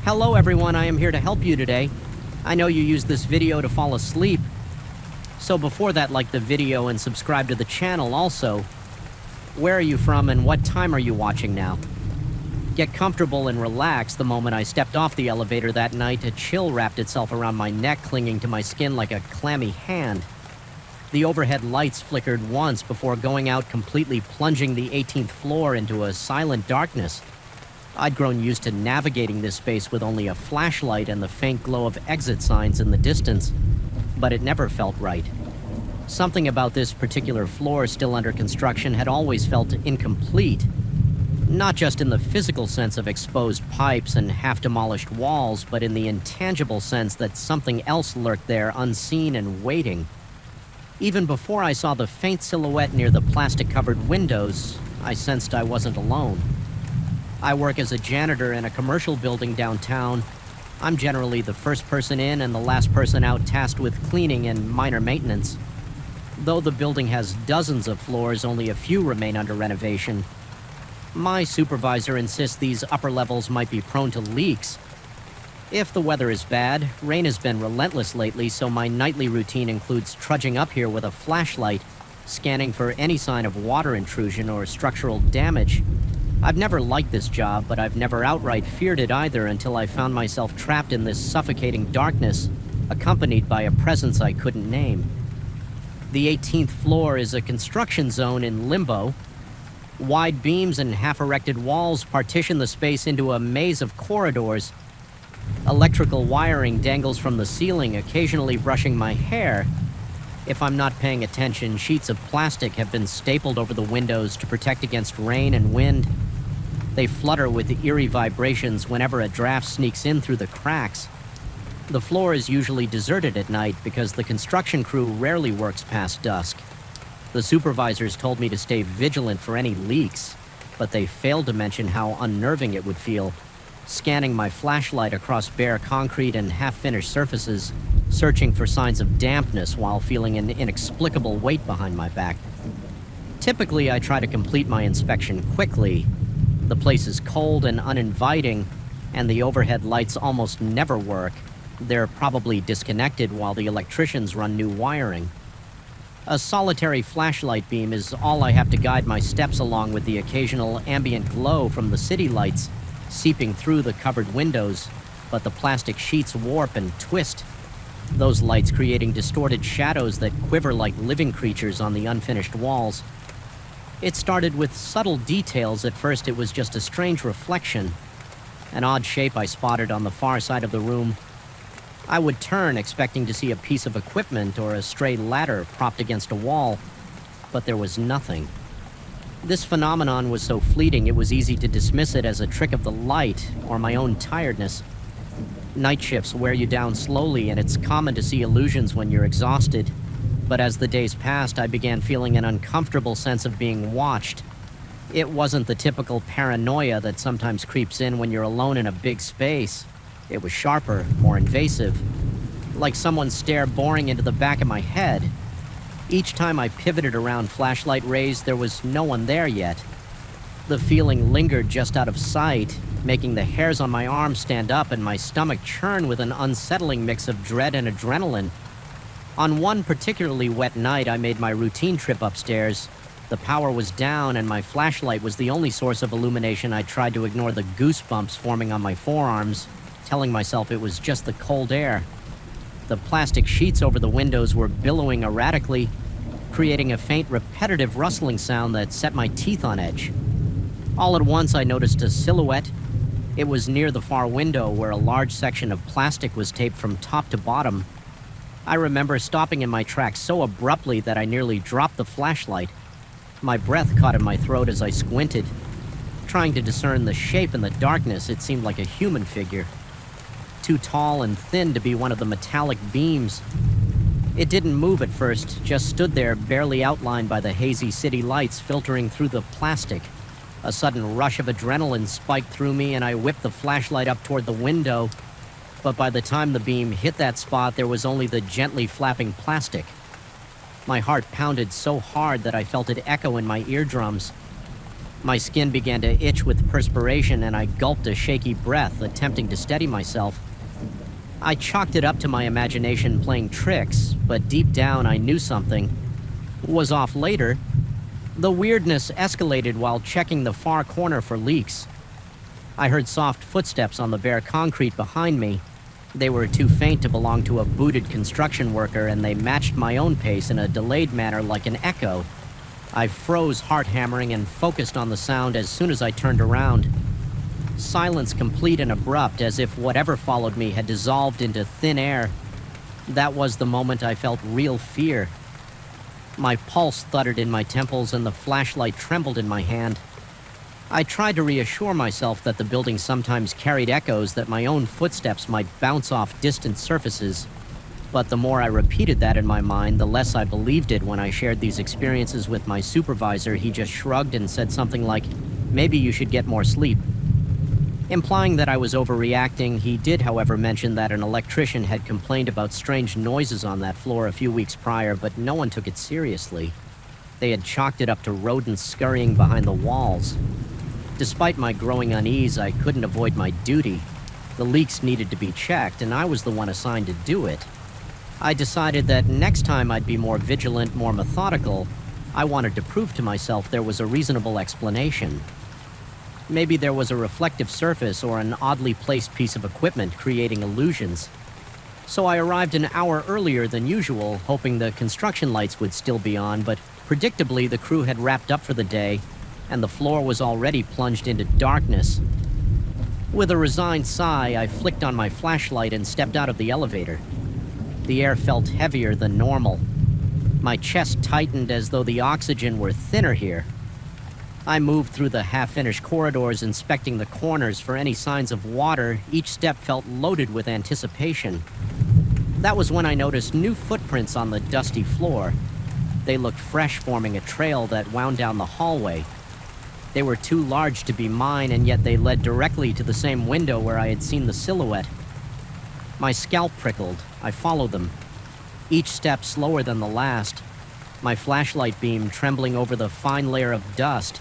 Hello everyone, I am here to help you today. I know you used this video to fall asleep. So before that, like the video and subscribe to the channel also. Where are you from and what time are you watching now? Get comfortable and relax. The moment I stepped off the elevator that night, a chill wrapped itself around my neck, clinging to my skin like a clammy hand. The overhead lights flickered once before going out, completely plunging the 18th floor into a silent darkness. I'd grown used to navigating this space with only a flashlight and the faint glow of exit signs in the distance, but it never felt right. Something about this particular floor still under construction had always felt incomplete. Not just in the physical sense of exposed pipes and half-demolished walls, but in the intangible sense that something else lurked there, unseen and waiting. Even before I saw the faint silhouette near the plastic-covered windows, I sensed I wasn't alone. I work as a janitor in a commercial building downtown. I'm generally the first person in and the last person out, tasked with cleaning and minor maintenance. Though the building has dozens of floors, only a few remain under renovation. My supervisor insists these upper levels might be prone to leaks. If the weather is bad, rain has been relentless lately, so my nightly routine includes trudging up here with a flashlight, scanning for any sign of water intrusion or structural damage. I've never liked this job, but I've never outright feared it either until I found myself trapped in this suffocating darkness, accompanied by a presence I couldn't name. The 18th floor is a construction zone in limbo. Wide beams and half-erected walls partition the space into a maze of corridors. Electrical wiring dangles from the ceiling, occasionally brushing my hair. If I'm not paying attention, sheets of plastic have been stapled over the windows to protect against rain and wind. They flutter with eerie vibrations whenever a draft sneaks in through the cracks. The floor is usually deserted at night because the construction crew rarely works past dusk. The supervisors told me to stay vigilant for any leaks, but they failed to mention how unnerving it would feel, scanning my flashlight across bare concrete and half-finished surfaces, searching for signs of dampness while feeling an inexplicable weight behind my back. Typically, I try to complete my inspection quickly. The place is cold and uninviting, and the overhead lights almost never work. They're probably disconnected while the electricians run new wiring. A solitary flashlight beam is all I have to guide my steps, along with the occasional ambient glow from the city lights seeping through the covered windows, but the plastic sheets warp and twist, those lights creating distorted shadows that quiver like living creatures on the unfinished walls. It started with subtle details. At first it was just a strange reflection, an odd shape I spotted on the far side of the room. I would turn, expecting to see a piece of equipment or a stray ladder propped against a wall, but there was nothing. This phenomenon was so fleeting it was easy to dismiss it as a trick of the light or my own tiredness. Night shifts wear you down slowly, and it's common to see illusions when you're exhausted. But as the days passed, I began feeling an uncomfortable sense of being watched. It wasn't the typical paranoia that sometimes creeps in when you're alone in a big space. It was sharper, more invasive, like someone's stare boring into the back of my head. Each time I pivoted around flashlight rays, there was no one there yet. The feeling lingered just out of sight, making the hairs on my arms stand up and my stomach churn with an unsettling mix of dread and adrenaline. On one particularly wet night, I made my routine trip upstairs. The power was down and my flashlight was the only source of illumination. I tried to ignore the goosebumps forming on my forearms, telling myself it was just the cold air. The plastic sheets over the windows were billowing erratically, creating a faint, repetitive rustling sound that set my teeth on edge. All at once, I noticed a silhouette. It was near the far window where a large section of plastic was taped from top to bottom. I remember stopping in my tracks so abruptly that I nearly dropped the flashlight. My breath caught in my throat as I squinted. Trying to discern the shape in the darkness, it seemed like a human figure. Too tall and thin to be one of the metallic beams. It didn't move at first, just stood there, barely outlined by the hazy city lights filtering through the plastic. A sudden rush of adrenaline spiked through me, and I whipped the flashlight up toward the window. But by the time the beam hit that spot, there was only the gently flapping plastic. My heart pounded so hard that I felt it echo in my eardrums. My skin began to itch with perspiration, and I gulped a shaky breath, attempting to steady myself. I chalked it up to my imagination playing tricks, but deep down I knew something was off later. The weirdness escalated while checking the far corner for leaks. I heard soft footsteps on the bare concrete behind me. They were too faint to belong to a booted construction worker, and they matched my own pace in a delayed manner like an echo. I froze, heart hammering, and focused on the sound as soon as I turned around. Silence complete and abrupt, as if whatever followed me had dissolved into thin air. That was the moment I felt real fear. My pulse thuddered in my temples and the flashlight trembled in my hand. I tried to reassure myself that the building sometimes carried echoes, that my own footsteps might bounce off distant surfaces. But the more I repeated that in my mind, the less I believed it. When I shared these experiences with my supervisor, he just shrugged and said something like, "Maybe you should get more sleep." Implying that I was overreacting, he did, however, mention that an electrician had complained about strange noises on that floor a few weeks prior, but no one took it seriously. They had chalked it up to rodents scurrying behind the walls. Despite my growing unease, I couldn't avoid my duty. The leaks needed to be checked, and I was the one assigned to do it. I decided that next time I'd be more vigilant, more methodical. I wanted to prove to myself there was a reasonable explanation. Maybe there was a reflective surface or an oddly placed piece of equipment creating illusions. So I arrived an hour earlier than usual, hoping the construction lights would still be on, but predictably the crew had wrapped up for the day, and the floor was already plunged into darkness. With a resigned sigh, I flicked on my flashlight and stepped out of the elevator. The air felt heavier than normal. My chest tightened as though the oxygen were thinner here. I moved through the half-finished corridors, inspecting the corners for any signs of water. Each step felt loaded with anticipation. That was when I noticed new footprints on the dusty floor. They looked fresh, forming a trail that wound down the hallway. They were too large to be mine, and yet they led directly to the same window where I had seen the silhouette. My scalp prickled. I followed them, each step slower than the last, my flashlight beam trembling over the fine layer of dust.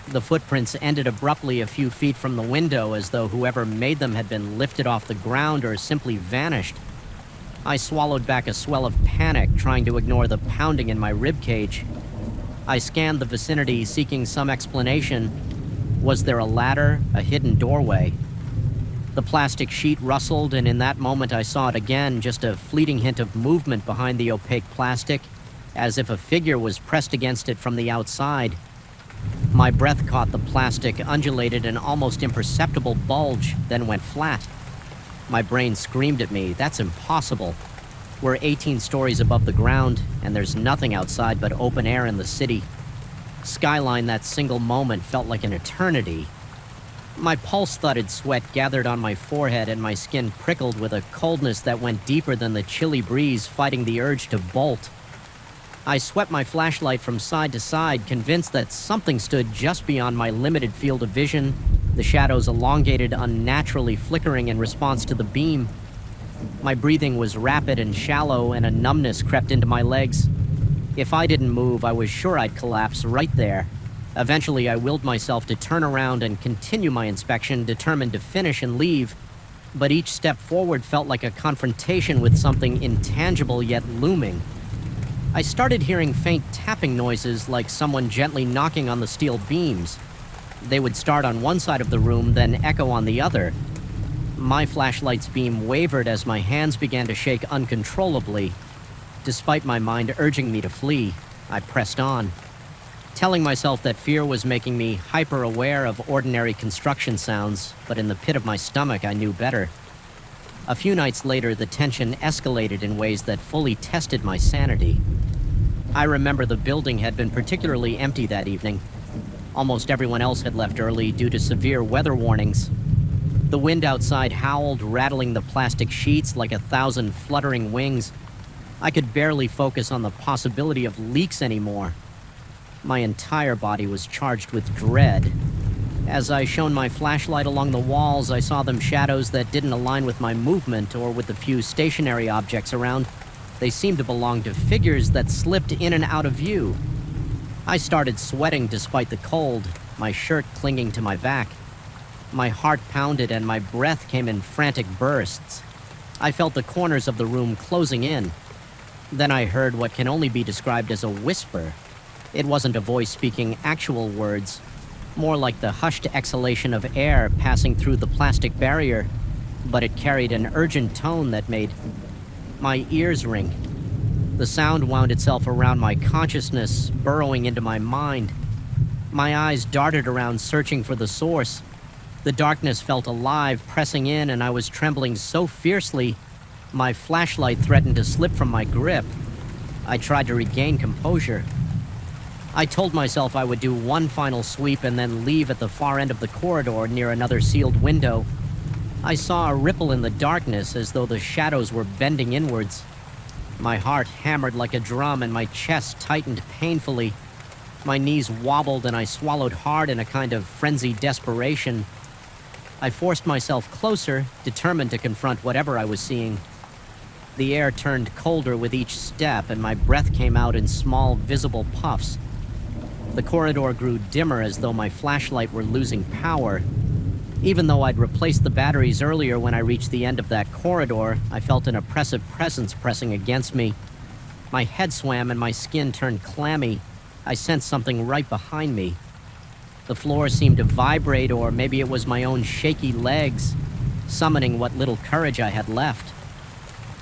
The footprints ended abruptly a few feet from the window, as though whoever made them had been lifted off the ground or simply vanished. I swallowed back a swell of panic, trying to ignore the pounding in my ribcage. I scanned the vicinity, seeking some explanation. Was there a ladder, a hidden doorway? The plastic sheet rustled, and in that moment I saw it again, just a fleeting hint of movement behind the opaque plastic, as if a figure was pressed against it from the outside. My breath caught the plastic, undulated an almost imperceptible bulge, then went flat. My brain screamed at me, that's impossible. We're 18 stories above the ground, and there's nothing outside but open air in the city. Skyline, that single moment felt like an eternity. My pulse-thudded sweat gathered on my forehead, and my skin prickled with a coldness that went deeper than the chilly breeze, fighting the urge to bolt. I swept my flashlight from side to side, convinced that something stood just beyond my limited field of vision, the shadows elongated, unnaturally flickering in response to the beam. My breathing was rapid and shallow, and a numbness crept into my legs. If I didn't move, I was sure I'd collapse right there. Eventually, I willed myself to turn around and continue my inspection, determined to finish and leave. But each step forward felt like a confrontation with something intangible yet looming. I started hearing faint tapping noises, like someone gently knocking on the steel beams. They would start on one side of the room, then echo on the other. My flashlight's beam wavered as my hands began to shake uncontrollably. Despite my mind urging me to flee, I pressed on, telling myself that fear was making me hyper-aware of ordinary construction sounds, but in the pit of my stomach I knew better. A few nights later, the tension escalated in ways that fully tested my sanity. I remember the building had been particularly empty that evening. Almost everyone else had left early due to severe weather warnings. The wind outside howled, rattling the plastic sheets like 1,000 fluttering wings. I could barely focus on the possibility of leaks anymore. My entire body was charged with dread. As I shone my flashlight along the walls, I saw them shadows that didn't align with my movement or with the few stationary objects around. They seemed to belong to figures that slipped in and out of view. I started sweating despite the cold. my shirt clinging to my back. My heart pounded and my breath came in frantic bursts. I felt the corners of the room closing in. Then I heard what can only be described as a whisper. It wasn't a voice speaking actual words, more like the hushed exhalation of air passing through the plastic barrier, but it carried an urgent tone that made my ears ring. The sound wound itself around my consciousness, burrowing into my mind. My eyes darted around, searching for the source. The darkness felt alive, pressing in, and I was trembling so fiercely, my flashlight threatened to slip from my grip. I tried to regain composure. I told myself I would do one final sweep and then leave at the far end of the corridor near another sealed window. I saw a ripple in the darkness as though the shadows were bending inwards. My heart hammered like a drum and my chest tightened painfully. My knees wobbled and I swallowed hard in a kind of frenzied desperation. I forced myself closer, determined to confront whatever I was seeing. The air turned colder with each step and my breath came out in small, visible puffs. The corridor grew dimmer as though my flashlight were losing power. Even though I'd replaced the batteries earlier when I reached the end of that corridor, I felt an oppressive presence pressing against me. My head swam and my skin turned clammy. I sensed something right behind me. The floor seemed to vibrate, or maybe it was my own shaky legs, summoning what little courage I had left.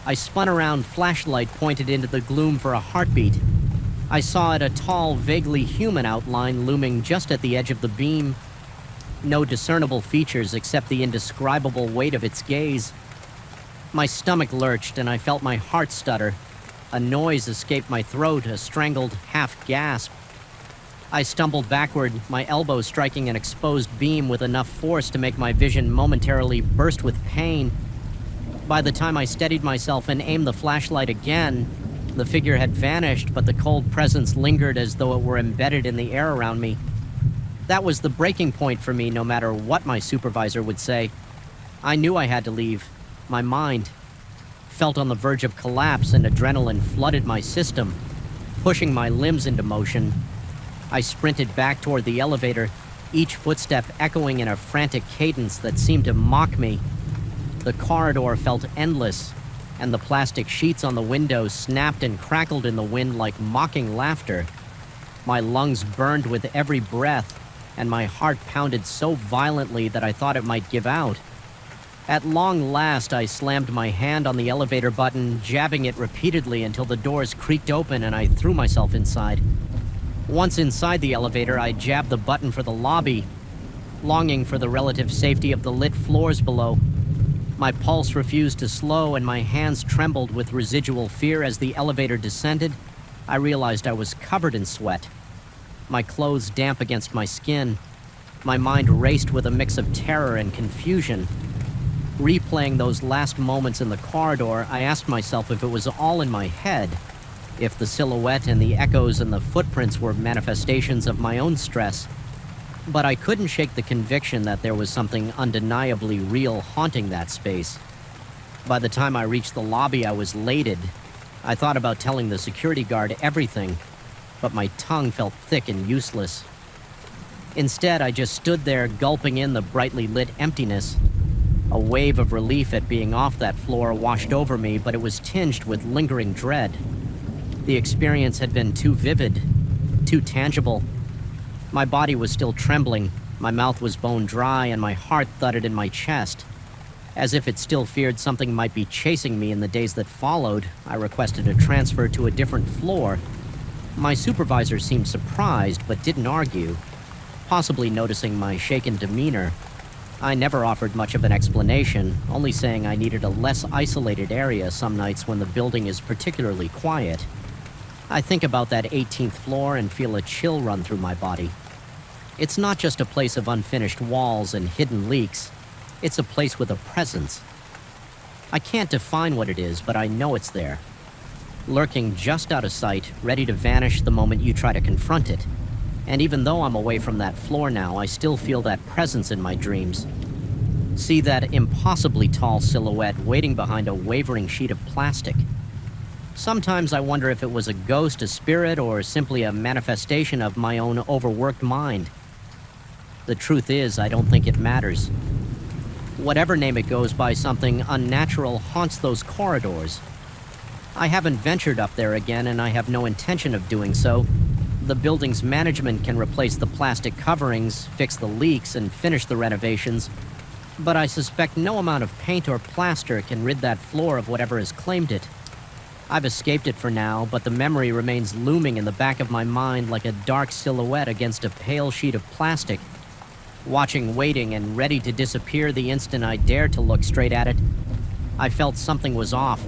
I spun around, flashlight pointed into the gloom for a heartbeat. I saw it, a tall, vaguely human outline looming just at the edge of the beam. No discernible features except the indescribable weight of its gaze. My stomach lurched and I felt my heart stutter. A noise escaped my throat, a strangled half-gasp. I stumbled backward, my elbow striking an exposed beam with enough force to make my vision momentarily burst with pain. By the time I steadied myself and aimed the flashlight again, the figure had vanished, but the cold presence lingered as though it were embedded in the air around me. That was the breaking point for me, no matter what my supervisor would say. I knew I had to leave. My mind felt on the verge of collapse and adrenaline flooded my system, pushing my limbs into motion. I sprinted back toward the elevator, each footstep echoing in a frantic cadence that seemed to mock me. The corridor felt endless, and the plastic sheets on the windows snapped and crackled in the wind like mocking laughter. My lungs burned with every breath, and my heart pounded so violently that I thought it might give out. At long last, I slammed my hand on the elevator button, jabbing it repeatedly until the doors creaked open and I threw myself inside. Once inside the elevator, I jabbed the button for the lobby, longing for the relative safety of the lit floors below. My pulse refused to slow and my hands trembled with residual fear as the elevator descended. I realized I was covered in sweat, my clothes damp against my skin. My mind raced with a mix of terror and confusion. Replaying those last moments in the corridor, I asked myself if it was all in my head, if the silhouette and the echoes and the footprints were manifestations of my own stress. But I couldn't shake the conviction that there was something undeniably real haunting that space. By the time I reached the lobby, I was elated. I thought about telling the security guard everything, but my tongue felt thick and useless. Instead, I just stood there gulping in the brightly lit emptiness. A wave of relief at being off that floor washed over me, but it was tinged with lingering dread. The experience had been too vivid, too tangible. My body was still trembling, my mouth was bone dry, and my heart thudded in my chest. As if it still feared something might be chasing me in the days that followed, I requested a transfer to a different floor. My supervisor seemed surprised, but didn't argue, possibly noticing my shaken demeanor. I never offered much of an explanation, only saying I needed a less isolated area some nights when the building is particularly quiet. I think about that 18th floor and feel a chill run through my body. It's not just a place of unfinished walls and hidden leaks. It's a place with a presence. I can't define what it is, but I know it's there. Lurking just out of sight, ready to vanish the moment you try to confront it. And even though I'm away from that floor now, I still feel that presence in my dreams. See that impossibly tall silhouette waiting behind a wavering sheet of plastic. Sometimes I wonder if it was a ghost, a spirit, or simply a manifestation of my own overworked mind. The truth is, I don't think it matters. Whatever name it goes by, something unnatural haunts those corridors. I haven't ventured up there again, and I have no intention of doing so. The building's management can replace the plastic coverings, fix the leaks, and finish the renovations, but I suspect no amount of paint or plaster can rid that floor of whatever has claimed it. I've escaped it for now, but the memory remains looming in the back of my mind like a dark silhouette against a pale sheet of plastic, watching, waiting, and ready to disappear the instant I dared to look straight at it. I felt something was off.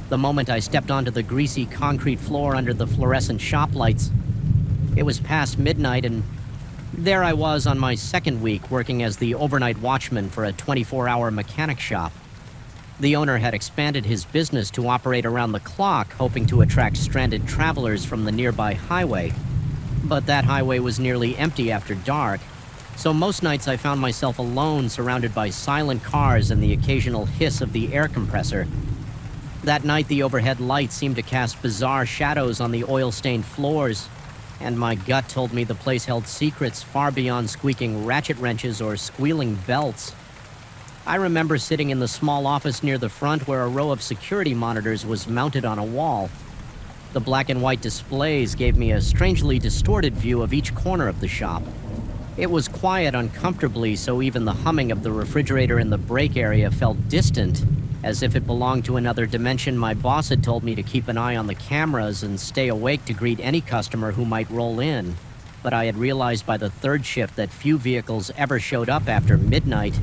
The moment I stepped onto the greasy concrete floor under the fluorescent shop lights, it was past midnight, and there I was on my second week working as the overnight watchman for a 24-hour mechanic shop. The owner had expanded his business to operate around the clock, hoping to attract stranded travelers from the nearby highway. But that highway was nearly empty after dark, so most nights I found myself alone, surrounded by silent cars and the occasional hiss of the air compressor. That night, the overhead lights seemed to cast bizarre shadows on the oil-stained floors, and my gut told me the place held secrets far beyond squeaking ratchet wrenches or squealing belts. I remember sitting in the small office near the front where a row of security monitors was mounted on a wall. The black and white displays gave me a strangely distorted view of each corner of the shop. It was quiet uncomfortably, so even the humming of the refrigerator in the break area felt distant, as if it belonged to another dimension. My boss had told me to keep an eye on the cameras and stay awake to greet any customer who might roll in. But I had realized by the third shift that few vehicles ever showed up after midnight.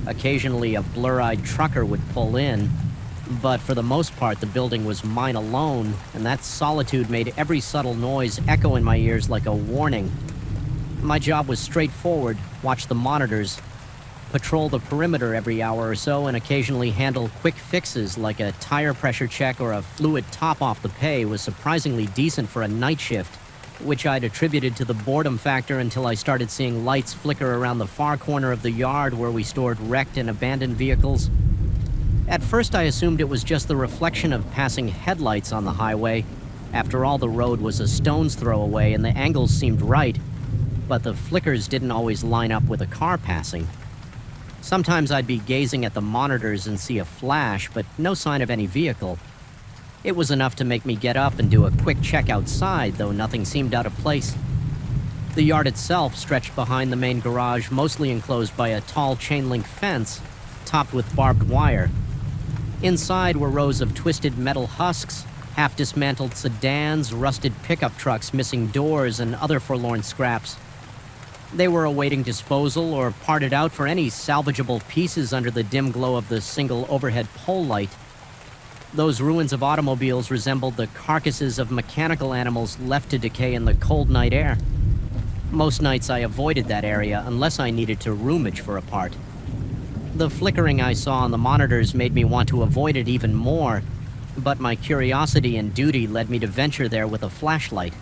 Occasionally a blur-eyed trucker would pull in, but for the most part the building was mine alone, and that solitude made every subtle noise echo in my ears like a warning. My job was straightforward: watch the monitors, patrol the perimeter every hour or so, and occasionally handle quick fixes like a tire pressure check or a fluid top-off. The pay was surprisingly decent for a night shift, which I'd attributed to the boredom factor until I started seeing lights flicker around the far corner of the yard where we stored wrecked and abandoned vehicles. At first I assumed it was just the reflection of passing headlights on the highway. After all, the road was a stone's throw away and the angles seemed right, but the flickers didn't always line up with a car passing. Sometimes I'd be gazing at the monitors and see a flash, but no sign of any vehicle. It was enough to make me get up and do a quick check outside, though nothing seemed out of place. The yard itself stretched behind the main garage, mostly enclosed by a tall chain-link fence, topped with barbed wire. Inside were rows of twisted metal husks, half-dismantled sedans, rusted pickup trucks missing doors, and other forlorn scraps. They were awaiting disposal or parted out for any salvageable pieces under the dim glow of the single overhead pole light. Those ruins of automobiles resembled the carcasses of mechanical animals left to decay in the cold night air. Most nights I avoided that area unless I needed to rummage for a part. The flickering I saw on the monitors made me want to avoid it even more, but my curiosity and duty led me to venture there with a flashlight.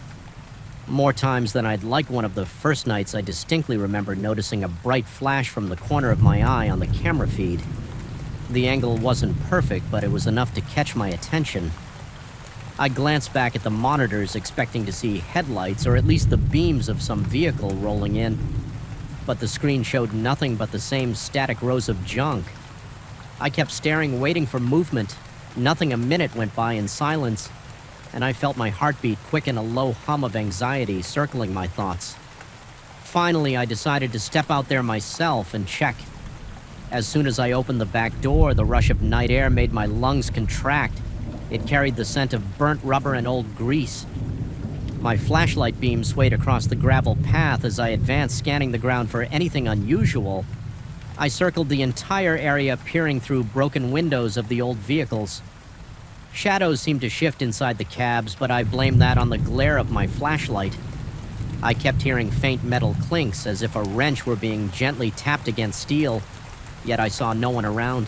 More times than I'd like, one of the first nights I distinctly remember noticing a bright flash from the corner of my eye on the camera feed. The angle wasn't perfect, but it was enough to catch my attention. I glanced back at the monitors, expecting to see headlights or at least the beams of some vehicle rolling in, but the screen showed nothing but the same static rows of junk. I kept staring, waiting for movement. Nothing. A minute went by in silence, and I felt my heartbeat quicken, a low hum of anxiety circling my thoughts. Finally, I decided to step out there myself and check. As soon as I opened the back door, the rush of night air made my lungs contract. It carried the scent of burnt rubber and old grease. My flashlight beam swayed across the gravel path as I advanced, scanning the ground for anything unusual. I circled the entire area, peering through broken windows of the old vehicles. Shadows seemed to shift inside the cabs, but I blamed that on the glare of my flashlight. I kept hearing faint metal clinks, as if a wrench were being gently tapped against steel, yet I saw no one around.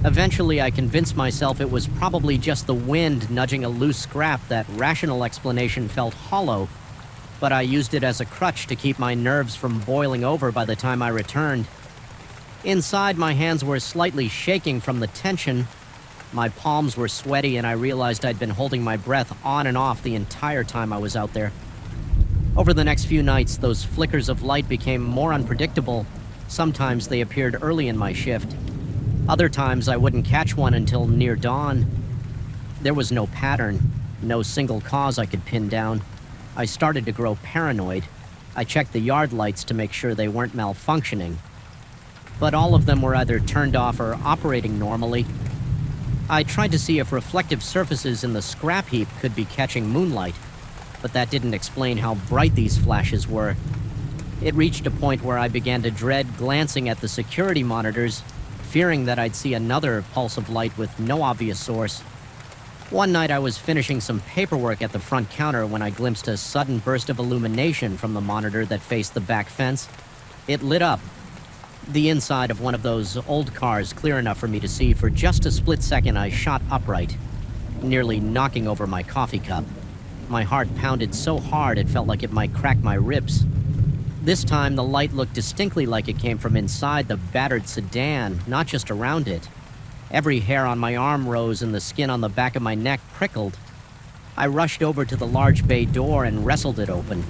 Eventually, I convinced myself it was probably just the wind nudging a loose scrap. That rational explanation felt hollow, but I used it as a crutch to keep my nerves from boiling over by the time I returned. Inside, my hands were slightly shaking from the tension. My palms were sweaty, and I realized I'd been holding my breath on and off the entire time I was out there. Over the next few nights, those flickers of light became more unpredictable. Sometimes they appeared early in my shift. Other times I wouldn't catch one until near dawn. There was no pattern, no single cause I could pin down. I started to grow paranoid. I checked the yard lights to make sure they weren't malfunctioning. But all of them were either turned off or operating normally. I tried to see if reflective surfaces in the scrap heap could be catching moonlight, but that didn't explain how bright these flashes were. It reached a point where I began to dread glancing at the security monitors, fearing that I'd see another pulse of light with no obvious source. One night I was finishing some paperwork at the front counter when I glimpsed a sudden burst of illumination from the monitor that faced the back fence. It lit up. The inside of one of those old cars clear enough for me to see. For just a split second I shot upright, nearly knocking over my coffee cup. My heart pounded so hard it felt like it might crack my ribs. This time the light looked distinctly like it came from inside the battered sedan, not just around it. Every hair on my arm rose and the skin on the back of my neck prickled. I rushed over to the large bay door and wrestled it open.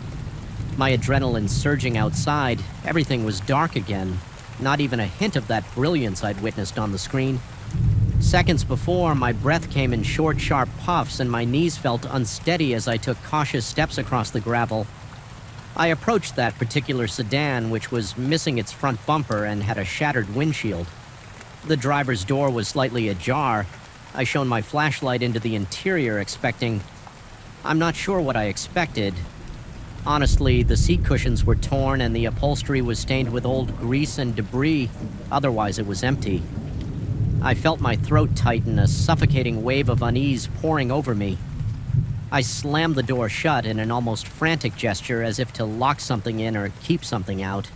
My adrenaline surging outside, everything was dark again. Not even a hint of that brilliance I'd witnessed on the screen. Seconds before, my breath came in short, sharp puffs and my knees felt unsteady as I took cautious steps across the gravel. I approached that particular sedan, which was missing its front bumper and had a shattered windshield. The driver's door was slightly ajar. I shone my flashlight into the interior, expecting... I'm not sure what I expected. Honestly, the seat cushions were torn and the upholstery was stained with old grease and debris. Otherwise, it was empty. I felt my throat tighten, a suffocating wave of unease pouring over me. I slammed the door shut in an almost frantic gesture, as if to lock something in or keep something out.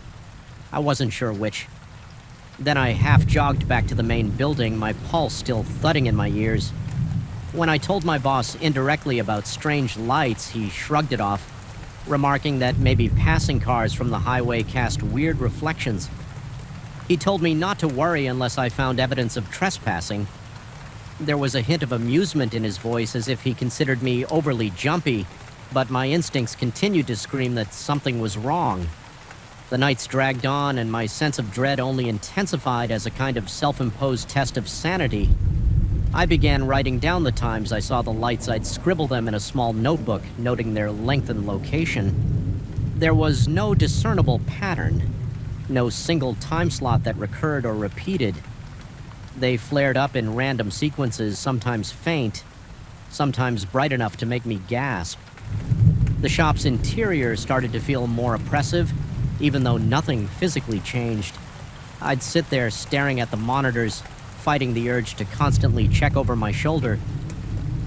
I wasn't sure which. Then I half-jogged back to the main building, my pulse still thudding in my ears. When I told my boss indirectly about strange lights, he shrugged it off, remarking that maybe passing cars from the highway cast weird reflections. He told me not to worry unless I found evidence of trespassing. There was a hint of amusement in his voice, as if he considered me overly jumpy, but my instincts continued to scream that something was wrong. The nights dragged on, and my sense of dread only intensified as a kind of self-imposed test of sanity. I began writing down the times I saw the lights. I'd scribble them in a small notebook, noting their length and location. There was no discernible pattern. No single time slot that recurred or repeated. They flared up in random sequences, sometimes faint, sometimes bright enough to make me gasp. The shop's interior started to feel more oppressive, even though nothing physically changed. I'd sit there staring at the monitors, fighting the urge to constantly check over my shoulder.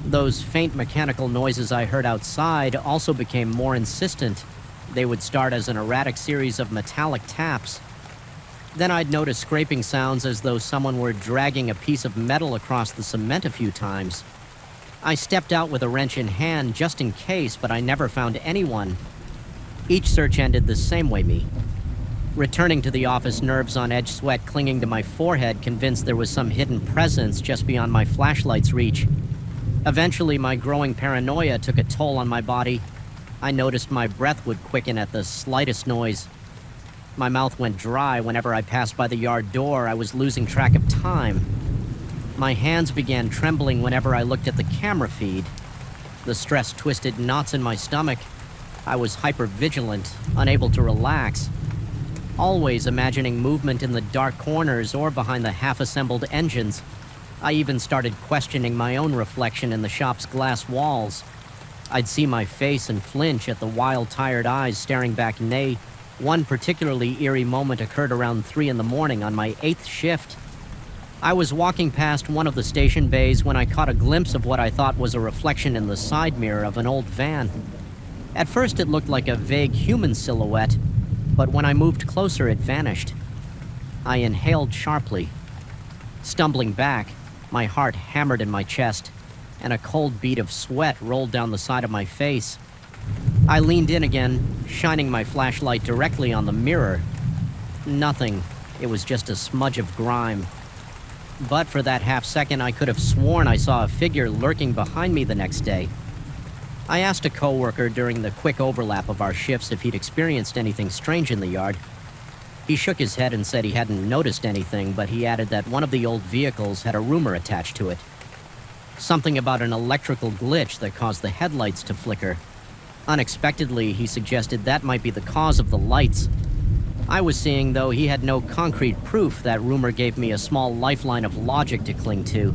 Those faint mechanical noises I heard outside also became more insistent. They would start as an erratic series of metallic taps. Then I'd notice scraping sounds as though someone were dragging a piece of metal across the cement a few times. I stepped out with a wrench in hand just in case, but I never found anyone. Each search ended the same way me. Returning to the office, nerves on edge, sweat clinging to my forehead, convinced there was some hidden presence just beyond my flashlight's reach. Eventually, my growing paranoia took a toll on my body. I noticed my breath would quicken at the slightest noise. My mouth went dry whenever I passed by the yard door. I was losing track of time. My hands began trembling whenever I looked at the camera feed. The stress twisted knots in my stomach. I was hyper-vigilant, unable to relax. Always imagining movement in the dark corners or behind the half-assembled engines. I even started questioning my own reflection in the shop's glass walls. I'd see my face and flinch at the wild, tired eyes staring back. Nay, one particularly eerie moment occurred around 3 in the morning on my 8th shift. I was walking past one of the station bays when I caught a glimpse of what I thought was a reflection in the side mirror of an old van. At first it looked like a vague human silhouette, but when I moved closer it vanished. I inhaled sharply. Stumbling back, my heart hammered in my chest, and a cold bead of sweat rolled down the side of my face. I leaned in again, shining my flashlight directly on the mirror. Nothing. It was just a smudge of grime. But for that half second, I could have sworn I saw a figure lurking behind me the next day. I asked a coworker during the quick overlap of our shifts if he'd experienced anything strange in the yard. He shook his head and said he hadn't noticed anything, but he added that one of the old vehicles had a rumor attached to it. Something about an electrical glitch that caused the headlights to flicker. Unexpectedly, he suggested that might be the cause of the lights. I was seeing, though, he had no concrete proof. That rumor gave me a small lifeline of logic to cling to.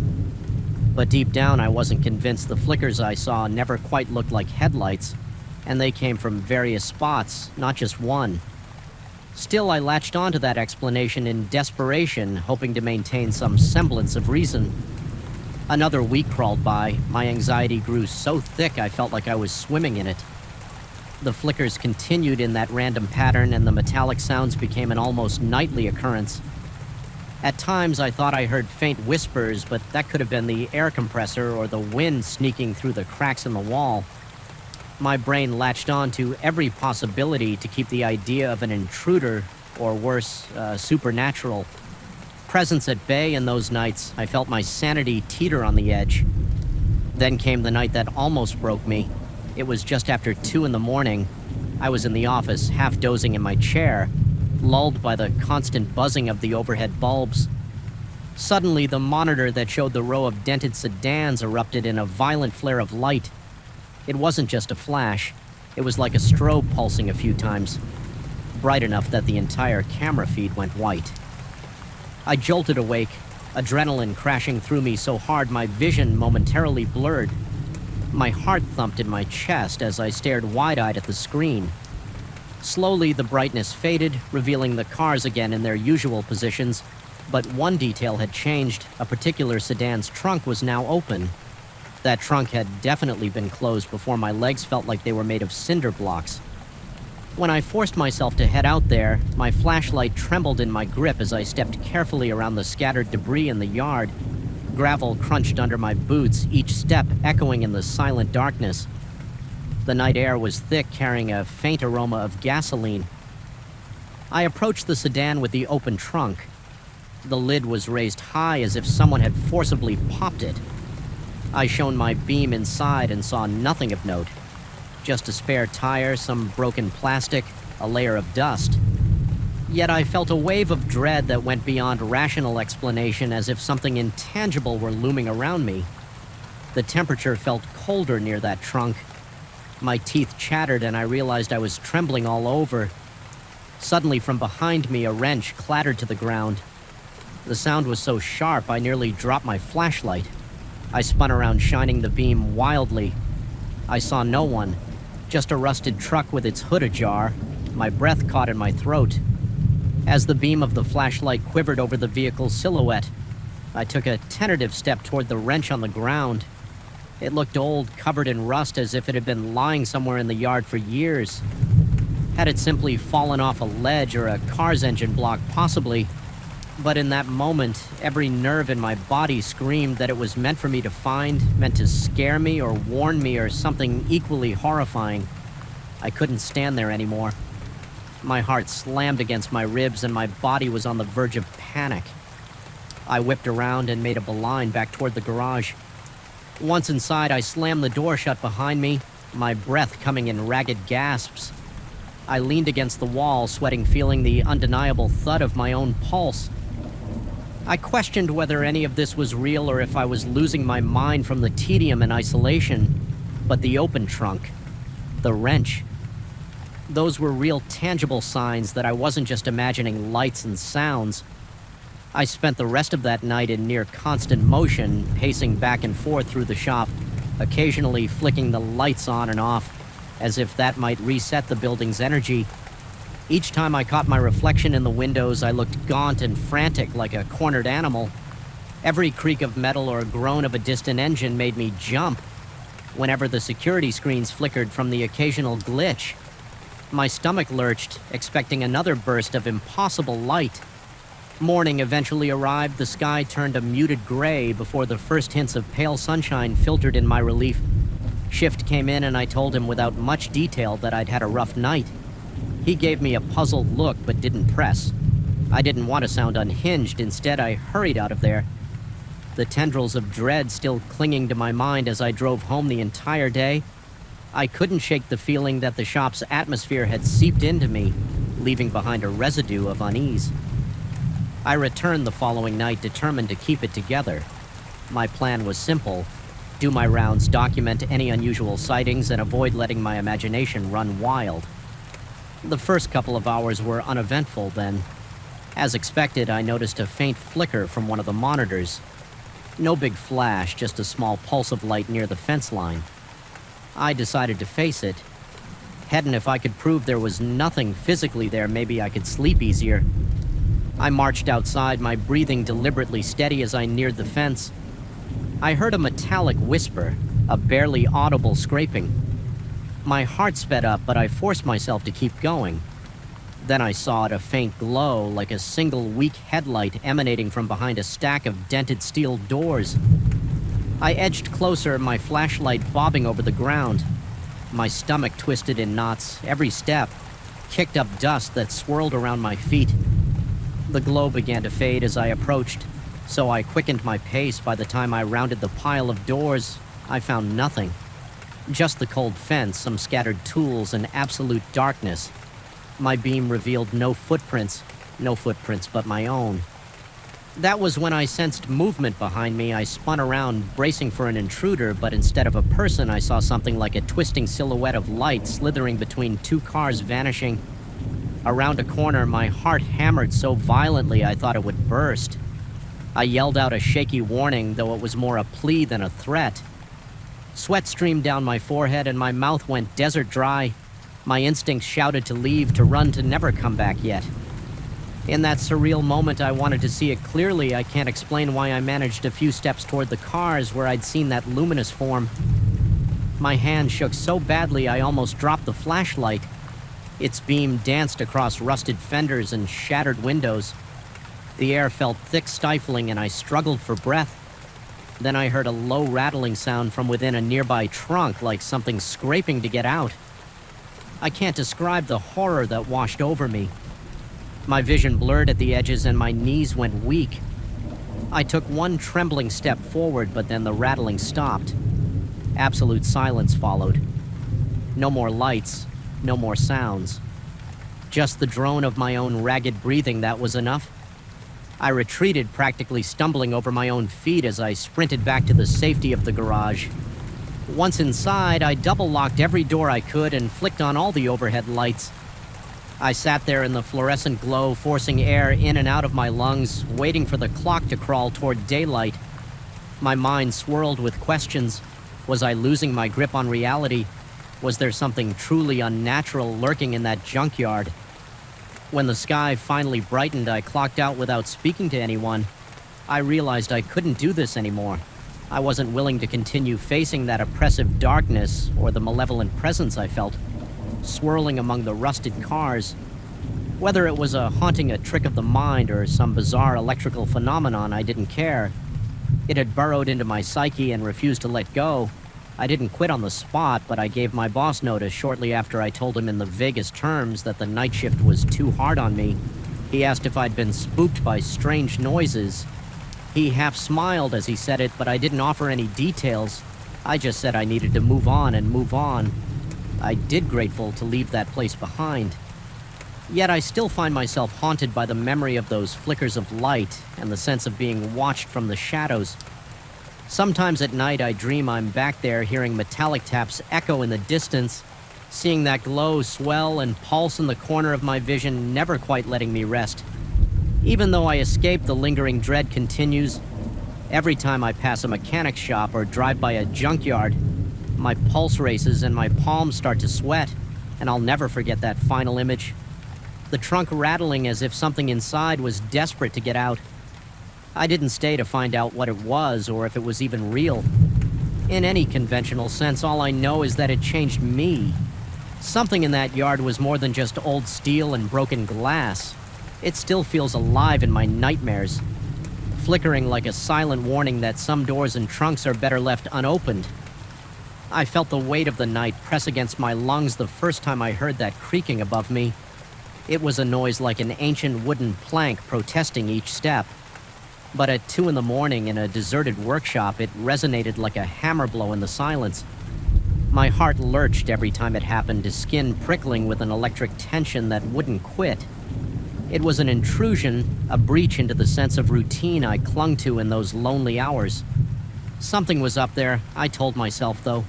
But deep down, I wasn't convinced. The flickers I saw never quite looked like headlights, and they came from various spots, not just one. Still, I latched onto that explanation in desperation, hoping to maintain some semblance of reason. Another week crawled by. My anxiety grew so thick I felt like I was swimming in it. The flickers continued in that random pattern, and the metallic sounds became an almost nightly occurrence. At times, I thought I heard faint whispers, but that could have been the air compressor or the wind sneaking through the cracks in the wall. My brain latched on to every possibility to keep the idea of an intruder, or worse, supernatural, presence at bay in those nights. I felt my sanity teeter on the edge. Then came the night that almost broke me. It was just after 2 in the morning. I was in the office, half dozing in my chair, lulled by the constant buzzing of the overhead bulbs. Suddenly, the monitor that showed the row of dented sedans erupted in a violent flare of light. It wasn't just a flash. It was like a strobe pulsing a few times, bright enough that the entire camera feed went white. I jolted awake, adrenaline crashing through me so hard my vision momentarily blurred. My heart thumped in my chest as I stared wide-eyed at the screen. Slowly, the brightness faded, revealing the cars again in their usual positions, but one detail had changed. A particular sedan's trunk was now open. That trunk had definitely been closed before my legs felt like they were made of cinder blocks. When I forced myself to head out there, my flashlight trembled in my grip as I stepped carefully around the scattered debris in the yard. Gravel crunched under my boots, each step echoing in the silent darkness. The night air was thick, carrying a faint aroma of gasoline. I approached the sedan with the open trunk. The lid was raised high as if someone had forcibly popped it. I shone my beam inside and saw nothing of note. Just a spare tire, some broken plastic, a layer of dust. Yet I felt a wave of dread that went beyond rational explanation, as if something intangible were looming around me. The temperature felt colder near that trunk. My teeth chattered and I realized I was trembling all over. Suddenly, from behind me, a wrench clattered to the ground. The sound was so sharp I nearly dropped my flashlight. I spun around, shining the beam wildly. I saw no one, just a rusted truck with its hood ajar. My breath caught in my throat. As the beam of the flashlight quivered over the vehicle's silhouette, I took a tentative step toward the wrench on the ground. It looked old, covered in rust, as if it had been lying somewhere in the yard for years. Had it simply fallen off a ledge or a car's engine block, possibly? But in that moment, every nerve in my body screamed that it was meant for me to find, meant to scare me or warn me or something equally horrifying. I couldn't stand there anymore. My heart slammed against my ribs and my body was on the verge of panic. I whipped around and made a beeline back toward the garage. Once inside, I slammed the door shut behind me, my breath coming in ragged gasps. I leaned against the wall, sweating, feeling the undeniable thud of my own pulse. I questioned whether any of this was real or if I was losing my mind from the tedium and isolation. But the open trunk, the wrench, those were real tangible signs that I wasn't just imagining lights and sounds. I spent the rest of that night in near constant motion, pacing back and forth through the shop, occasionally flicking the lights on and off, as if that might reset the building's energy. Each time I caught my reflection in the windows, I looked gaunt and frantic like a cornered animal. Every creak of metal or groan of a distant engine made me jump. Whenever the security screens flickered from the occasional glitch, my stomach lurched, expecting another burst of impossible light. Morning eventually arrived. The sky turned a muted gray before the first hints of pale sunshine filtered in my relief. Shift came in and I told him without much detail that I'd had a rough night. He gave me a puzzled look but didn't press. I didn't want to sound unhinged. Instead, I hurried out of there, the tendrils of dread still clinging to my mind as I drove home the entire day. I couldn't shake the feeling that the shop's atmosphere had seeped into me, leaving behind a residue of unease. I returned the following night determined to keep it together. My plan was simple: do my rounds, document any unusual sightings, and avoid letting my imagination run wild. The first couple of hours were uneventful then. As expected, I noticed a faint flicker from one of the monitors. No big flash, just a small pulse of light near the fence line. I decided to face it. Heaven, if I could prove there was nothing physically there, maybe I could sleep easier. I marched outside, my breathing deliberately steady as I neared the fence. I heard a metallic whisper, a barely audible scraping. My heart sped up, but I forced myself to keep going. Then I saw it, a faint glow, like a single weak headlight emanating from behind a stack of dented steel doors. I edged closer, my flashlight bobbing over the ground. My stomach twisted in knots. Every step kicked up dust that swirled around my feet. The glow began to fade as I approached, so I quickened my pace. By the time I rounded the pile of doors, I found nothing. Just the cold fence, some scattered tools, and absolute darkness. My beam revealed no footprints but my own. That was when I sensed movement behind me. I spun around, bracing for an intruder, but instead of a person, I saw something like a twisting silhouette of light slithering between two cars, vanishing. Around a corner, my heart hammered so violently I thought it would burst. I yelled out a shaky warning, though it was more a plea than a threat. Sweat streamed down my forehead and my mouth went desert dry. My instincts shouted to leave, to run, to never come back yet. In that surreal moment, I wanted to see it clearly. I can't explain why I managed a few steps toward the cars where I'd seen that luminous form. My hand shook so badly I almost dropped the flashlight. Its beam danced across rusted fenders and shattered windows. The air felt thick, stifling, and I struggled for breath. Then I heard a low rattling sound from within a nearby trunk, like something scraping to get out. I can't describe the horror that washed over me. My vision blurred at the edges and my knees went weak. I took one trembling step forward, but then the rattling stopped. Absolute silence followed. No more lights, no more sounds. Just the drone of my own ragged breathing, that was enough. I retreated, practically stumbling over my own feet as I sprinted back to the safety of the garage. Once inside, I double-locked every door I could and flicked on all the overhead lights. I sat there in the fluorescent glow, forcing air in and out of my lungs, waiting for the clock to crawl toward daylight. My mind swirled with questions. Was I losing my grip on reality? Was there something truly unnatural lurking in that junkyard? When the sky finally brightened, I clocked out without speaking to anyone. I realized I couldn't do this anymore. I wasn't willing to continue facing that oppressive darkness or the malevolent presence I felt, swirling among the rusted cars. Whether it was a haunting, a trick of the mind, or some bizarre electrical phenomenon, I didn't care. It had burrowed into my psyche and refused to let go. I didn't quit on the spot, but I gave my boss notice shortly after I told him in the vaguest terms that the night shift was too hard on me. He asked if I'd been spooked by strange noises. He half smiled as he said it, but I didn't offer any details. I just said I needed to move on and move on. I did grateful to leave that place behind. Yet I still find myself haunted by the memory of those flickers of light and the sense of being watched from the shadows. Sometimes at night I dream I'm back there hearing metallic taps echo in the distance, seeing that glow swell and pulse in the corner of my vision, never quite letting me rest. Even though I escape, the lingering dread continues. Every time I pass a mechanic shop or drive by a junkyard, my pulse races and my palms start to sweat, and I'll never forget that final image. The trunk rattling as if something inside was desperate to get out. I didn't stay to find out what it was or if it was even real. In any conventional sense, all I know is that it changed me. Something in that yard was more than just old steel and broken glass. It still feels alive in my nightmares, flickering like a silent warning that some doors and trunks are better left unopened. I felt the weight of the night press against my lungs the first time I heard that creaking above me. It was a noise like an ancient wooden plank protesting each step. But at 2 a.m. in a deserted workshop, it resonated like a hammer blow in the silence. My heart lurched every time it happened, his skin prickling with an electric tension that wouldn't quit. It was an intrusion, a breach into the sense of routine I clung to in those lonely hours. Something was up there, I told myself, though.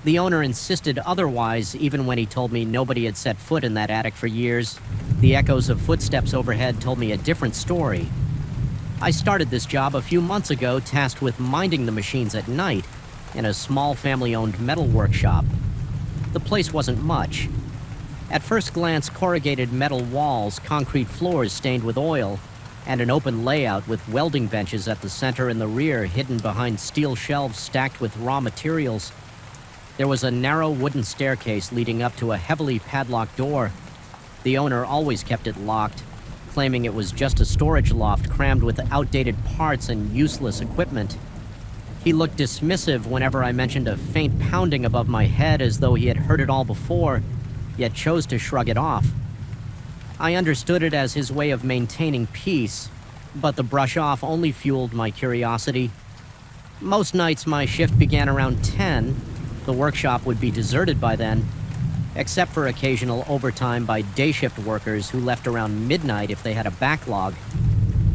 The owner insisted otherwise, even when he told me nobody had set foot in that attic for years. The echoes of footsteps overhead told me a different story. I started this job a few months ago, tasked with minding the machines at night in a small family-owned metal workshop. The place wasn't much. At first glance, corrugated metal walls, concrete floors stained with oil, and an open layout with welding benches at the center and the rear hidden behind steel shelves stacked with raw materials. There was a narrow wooden staircase leading up to a heavily padlocked door. The owner always kept it locked, claiming it was just a storage loft crammed with outdated parts and useless equipment. He looked dismissive whenever I mentioned a faint pounding above my head, as though he had heard it all before, yet chose to shrug it off. I understood it as his way of maintaining peace, but the brush off only fueled my curiosity. Most nights my shift began around 10. The workshop would be deserted by then, except for occasional overtime by day shift workers who left around midnight if they had a backlog.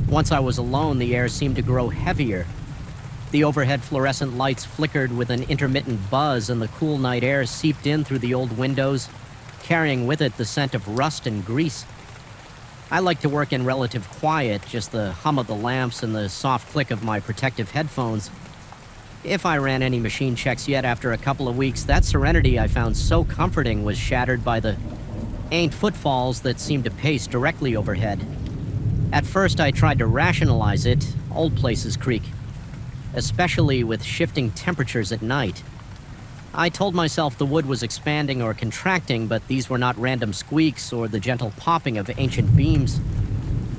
Once I was alone, the air seemed to grow heavier. The overhead fluorescent lights flickered with an intermittent buzz, and the cool night air seeped in through the old windows, carrying with it the scent of rust and grease. I like to work in relative quiet, just the hum of the lamps and the soft click of my protective headphones. If I ran any machine checks yet after a couple of weeks, that serenity I found so comforting was shattered by the footfalls that seemed to pace directly overhead. At first I tried to rationalize it. Old places creak, especially with shifting temperatures at night. I told myself the wood was expanding or contracting, but these were not random squeaks or the gentle popping of ancient beams.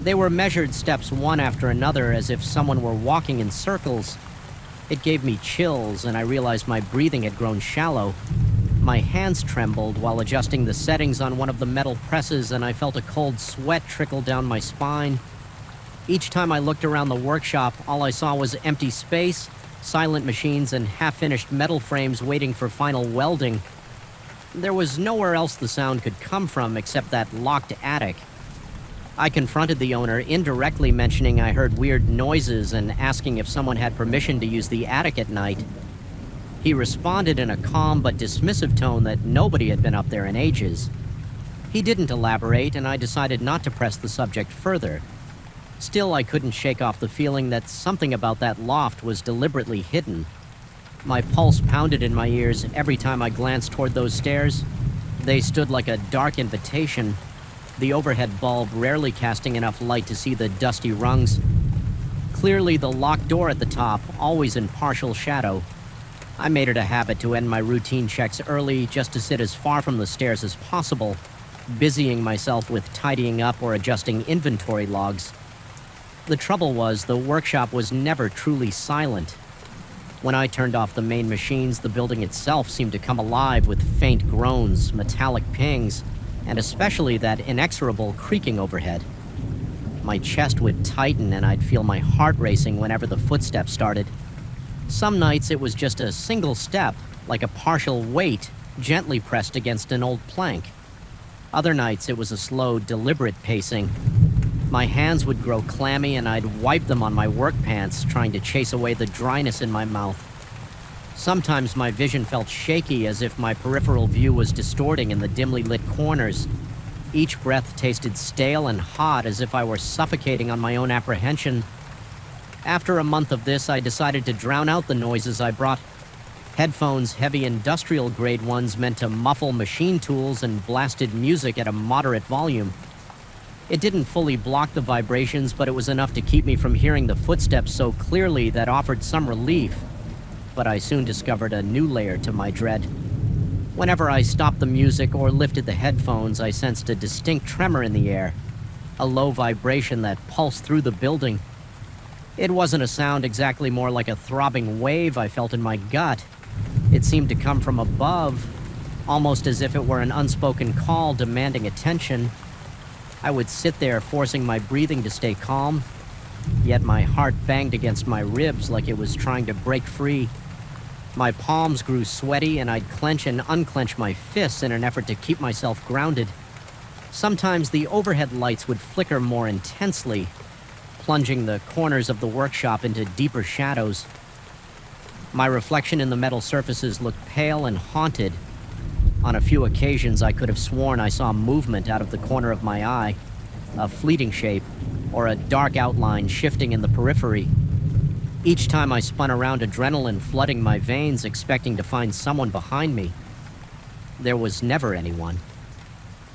They were measured steps one after another, as if someone were walking in circles. It gave me chills, and I realized my breathing had grown shallow. My hands trembled while adjusting the settings on one of the metal presses, and I felt a cold sweat trickle down my spine. Each time I looked around the workshop, all I saw was empty space, silent machines, and half-finished metal frames waiting for final welding. There was nowhere else the sound could come from except that locked attic. I confronted the owner, indirectly mentioning I heard weird noises and asking if someone had permission to use the attic at night. He responded in a calm but dismissive tone that nobody had been up there in ages. He didn't elaborate, and I decided not to press the subject further. Still, I couldn't shake off the feeling that something about that loft was deliberately hidden. My pulse pounded in my ears every time I glanced toward those stairs. They stood like a dark invitation, the overhead bulb rarely casting enough light to see the dusty rungs. Clearly the locked door at the top, always in partial shadow. I made it a habit to end my routine checks early, just to sit as far from the stairs as possible, busying myself with tidying up or adjusting inventory logs. The trouble was, the workshop was never truly silent. When I turned off the main machines, the building itself seemed to come alive with faint groans, metallic pings, and especially that inexorable creaking overhead. My chest would tighten and I'd feel my heart racing whenever the footsteps started. Some nights it was just a single step, like a partial weight, gently pressed against an old plank. Other nights it was a slow, deliberate pacing. My hands would grow clammy and I'd wipe them on my work pants, trying to chase away the dryness in my mouth. Sometimes my vision felt shaky, as if my peripheral view was distorting in the dimly lit corners. Each breath tasted stale and hot, as if I were suffocating on my own apprehension. After a month of this, I decided to drown out the noises I brought. Headphones, heavy industrial-grade ones meant to muffle machine tools, and blasted music at a moderate volume. It didn't fully block the vibrations, but it was enough to keep me from hearing the footsteps so clearly that offered some relief. But I soon discovered a new layer to my dread. Whenever I stopped the music or lifted the headphones, I sensed a distinct tremor in the air, a low vibration that pulsed through the building. It wasn't a sound exactly, more like a throbbing wave I felt in my gut. It seemed to come from above, almost as if it were an unspoken call demanding attention. I would sit there, forcing my breathing to stay calm, yet my heart banged against my ribs like it was trying to break free. My palms grew sweaty, and I'd clench and unclench my fists in an effort to keep myself grounded. Sometimes the overhead lights would flicker more intensely, plunging the corners of the workshop into deeper shadows. My reflection in the metal surfaces looked pale and haunted. On a few occasions, I could have sworn I saw movement out of the corner of my eye, a fleeting shape, or a dark outline shifting in the periphery. Each time I spun around, adrenaline flooding my veins, expecting to find someone behind me. There was never anyone.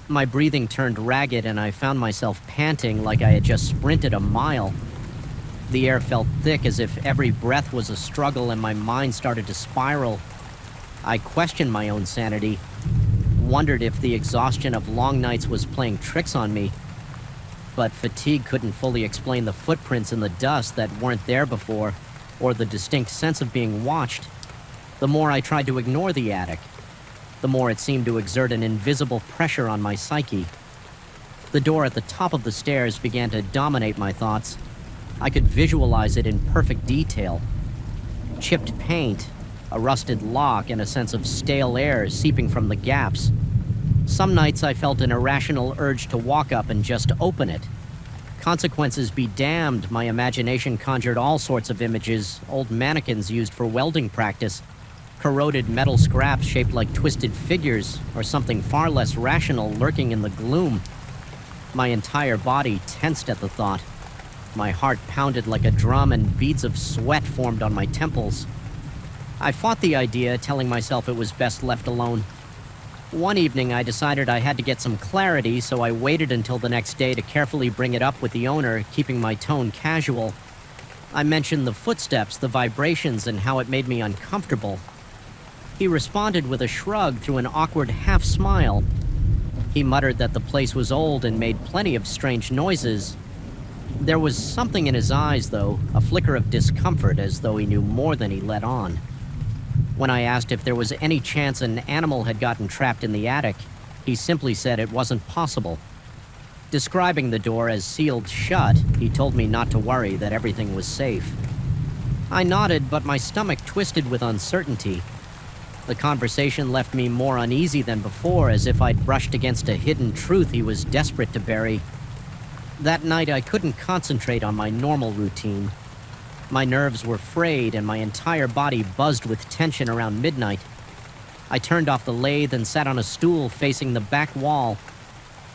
My breathing turned ragged, and I found myself panting like I had just sprinted a mile. The air felt thick, as if every breath was a struggle, and my mind started to spiral. I questioned my own sanity, wondered if the exhaustion of long nights was playing tricks on me. But fatigue couldn't fully explain the footprints in the dust that weren't there before, or the distinct sense of being watched. The more I tried to ignore the attic, the more it seemed to exert an invisible pressure on my psyche. The door at the top of the stairs began to dominate my thoughts. I could visualize it in perfect detail. Chipped paint, a rusted lock, and a sense of stale air seeping from the gaps. Some nights I felt an irrational urge to walk up and just open it. Consequences be damned, my imagination conjured all sorts of images, old mannequins used for welding practice, corroded metal scraps shaped like twisted figures, or something far less rational lurking in the gloom. My entire body tensed at the thought. My heart pounded like a drum, and beads of sweat formed on my temples. I fought the idea, telling myself it was best left alone. One evening, I decided I had to get some clarity, so I waited until the next day to carefully bring it up with the owner, keeping my tone casual. I mentioned the footsteps, the vibrations, and how it made me uncomfortable. He responded with a shrug through an awkward half-smile. He muttered that the place was old and made plenty of strange noises. There was something in his eyes, though, a flicker of discomfort, as though he knew more than he let on. When I asked if there was any chance an animal had gotten trapped in the attic, he simply said it wasn't possible. Describing the door as sealed shut, he told me not to worry, that everything was safe. I nodded, but my stomach twisted with uncertainty. The conversation left me more uneasy than before, as if I'd brushed against a hidden truth he was desperate to bury. That night, I couldn't concentrate on my normal routine. My nerves were frayed, and my entire body buzzed with tension around midnight. I turned off the lathe and sat on a stool facing the back wall.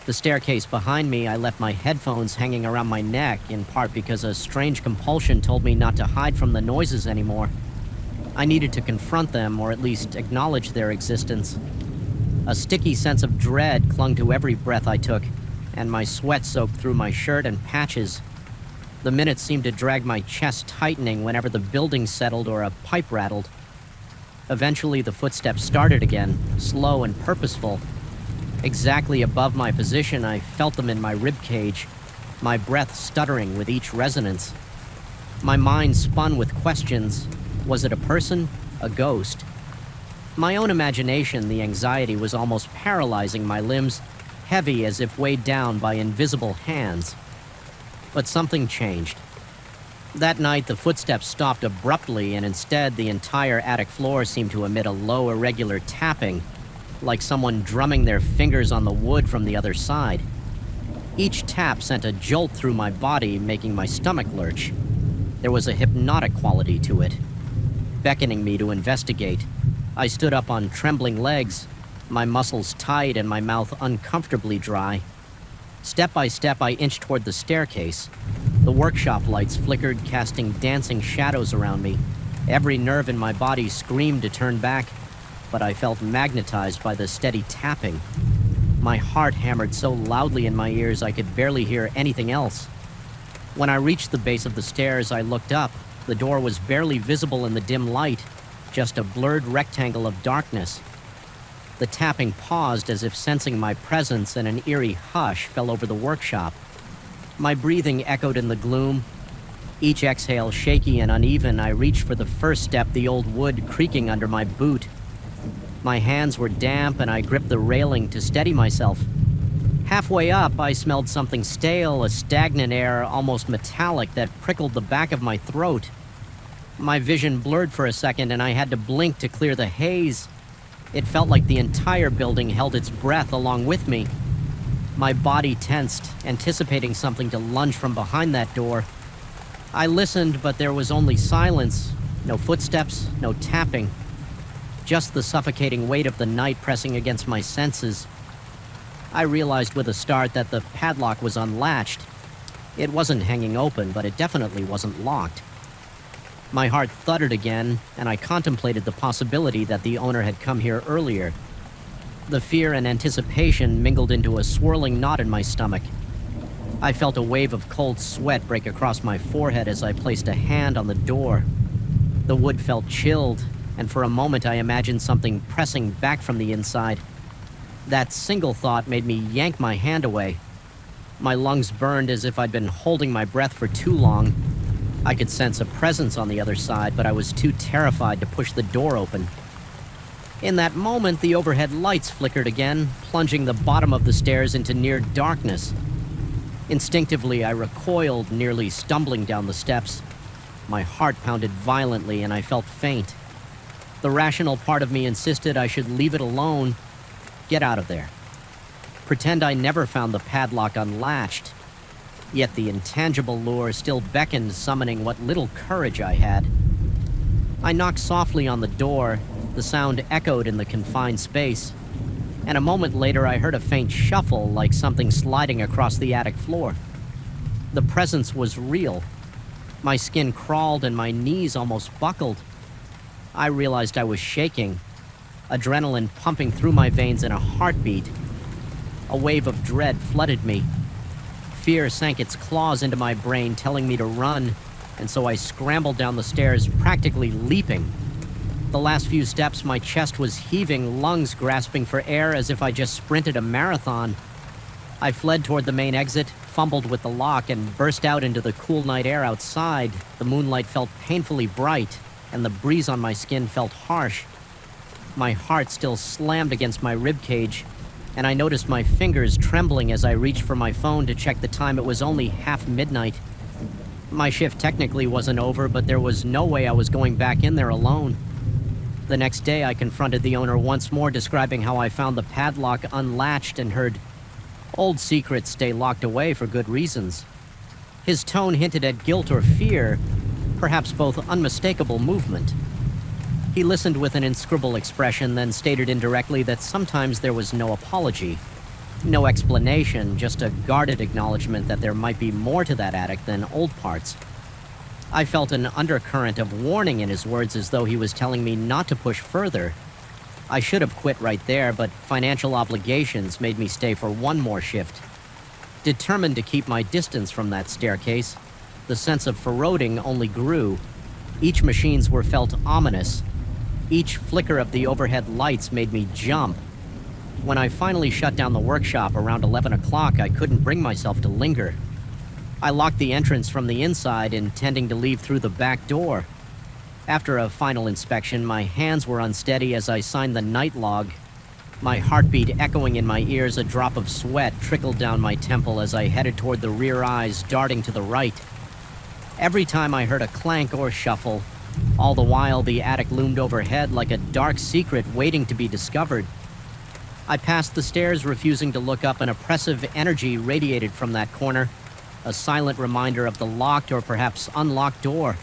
The staircase behind me, I left my headphones hanging around my neck, in part because a strange compulsion told me not to hide from the noises anymore. I needed to confront them, or at least acknowledge their existence. A sticky sense of dread clung to every breath I took, and my sweat soaked through my shirt and patches. The minutes seemed to drag my chest tightening whenever the building settled or a pipe rattled. Eventually, the footsteps started again, slow and purposeful. Exactly above my position, I felt them in my ribcage, my breath stuttering with each resonance. My mind spun with questions. Was it a person? A ghost? My own imagination, the anxiety was almost paralyzing my limbs, heavy as if weighed down by invisible hands. But something changed. That night, the footsteps stopped abruptly, and instead, the entire attic floor seemed to emit a low, irregular tapping, like someone drumming their fingers on the wood from the other side. Each tap sent a jolt through my body, making my stomach lurch. There was a hypnotic quality to it, beckoning me to investigate. I stood up on trembling legs, my muscles tight and my mouth uncomfortably dry. Step by step, I inched toward the staircase. The workshop lights flickered, casting dancing shadows around me. Every nerve in my body screamed to turn back, but I felt magnetized by the steady tapping. My heart hammered so loudly in my ears I could barely hear anything else. When I reached the base of the stairs, I looked up. The door was barely visible in the dim light, just a blurred rectangle of darkness. The tapping paused, as if sensing my presence, and an eerie hush fell over the workshop. My breathing echoed in the gloom. Each exhale shaky and uneven, I reached for the first step, the old wood creaking under my boot. My hands were damp, and I gripped the railing to steady myself. Halfway up, I smelled something stale, a stagnant air, almost metallic, that prickled the back of my throat. My vision blurred for a second, and I had to blink to clear the haze. It felt like the entire building held its breath along with me. My body tensed, anticipating something to lunge from behind that door. I listened, but there was only silence. No footsteps, no tapping. Just the suffocating weight of the night pressing against my senses. I realized with a start that the padlock was unlatched. It wasn't hanging open, but it definitely wasn't locked. My heart thudded again, and I contemplated the possibility that the owner had come here earlier. The fear and anticipation mingled into a swirling knot in my stomach. I felt a wave of cold sweat break across my forehead as I placed a hand on the door. The wood felt chilled, and for a moment I imagined something pressing back from the inside. That single thought made me yank my hand away. My lungs burned as if I'd been holding my breath for too long. I could sense a presence on the other side, but I was too terrified to push the door open. In that moment, the overhead lights flickered again, plunging the bottom of the stairs into near darkness. Instinctively, I recoiled, nearly stumbling down the steps. My heart pounded violently, and I felt faint. The rational part of me insisted I should leave it alone. Get out of there. Pretend I never found the padlock unlatched. Yet the intangible lure still beckoned, summoning what little courage I had. I knocked softly on the door. The sound echoed in the confined space. And a moment later, I heard a faint shuffle, like something sliding across the attic floor. The presence was real. My skin crawled and my knees almost buckled. I realized I was shaking, adrenaline pumping through my veins in a heartbeat. A wave of dread flooded me. Fear sank its claws into my brain, telling me to run, and so I scrambled down the stairs, practically leaping. The last few steps, my chest was heaving, lungs grasping for air as if I just sprinted a marathon. I fled toward the main exit, fumbled with the lock, and burst out into the cool night air outside. The moonlight felt painfully bright, and the breeze on my skin felt harsh. My heart still slammed against my ribcage, and I noticed my fingers trembling as I reached for my phone to check the time. It was only half midnight. My shift technically wasn't over, but there was no way I was going back in there alone. The next day, I confronted the owner once more, describing how I found the padlock unlatched and heard old secrets stay locked away for good reasons. His tone hinted at guilt or fear, perhaps both unmistakable movement. He listened with an inscrutable expression, then stated indirectly that sometimes there was no apology, no explanation, just a guarded acknowledgement that there might be more to that attic than old parts. I felt an undercurrent of warning in his words, as though he was telling me not to push further. I should have quit right there, but financial obligations made me stay for one more shift. Determined to keep my distance from that staircase, the sense of foreboding only grew. Each machines were felt ominous. Each flicker of the overhead lights made me jump. When I finally shut down the workshop around 11 o'clock, I couldn't bring myself to linger. I locked the entrance from the inside, intending to leave through the back door. After a final inspection, my hands were unsteady as I signed the night log. My heartbeat echoing in my ears, a drop of sweat trickled down my temple as I headed toward the rear eyes, darting to the right. Every time I heard a clank or shuffle, all the while the attic loomed overhead like a dark secret waiting to be discovered. I passed the stairs, refusing to look up. An oppressive energy radiated from that corner, a silent reminder of the locked or perhaps unlocked door.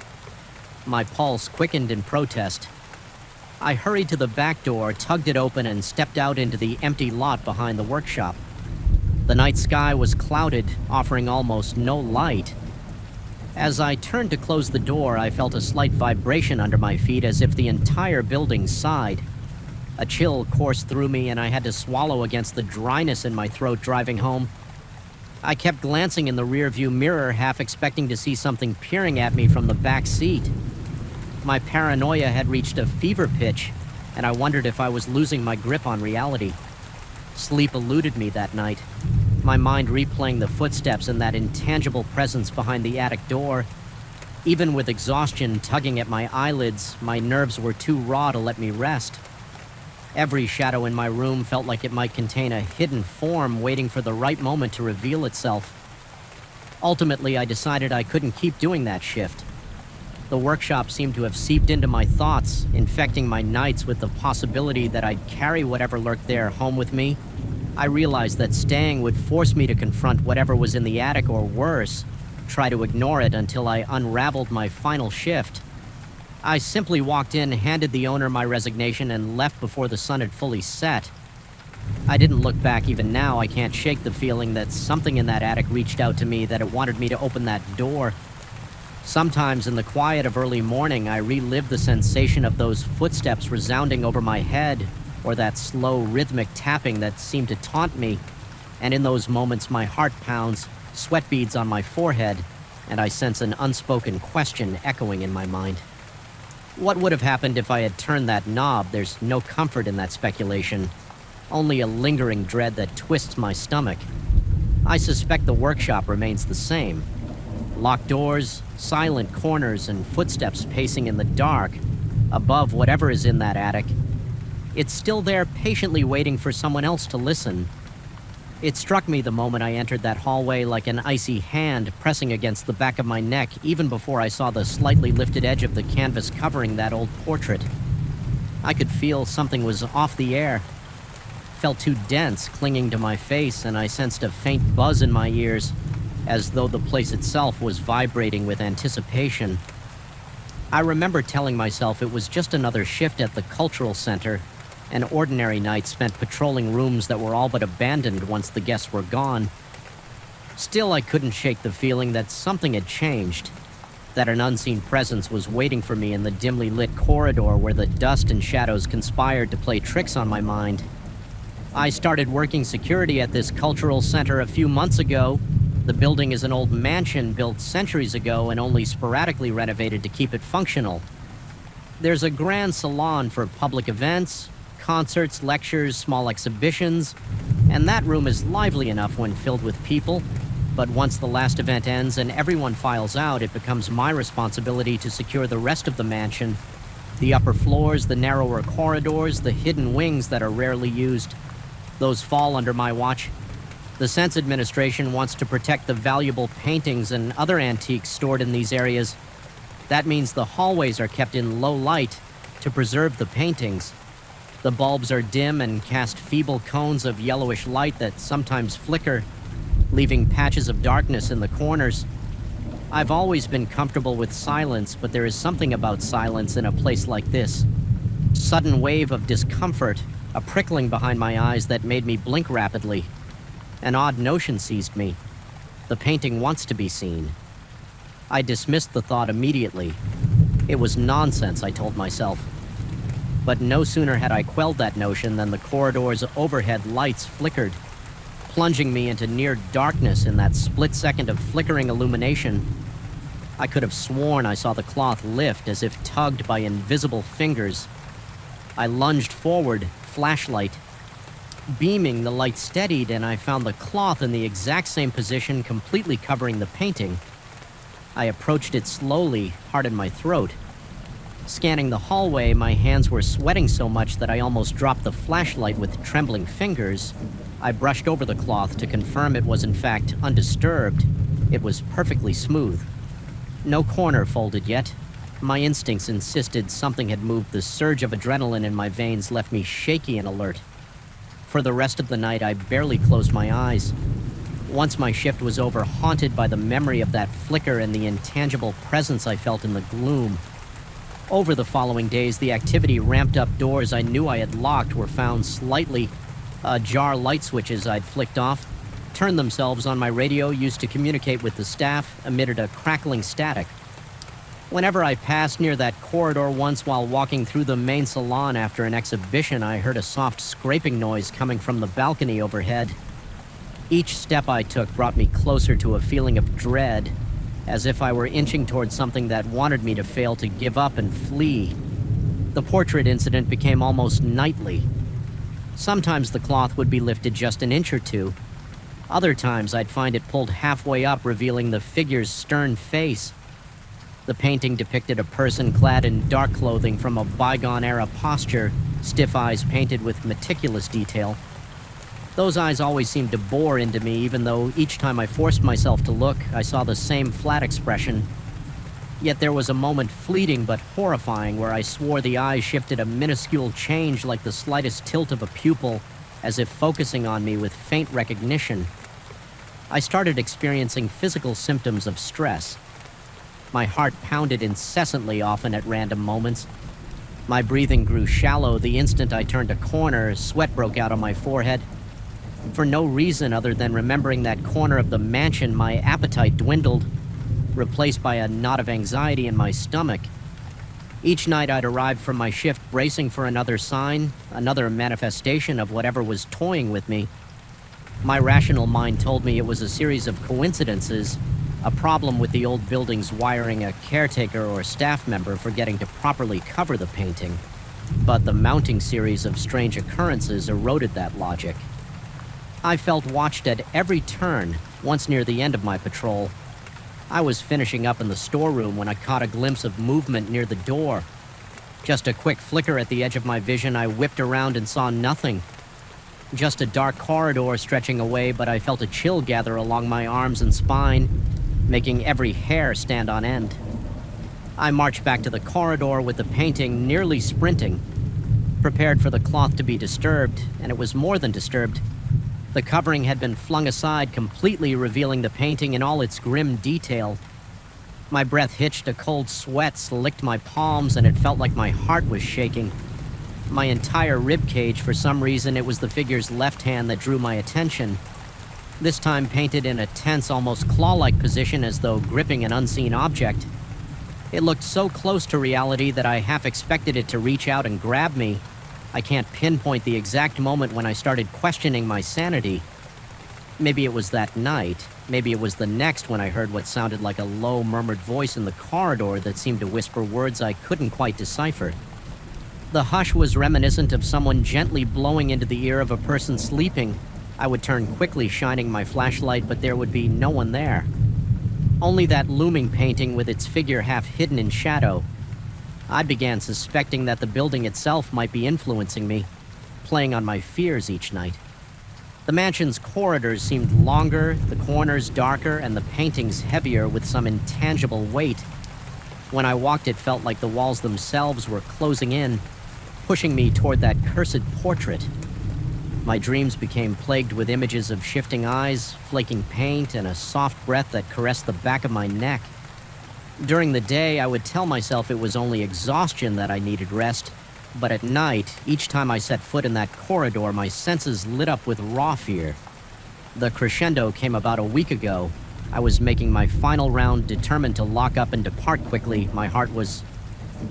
My pulse quickened in protest. I hurried to the back door, tugged it open, and stepped out into the empty lot behind the workshop. The night sky was clouded, offering almost no light. As I turned to close the door, I felt a slight vibration under my feet, as if the entire building sighed. A chill coursed through me, and I had to swallow against the dryness in my throat driving home. I kept glancing in the rearview mirror, half expecting to see something peering at me from the back seat. My paranoia had reached a fever pitch, and I wondered if I was losing my grip on reality. Sleep eluded me that night, my mind replaying the footsteps and that intangible presence behind the attic door. Even with exhaustion tugging at my eyelids, my nerves were too raw to let me rest. Every shadow in my room felt like it might contain a hidden form waiting for the right moment to reveal itself. Ultimately, I decided I couldn't keep doing that shift. The workshop seemed to have seeped into my thoughts, infecting my nights with the possibility that I'd carry whatever lurked there home with me. I realized that staying would force me to confront whatever was in the attic, or worse, try to ignore it until I unraveled my final shift. I simply walked in, handed the owner my resignation, and left before the sun had fully set. I didn't look back. Even now, I can't shake the feeling that something in that attic reached out to me, that it wanted me to open that door. Sometimes in the quiet of early morning, I relive the sensation of those footsteps resounding over my head, or that slow, rhythmic tapping that seemed to taunt me. And in those moments, my heart pounds, sweat beads on my forehead, and I sense an unspoken question echoing in my mind. What would have happened if I had turned that knob? There's no comfort in that speculation, only a lingering dread that twists my stomach. I suspect the workshop remains the same. Locked doors, silent corners, and footsteps pacing in the dark, above whatever is in that attic. It's still there, patiently waiting for someone else to listen. It struck me the moment I entered that hallway like an icy hand pressing against the back of my neck, even before I saw the slightly lifted edge of the canvas covering that old portrait. I could feel something was off the air. Felt too dense, clinging to my face, and I sensed a faint buzz in my ears, as though the place itself was vibrating with anticipation. I remember telling myself it was just another shift at the cultural center, an ordinary night spent patrolling rooms that were all but abandoned once the guests were gone. Still, I couldn't shake the feeling that something had changed, that an unseen presence was waiting for me in the dimly lit corridor where the dust and shadows conspired to play tricks on my mind. I started working security at this cultural center a few months ago. The building is an old mansion built centuries ago and only sporadically renovated to keep it functional. There's a grand salon for public events, concerts, lectures, small exhibitions, and that room is lively enough when filled with people. But once the last event ends and everyone files out, it becomes my responsibility to secure the rest of the mansion. The upper floors, the narrower corridors, the hidden wings that are rarely used. Those fall under my watch. The Sense Administration wants to protect the valuable paintings and other antiques stored in these areas. That means the hallways are kept in low light to preserve the paintings. The bulbs are dim and cast feeble cones of yellowish light that sometimes flicker, leaving patches of darkness in the corners. I've always been comfortable with silence, but there is something about silence in a place like this. Sudden wave of discomfort, a prickling behind my eyes that made me blink rapidly. An odd notion seized me. The painting wants to be seen. I dismissed the thought immediately. It was nonsense, I told myself. But no sooner had I quelled that notion than the corridor's overhead lights flickered, plunging me into near darkness in that split second of flickering illumination. I could have sworn I saw the cloth lift as if tugged by invisible fingers. I lunged forward, flashlight. Beaming, the light steadied, and I found the cloth in the exact same position, completely covering the painting. I approached it slowly, heart in my throat. Scanning the hallway, my hands were sweating so much that I almost dropped the flashlight with trembling fingers. I brushed over the cloth to confirm it was in fact undisturbed. It was perfectly smooth. No corner folded yet. My instincts insisted something had moved. The surge of adrenaline in my veins left me shaky and alert. For the rest of the night, I barely closed my eyes. Once my shift was over, haunted by the memory of that flicker and the intangible presence I felt in the gloom. Over the following days, the activity ramped up. Doors I knew I had locked were found slightly ajar. Light switches I'd flicked off turned themselves on my radio used to communicate with the staff emitted a crackling static. Whenever I passed near that corridor once while walking through the main salon after an exhibition, I heard a soft scraping noise coming from the balcony overhead. Each step I took brought me closer to a feeling of dread, as if I were inching towards something that wanted me to fail, to give up and flee. The portrait incident became almost nightly. Sometimes the cloth would be lifted just an inch or two. Other times I'd find it pulled halfway up, revealing the figure's stern face. The painting depicted a person clad in dark clothing from a bygone-era posture, stiff eyes painted with meticulous detail. Those eyes always seemed to bore into me, even though each time I forced myself to look, I saw the same flat expression. Yet there was a moment fleeting but horrifying where I swore the eyes shifted a minuscule change like the slightest tilt of a pupil, as if focusing on me with faint recognition. I started experiencing physical symptoms of stress. My heart pounded incessantly, often at random moments. My breathing grew shallow the instant I turned a corner. Sweat broke out on my forehead. For no reason other than remembering that corner of the mansion, my appetite dwindled, replaced by a knot of anxiety in my stomach. Each night I'd arrive from my shift bracing for another sign, another manifestation of whatever was toying with me. My rational mind told me it was a series of coincidences, a problem with the old building's wiring, a caretaker or staff member forgetting to properly cover the painting. But the mounting series of strange occurrences eroded that logic. I felt watched at every turn. Once near the end of my patrol, I was finishing up in the storeroom when I caught a glimpse of movement near the door. Just a quick flicker at the edge of my vision, I whipped around and saw nothing. Just a dark corridor stretching away, but I felt a chill gather along my arms and spine, making every hair stand on end. I marched back to the corridor with the painting nearly sprinting, prepared for the cloth to be disturbed, and it was more than disturbed. The covering had been flung aside, completely revealing the painting in all its grim detail. My breath hitched, a cold sweat slicked my palms, and it felt like my heart was shaking. My entire ribcage, for some reason, it was the figure's left hand that drew my attention. This time painted in a tense, almost claw-like position as though gripping an unseen object. It looked so close to reality that I half expected it to reach out and grab me. I can't pinpoint the exact moment when I started questioning my sanity. Maybe it was that night. Maybe it was the next when I heard what sounded like a low, murmured voice in the corridor that seemed to whisper words I couldn't quite decipher. The hush was reminiscent of someone gently blowing into the ear of a person sleeping. I would turn quickly, shining my flashlight, but there would be no one there. Only that looming painting with its figure half hidden in shadow. I began suspecting that the building itself might be influencing me, playing on my fears each night. The mansion's corridors seemed longer, the corners darker, and the paintings heavier with some intangible weight. When I walked, it felt like the walls themselves were closing in, pushing me toward that cursed portrait. My dreams became plagued with images of shifting eyes, flaking paint, and a soft breath that caressed the back of my neck. During the day, I would tell myself it was only exhaustion that I needed rest, but at night, each time I set foot in that corridor, my senses lit up with raw fear. The crescendo came about a week ago. I was making my final round, determined to lock up and depart quickly. My heart was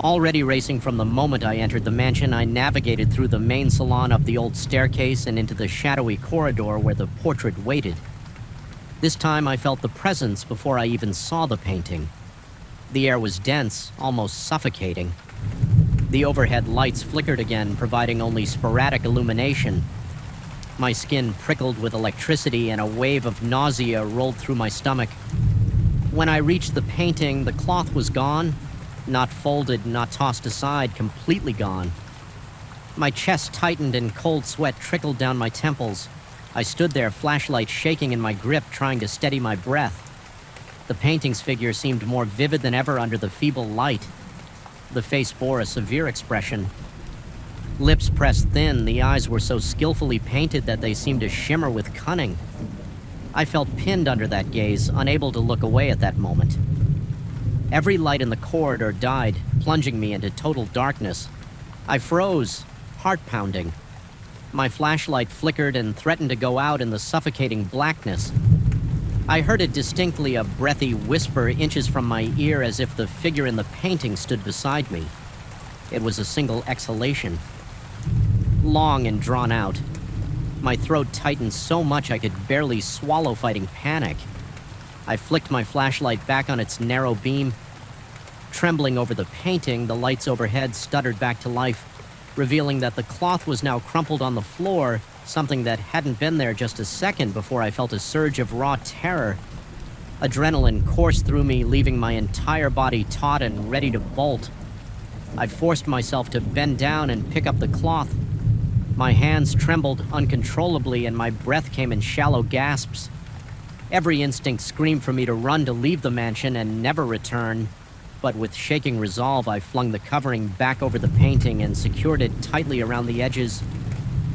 already racing from the moment I entered the mansion. I navigated through the main salon, up the old staircase, and into the shadowy corridor where the portrait waited. This time I felt the presence before I even saw the painting. The air was dense, almost suffocating. The overhead lights flickered again, providing only sporadic illumination. My skin prickled with electricity, and a wave of nausea rolled through my stomach. When I reached the painting, the cloth was gone. Not folded, not tossed aside, completely gone. My chest tightened and cold sweat trickled down my temples. I stood there, flashlight shaking in my grip, trying to steady my breath. The painting's figure seemed more vivid than ever under the feeble light. The face bore a severe expression. Lips pressed thin, the eyes were so skillfully painted that they seemed to shimmer with cunning. I felt pinned under that gaze, unable to look away at that moment. Every light in the corridor died, plunging me into total darkness. I froze, heart pounding. My flashlight flickered and threatened to go out in the suffocating blackness. I heard it distinctly, a breathy whisper inches from my ear, as if the figure in the painting stood beside me. It was a single exhalation, long and drawn out. My throat tightened so much I could barely swallow, fighting panic. I flicked my flashlight back on its narrow beam. Trembling over the painting, the lights overhead stuttered back to life, revealing that the cloth was now crumpled on the floor, something that hadn't been there just a second before I felt a surge of raw terror. Adrenaline coursed through me, leaving my entire body taut and ready to bolt. I forced myself to bend down and pick up the cloth. My hands trembled uncontrollably, and my breath came in shallow gasps. Every instinct screamed for me to run, to leave the mansion and never return. but with shaking resolve, I flung the covering back over the painting and secured it tightly around the edges,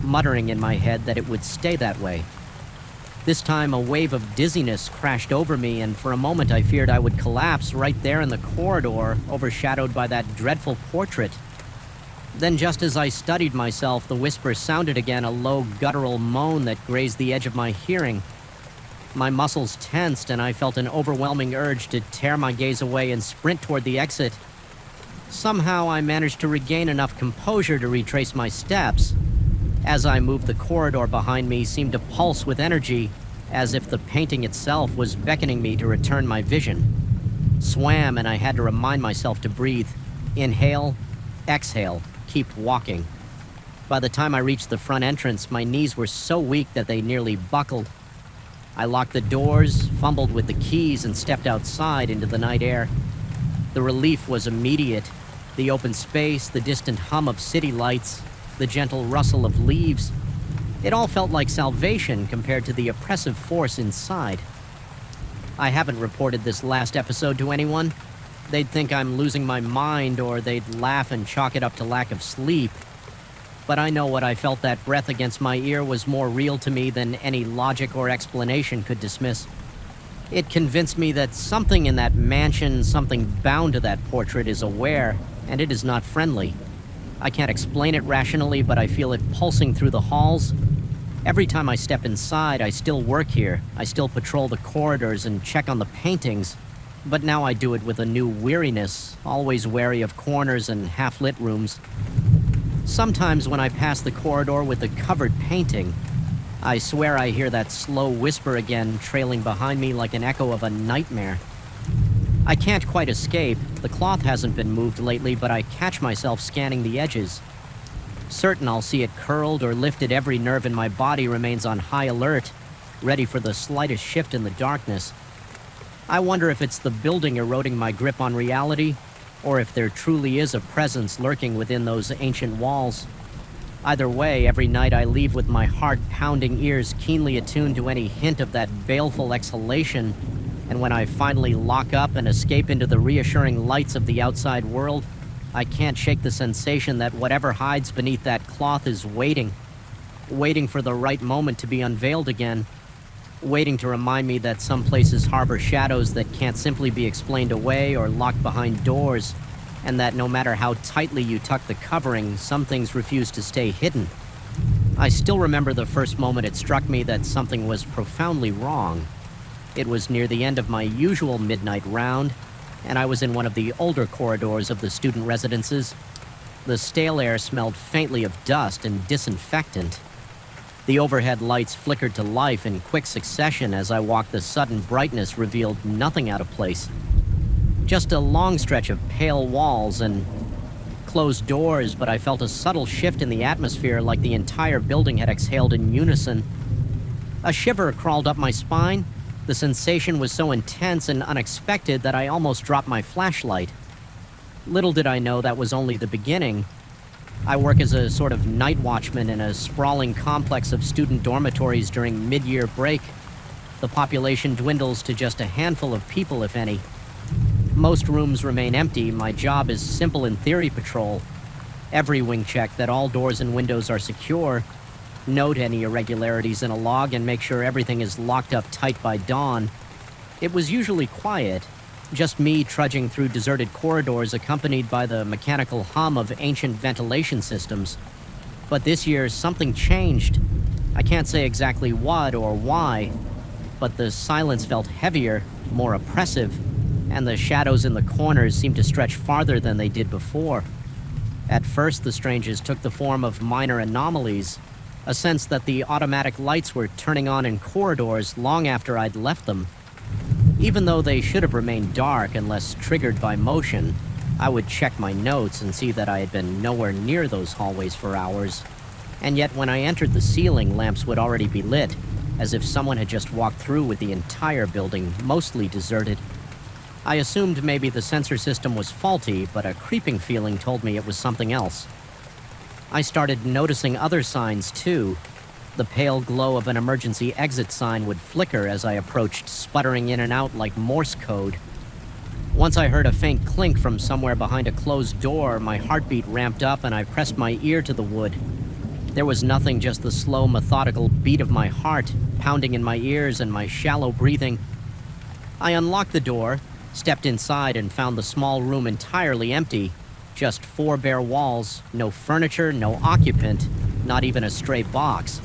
muttering in my head that it would stay that way. This time, a wave of dizziness crashed over me, and for a moment I feared I would collapse right there in the corridor, overshadowed by that dreadful portrait. Then, just as I studied myself, the whisper sounded again, a low guttural moan that grazed the edge of my hearing. My muscles tensed, and I felt an overwhelming urge to tear my gaze away and sprint toward the exit. Somehow, I managed to regain enough composure to retrace my steps. As I moved, the corridor behind me seemed to pulse with energy, as if the painting itself was beckoning me to return my vision. Swam, and I had to remind myself to breathe. Inhale, exhale, keep walking. By the time I reached the front entrance, my knees were so weak that they nearly buckled. I locked the doors, fumbled with the keys, and stepped outside into the night air. The relief was immediate. The open space, the distant hum of city lights, the gentle rustle of leaves. It all felt like salvation compared to the oppressive force inside. I haven't reported this last episode to anyone. They'd think I'm losing my mind, or they'd laugh and chalk it up to lack of sleep. But I know what I felt. That breath against my ear was more real to me than any logic or explanation could dismiss. It convinced me that something in that mansion, something bound to that portrait, is aware, and it is not friendly. I can't explain it rationally, but I feel it pulsing through the halls. Every time I step inside, I still work here. I still patrol the corridors and check on the paintings. But now I do it with a new weariness, always wary of corners and half-lit rooms. Sometimes when I pass the corridor with the covered painting, I swear I hear that slow whisper again, trailing behind me like an echo of a nightmare. I can't quite escape. The cloth hasn't been moved lately, but I catch myself scanning the edges. Certain I'll see it curled or lifted, every nerve in my body remains on high alert, ready for the slightest shift in the darkness. I wonder if it's the building eroding my grip on reality, or if there truly is a presence lurking within those ancient walls. Either way, every night I leave with my heart-pounding ears keenly attuned to any hint of that baleful exhalation, and when I finally lock up and escape into the reassuring lights of the outside world, I can't shake the sensation that whatever hides beneath that cloth is waiting for the right moment to be unveiled again, waiting to remind me that some places harbor shadows that can't simply be explained away or locked behind doors, and that no matter how tightly you tuck the covering, some things refuse to stay hidden. I still remember the first moment it struck me that something was profoundly wrong. It was near the end of my usual midnight round, and I was in one of the older corridors of the student residences. The stale air smelled faintly of dust and disinfectant. The overhead lights flickered to life in quick succession as I walked. The sudden brightness revealed nothing out of place. Just a long stretch of pale walls and closed doors, but I felt a subtle shift in the atmosphere, like the entire building had exhaled in unison. A shiver crawled up my spine. The sensation was so intense and unexpected that I almost dropped my flashlight. Little did I know that was only the beginning. I work as a sort of night watchman in a sprawling complex of student dormitories during mid-year break. The population dwindles to just a handful of people, if any. Most rooms remain empty. My job is simple in theory: patrol. Every wing check that all doors and windows are secure, note any irregularities in a log, and make sure everything is locked up tight by dawn. It was usually quiet, just me trudging through deserted corridors accompanied by the mechanical hum of ancient ventilation systems. But this year, something changed. I can't say exactly what or why, but the silence felt heavier, more oppressive, and the shadows in the corners seemed to stretch farther than they did before. At first, the stranges took the form of minor anomalies, a sense that the automatic lights were turning on in corridors long after I'd left them. Even though they should have remained dark unless triggered by motion, I would check my notes and see that I had been nowhere near those hallways for hours. And yet when I entered the ceiling, lamps would already be lit, as if someone had just walked through with the entire building mostly deserted. I assumed maybe the sensor system was faulty, but a creeping feeling told me it was something else. I started noticing other signs too. The pale glow of an emergency exit sign would flicker as I approached, sputtering in and out like Morse code. Once I heard a faint clink from somewhere behind a closed door, my heartbeat ramped up and I pressed my ear to the wood. There was nothing, just the slow, methodical beat of my heart pounding in my ears and my shallow breathing. I unlocked the door, stepped inside, and found the small room entirely empty. Just 4 bare walls, no furniture, no occupant, not even a stray box.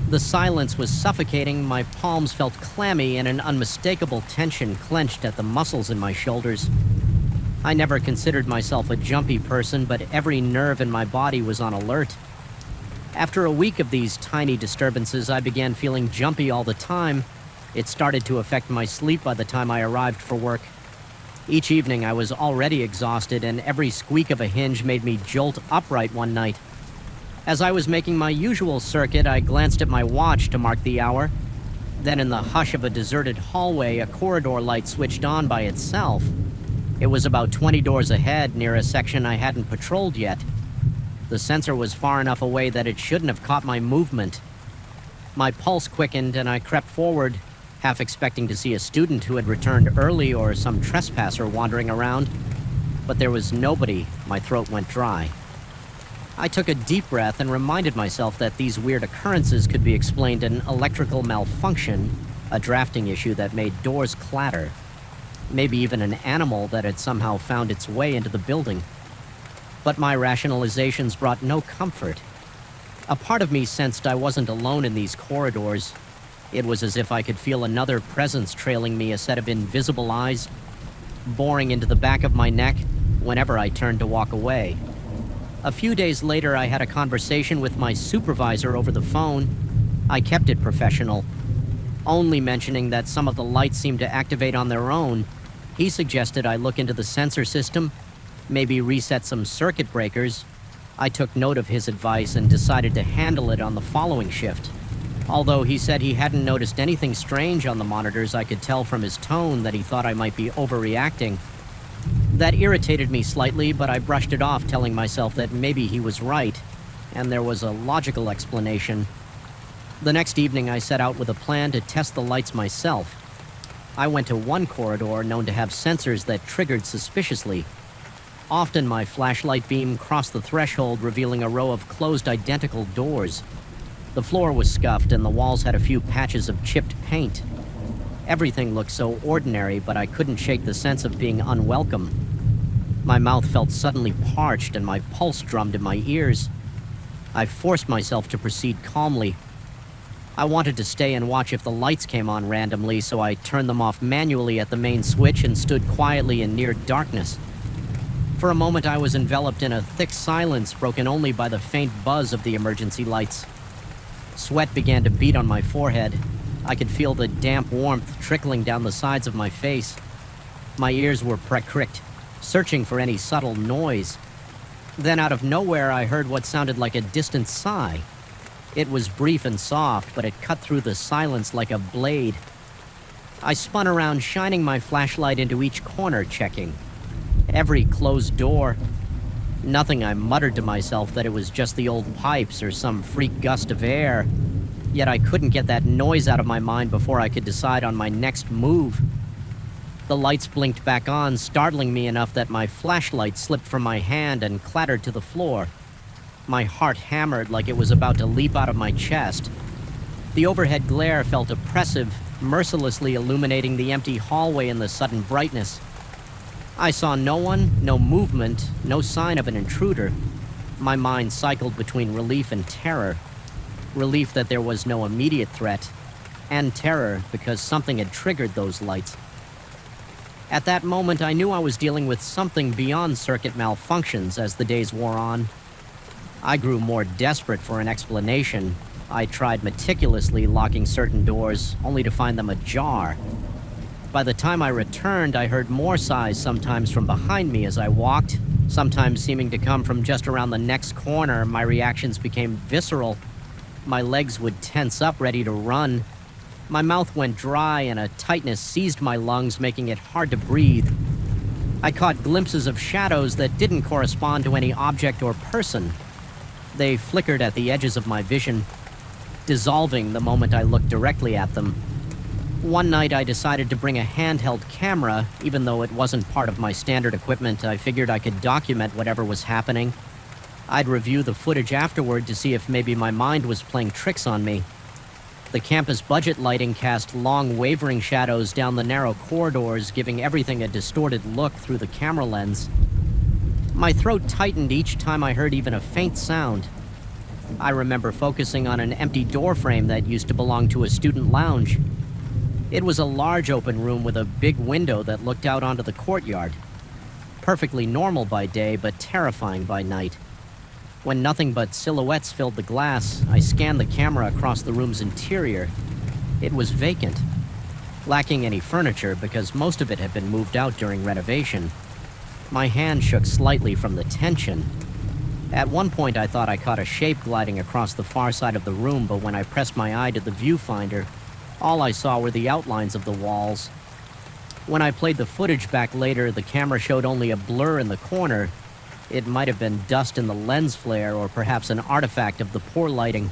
The silence was suffocating, my palms felt clammy, and an unmistakable tension clenched at the muscles in my shoulders. I never considered myself a jumpy person, but every nerve in my body was on alert. After a week of these tiny disturbances, I began feeling jumpy all the time. It started to affect my sleep by the time I arrived for work. Each evening I was already exhausted, and every squeak of a hinge made me jolt upright one night. As I was making my usual circuit, I glanced at my watch to mark the hour. Then in the hush of a deserted hallway, a corridor light switched on by itself. It was about 20 doors ahead, near a section I hadn't patrolled yet. The sensor was far enough away that it shouldn't have caught my movement. My pulse quickened and I crept forward, half expecting to see a student who had returned early or some trespasser wandering around. But there was nobody. My throat went dry. I took a deep breath and reminded myself that these weird occurrences could be explained an electrical malfunction, a drafting issue that made doors clatter. Maybe even an animal that had somehow found its way into the building. But my rationalizations brought no comfort. A part of me sensed I wasn't alone in these corridors. It was as if I could feel another presence trailing me, a set of invisible eyes, boring into the back of my neck whenever I turned to walk away. A few days later, I had a conversation with my supervisor over the phone. I kept it professional, only mentioning that some of the lights seemed to activate on their own. He suggested I look into the sensor system, maybe reset some circuit breakers. I took note of his advice and decided to handle it on the following shift. Although he said he hadn't noticed anything strange on the monitors, I could tell from his tone that he thought I might be overreacting. That irritated me slightly, but I brushed it off, telling myself that maybe he was right, and there was a logical explanation. The next evening, I set out with a plan to test the lights myself. I went to one corridor known to have sensors that triggered suspiciously. Often my flashlight beam crossed the threshold, revealing a row of closed identical doors. The floor was scuffed, and the walls had a few patches of chipped paint. Everything looked so ordinary, but I couldn't shake the sense of being unwelcome. My mouth felt suddenly parched, and my pulse drummed in my ears. I forced myself to proceed calmly. I wanted to stay and watch if the lights came on randomly, so I turned them off manually at the main switch and stood quietly in near darkness. For a moment, I was enveloped in a thick silence, broken only by the faint buzz of the emergency lights. Sweat began to beat on my forehead. I could feel the damp warmth trickling down the sides of my face. My ears were pricked, searching for any subtle noise. Then out of nowhere, I heard what sounded like a distant sigh. It was brief and soft, but it cut through the silence like a blade. I spun around, shining my flashlight into each corner, checking every closed door. Nothing. I muttered to myself that it was just the old pipes or some freak gust of air. Yet I couldn't get that noise out of my mind before I could decide on my next move. The lights blinked back on, startling me enough that my flashlight slipped from my hand and clattered to the floor. My heart hammered like it was about to leap out of my chest. The overhead glare felt oppressive, mercilessly illuminating the empty hallway in the sudden brightness. I saw no one, no movement, no sign of an intruder. My mind cycled between relief and terror. Relief that there was no immediate threat, and terror because something had triggered those lights. At that moment, I knew I was dealing with something beyond circuit malfunctions as the days wore on. I grew more desperate for an explanation. I tried meticulously locking certain doors, only to find them ajar. By the time I returned, I heard more sighs, sometimes from behind me as I walked, sometimes seeming to come from just around the next corner. My reactions became visceral. My legs would tense up, ready to run. My mouth went dry, and a tightness seized my lungs, making it hard to breathe. I caught glimpses of shadows that didn't correspond to any object or person. They flickered at the edges of my vision, dissolving the moment I looked directly at them. One night I decided to bring a handheld camera. Even though it wasn't part of my standard equipment, I figured I could document whatever was happening. I'd review the footage afterward to see if maybe my mind was playing tricks on me. The campus budget lighting cast long wavering shadows down the narrow corridors, giving everything a distorted look through the camera lens. My throat tightened each time I heard even a faint sound. I remember focusing on an empty door frame that used to belong to a student lounge. It was a large open room with a big window that looked out onto the courtyard. Perfectly normal by day, but terrifying by night. When nothing but silhouettes filled the glass, I scanned the camera across the room's interior. It was vacant, lacking any furniture because most of it had been moved out during renovation. My hand shook slightly from the tension. At one point I thought I caught a shape gliding across the far side of the room, but when I pressed my eye to the viewfinder, all I saw were the outlines of the walls. When I played the footage back later, the camera showed only a blur in the corner. It might have been dust in the lens flare, or perhaps an artifact of the poor lighting.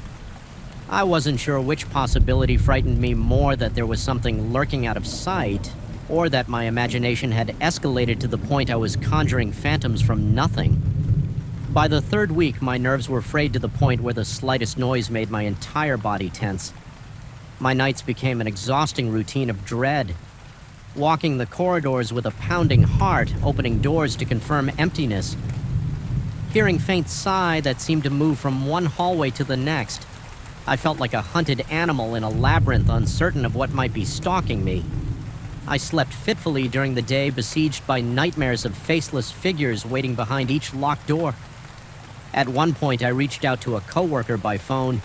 I wasn't sure which possibility frightened me more, that there was something lurking out of sight, or that my imagination had escalated to the point I was conjuring phantoms from nothing. By the third week, my nerves were frayed to the point where the slightest noise made my entire body tense. My nights became an exhausting routine of dread. Walking the corridors with a pounding heart, opening doors to confirm emptiness. Hearing faint sigh that seemed to move from one hallway to the next. I felt like a hunted animal in a labyrinth, uncertain of what might be stalking me. I slept fitfully during the day, besieged by nightmares of faceless figures waiting behind each locked door. At one point, I reached out to a coworker by phone.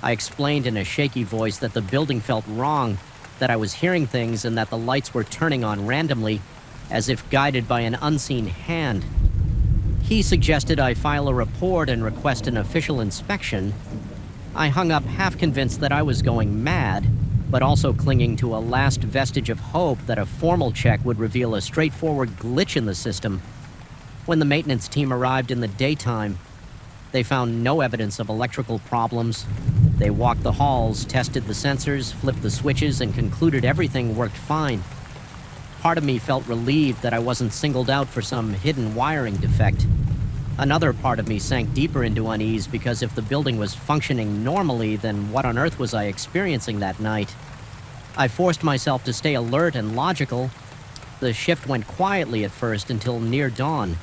I explained in a shaky voice that the building felt wrong, that I was hearing things and that the lights were turning on randomly, as if guided by an unseen hand. He suggested I file a report and request an official inspection. I hung up half convinced that I was going mad, but also clinging to a last vestige of hope that a formal check would reveal a straightforward glitch in the system. When the maintenance team arrived in the daytime, they found no evidence of electrical problems. They walked the halls, tested the sensors, flipped the switches, and concluded everything worked fine. Part of me felt relieved that I wasn't singled out for some hidden wiring defect. Another part of me sank deeper into unease, because if the building was functioning normally, then what on earth was I experiencing that night? I forced myself to stay alert and logical. The shift went quietly at first until near dawn.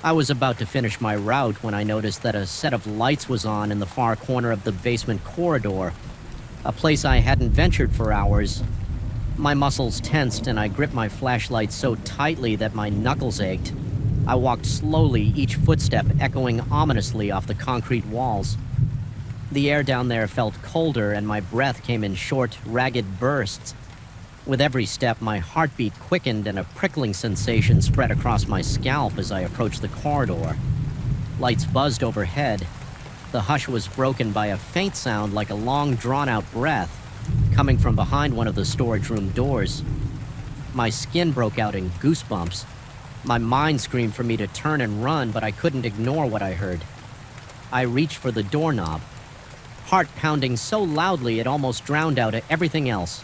I was about to finish my route when I noticed that a set of lights was on in the far corner of the basement corridor, a place I hadn't ventured for hours. My muscles tensed and I gripped my flashlight so tightly that my knuckles ached. I walked slowly, each footstep echoing ominously off the concrete walls. The air down there felt colder and my breath came in short, ragged bursts. With every step, my heartbeat quickened and a prickling sensation spread across my scalp as I approached the corridor. Lights buzzed overhead. The hush was broken by a faint sound like a long, drawn-out breath, coming from behind one of the storage room doors. My skin broke out in goosebumps. My mind screamed for me to turn and run, but I couldn't ignore what I heard. I reached for the doorknob, heart pounding so loudly it almost drowned out everything else.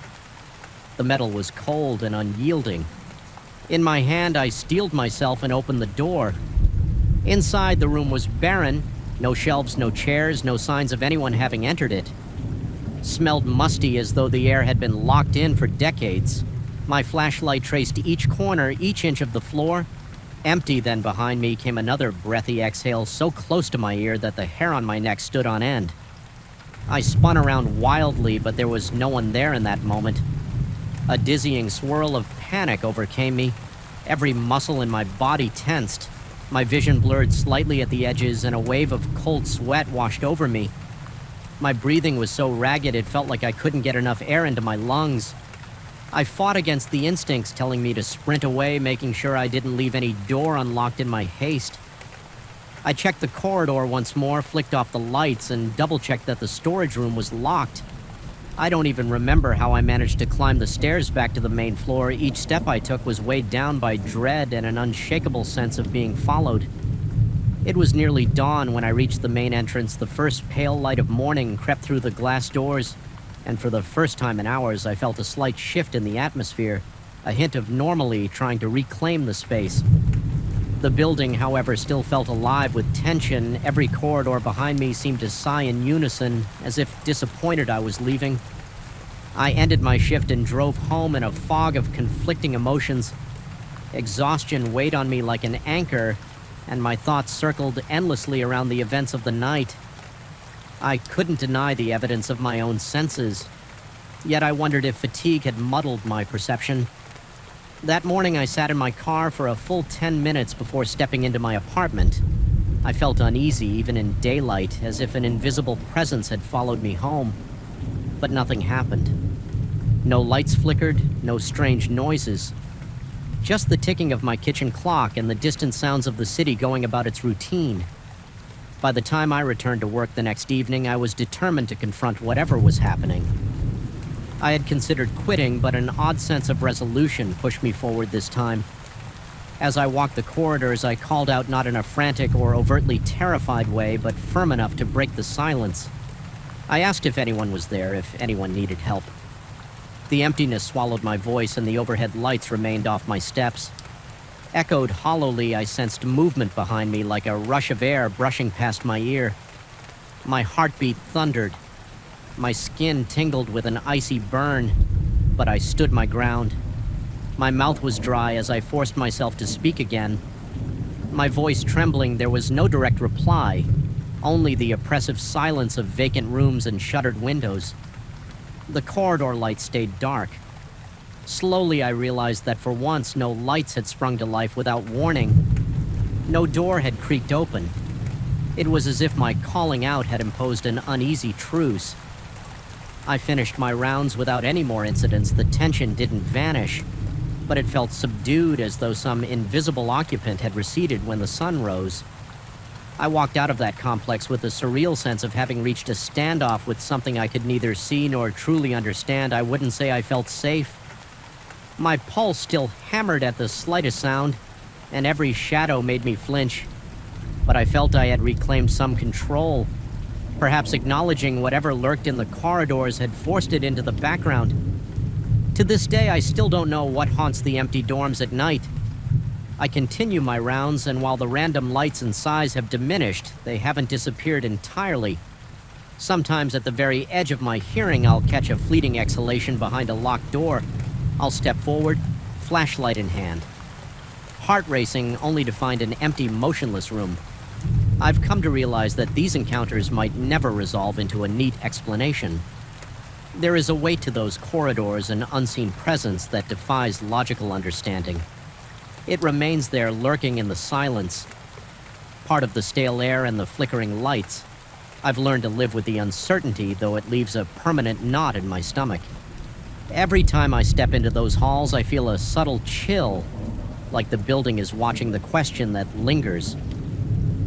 The metal was cold and unyielding. In my hand, I steeled myself and opened the door. Inside, the room was barren. No shelves, no chairs, no signs of anyone having entered it. Smelled musty, as though the air had been locked in for decades. My flashlight traced each corner, each inch of the floor. Empty. Then behind me came another breathy exhale so close to my ear that the hair on my neck stood on end. I spun around wildly, but there was no one there in that moment. A dizzying swirl of panic overcame me. Every muscle in my body tensed. My vision blurred slightly at the edges, and a wave of cold sweat washed over me. My breathing was so ragged it felt like I couldn't get enough air into my lungs. I fought against the instincts telling me to sprint away, making sure I didn't leave any door unlocked in my haste. I checked the corridor once more, flicked off the lights, and double-checked that the storage room was locked. I don't even remember how I managed to climb the stairs back to the main floor. Each step I took was weighed down by dread and an unshakable sense of being followed. It was nearly dawn when I reached the main entrance. The first pale light of morning crept through the glass doors. and for the first time in hours I felt a slight shift in the atmosphere, a hint of normally trying to reclaim the space. The building, however, still felt alive with tension. Every corridor behind me seemed to sigh in unison, as if disappointed I was leaving. I ended my shift and drove home in a fog of conflicting emotions. Exhaustion weighed on me like an anchor, and my thoughts circled endlessly around the events of the night. I couldn't deny the evidence of my own senses, yet I wondered if fatigue had muddled my perception. That morning I sat in my car for a full 10 minutes before stepping into my apartment. I felt uneasy even in daylight, as if an invisible presence had followed me home. But nothing happened. No lights flickered, no strange noises. Just the ticking of my kitchen clock and the distant sounds of the city going about its routine. By the time I returned to work the next evening, I was determined to confront whatever was happening. I had considered quitting, but an odd sense of resolution pushed me forward this time. As I walked the corridors, I called out not in a frantic or overtly terrified way, but firm enough to break the silence. I asked if anyone was there, if anyone needed help. The emptiness swallowed my voice, and the overhead lights remained off my steps. Echoed hollowly, I sensed movement behind me like a rush of air brushing past my ear. My heartbeat thundered. My skin tingled with an icy burn, but I stood my ground. My mouth was dry as I forced myself to speak again. My voice trembling, there was no direct reply, only the oppressive silence of vacant rooms and shuttered windows. The corridor lights stayed dark. Slowly I realized that for once no lights had sprung to life without warning. No door had creaked open. It was as if my calling out had imposed an uneasy truce. I finished my rounds without any more incidents. The tension didn't vanish, but it felt subdued, as though some invisible occupant had receded when the sun rose. I walked out of that complex with a surreal sense of having reached a standoff with something I could neither see nor truly understand. I wouldn't say I felt safe. My pulse still hammered at the slightest sound, and every shadow made me flinch. But I felt I had reclaimed some control. Perhaps acknowledging whatever lurked in the corridors had forced it into the background. To this day, I still don't know what haunts the empty dorms at night. I continue my rounds, and while the random lights and sighs have diminished, they haven't disappeared entirely. Sometimes at the very edge of my hearing, I'll catch a fleeting exhalation behind a locked door. I'll step forward, flashlight in hand. Heart racing, only to find an empty, motionless room. I've come to realize that these encounters might never resolve into a neat explanation. There is a weight to those corridors, an unseen presence that defies logical understanding. It remains there, lurking in the silence, part of the stale air and the flickering lights. I've learned to live with the uncertainty, though it leaves a permanent knot in my stomach. Every time I step into those halls, I feel a subtle chill, like the building is watching the question that lingers.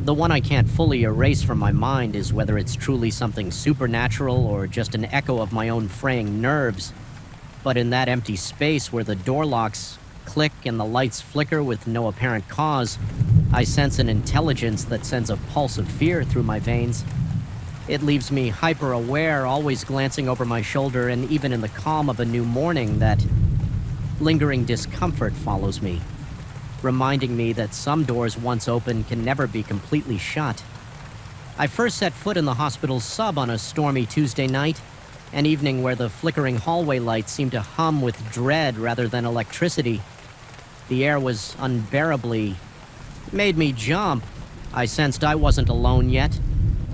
The one I can't fully erase from my mind is whether it's truly something supernatural or just an echo of my own fraying nerves. But in that empty space where the door locks click and the lights flicker with no apparent cause, I sense an intelligence that sends a pulse of fear through my veins. It leaves me hyper-aware, always glancing over my shoulder, and even in the calm of a new morning, that lingering discomfort follows me, reminding me that some doors once open can never be completely shut. I first set foot in the hospital's sub on a stormy Tuesday night, an evening where the flickering hallway lights seemed to hum with dread rather than electricity. The air was unbearably... made me jump. I sensed I wasn't alone yet.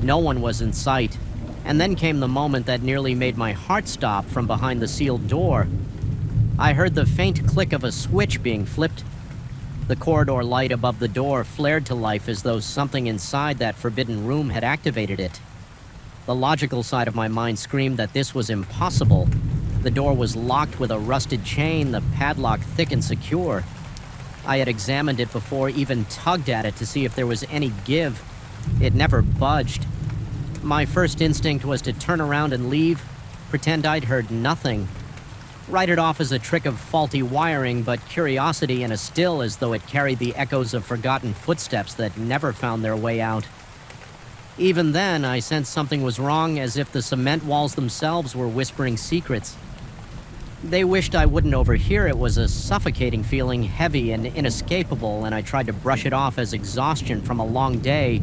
No one was in sight. And then came the moment that nearly made my heart stop from behind the sealed door. I heard the faint click of a switch being flipped. The corridor light above the door flared to life as though something inside that forbidden room had activated it. The logical side of my mind screamed that this was impossible. The door was locked with a rusted chain, the padlock thick and secure. I had examined it before, even tugged at it to see if there was any give. It never budged. My first instinct was to turn around and leave, pretend I'd heard nothing. Write it off as a trick of faulty wiring, but curiosity in a still as though it carried the echoes of forgotten footsteps that never found their way out. Even then, I sensed something was wrong, as if the cement walls themselves were whispering secrets. They wished I wouldn't overhear. It was a suffocating feeling, heavy and inescapable, and I tried to brush it off as exhaustion from a long day,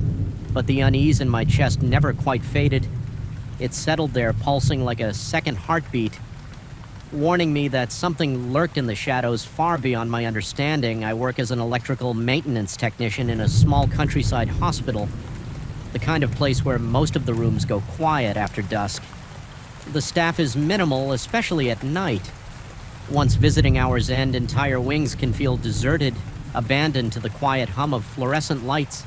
but the unease in my chest never quite faded. It settled there, pulsing like a second heartbeat, warning me that something lurked in the shadows far beyond my understanding. I work as an electrical maintenance technician in a small countryside hospital, the kind of place where most of the rooms go quiet after dusk. The staff is minimal, especially at night. Once visiting hours end, entire wings can feel deserted, abandoned to the quiet hum of fluorescent lights.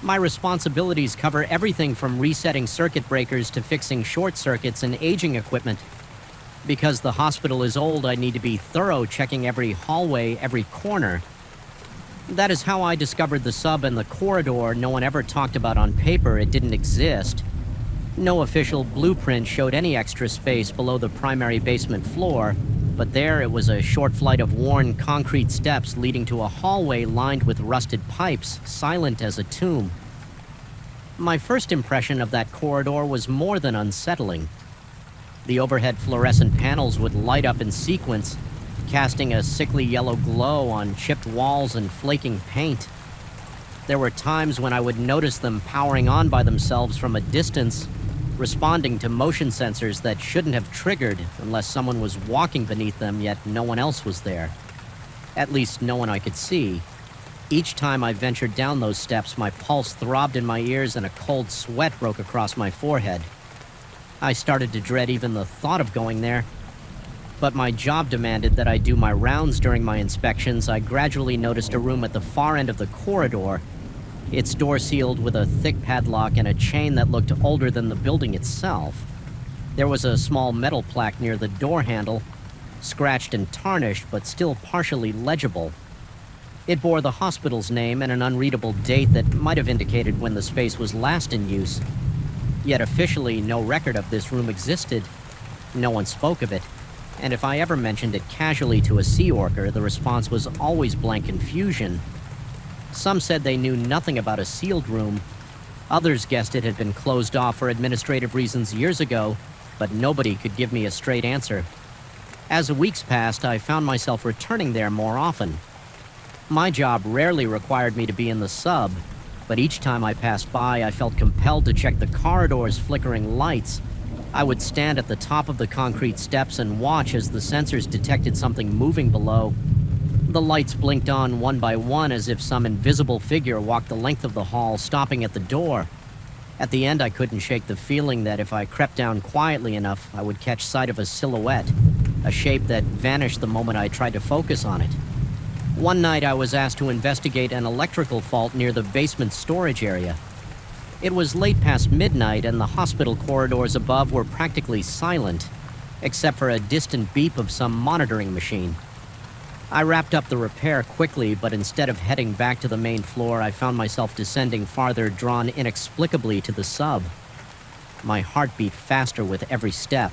My responsibilities cover everything from resetting circuit breakers to fixing short circuits and aging equipment. Because the hospital is old, I need to be thorough, checking every hallway, every corner. That is how I discovered the sub and the corridor no one ever talked about on paper. It didn't exist. No official blueprint showed any extra space below the primary basement floor, but there it was, a short flight of worn concrete steps leading to a hallway lined with rusted pipes, silent as a tomb. My first impression of that corridor was more than unsettling. The overhead fluorescent panels would light up in sequence, casting a sickly yellow glow on chipped walls and flaking paint. There were times when I would notice them powering on by themselves from a distance, responding to motion sensors that shouldn't have triggered unless someone was walking beneath them, yet no one else was there. At least no one I could see. Each time I ventured down those steps, my pulse throbbed in my ears and a cold sweat broke across my forehead. I started to dread even the thought of going there. But my job demanded that I do my rounds during my inspections. I gradually noticed a room at the far end of the corridor, its door sealed with a thick padlock and a chain that looked older than the building itself. There was a small metal plaque near the door handle, scratched and tarnished, but still partially legible. It bore the hospital's name and an unreadable date that might have indicated when the space was last in use. Yet officially, no record of this room existed. No one spoke of it, and if I ever mentioned it casually to a sea orker, the response was always blank confusion. Some said they knew nothing about a sealed room. Others guessed it had been closed off for administrative reasons years ago, but nobody could give me a straight answer. As weeks passed, I found myself returning there more often. My job rarely required me to be in the sub, but each time I passed by, I felt compelled to check the corridor's flickering lights. I would stand at the top of the concrete steps and watch as the sensors detected something moving below. The lights blinked on one by one as if some invisible figure walked the length of the hall, stopping at the door. At the end, I couldn't shake the feeling that if I crept down quietly enough, I would catch sight of a silhouette, a shape that vanished the moment I tried to focus on it. One night, I was asked to investigate an electrical fault near the basement storage area. It was late past midnight, and the hospital corridors above were practically silent, except for a distant beep of some monitoring machine. I wrapped up the repair quickly, but instead of heading back to the main floor, I found myself descending farther, drawn inexplicably to the sub. My heart beat faster with every step.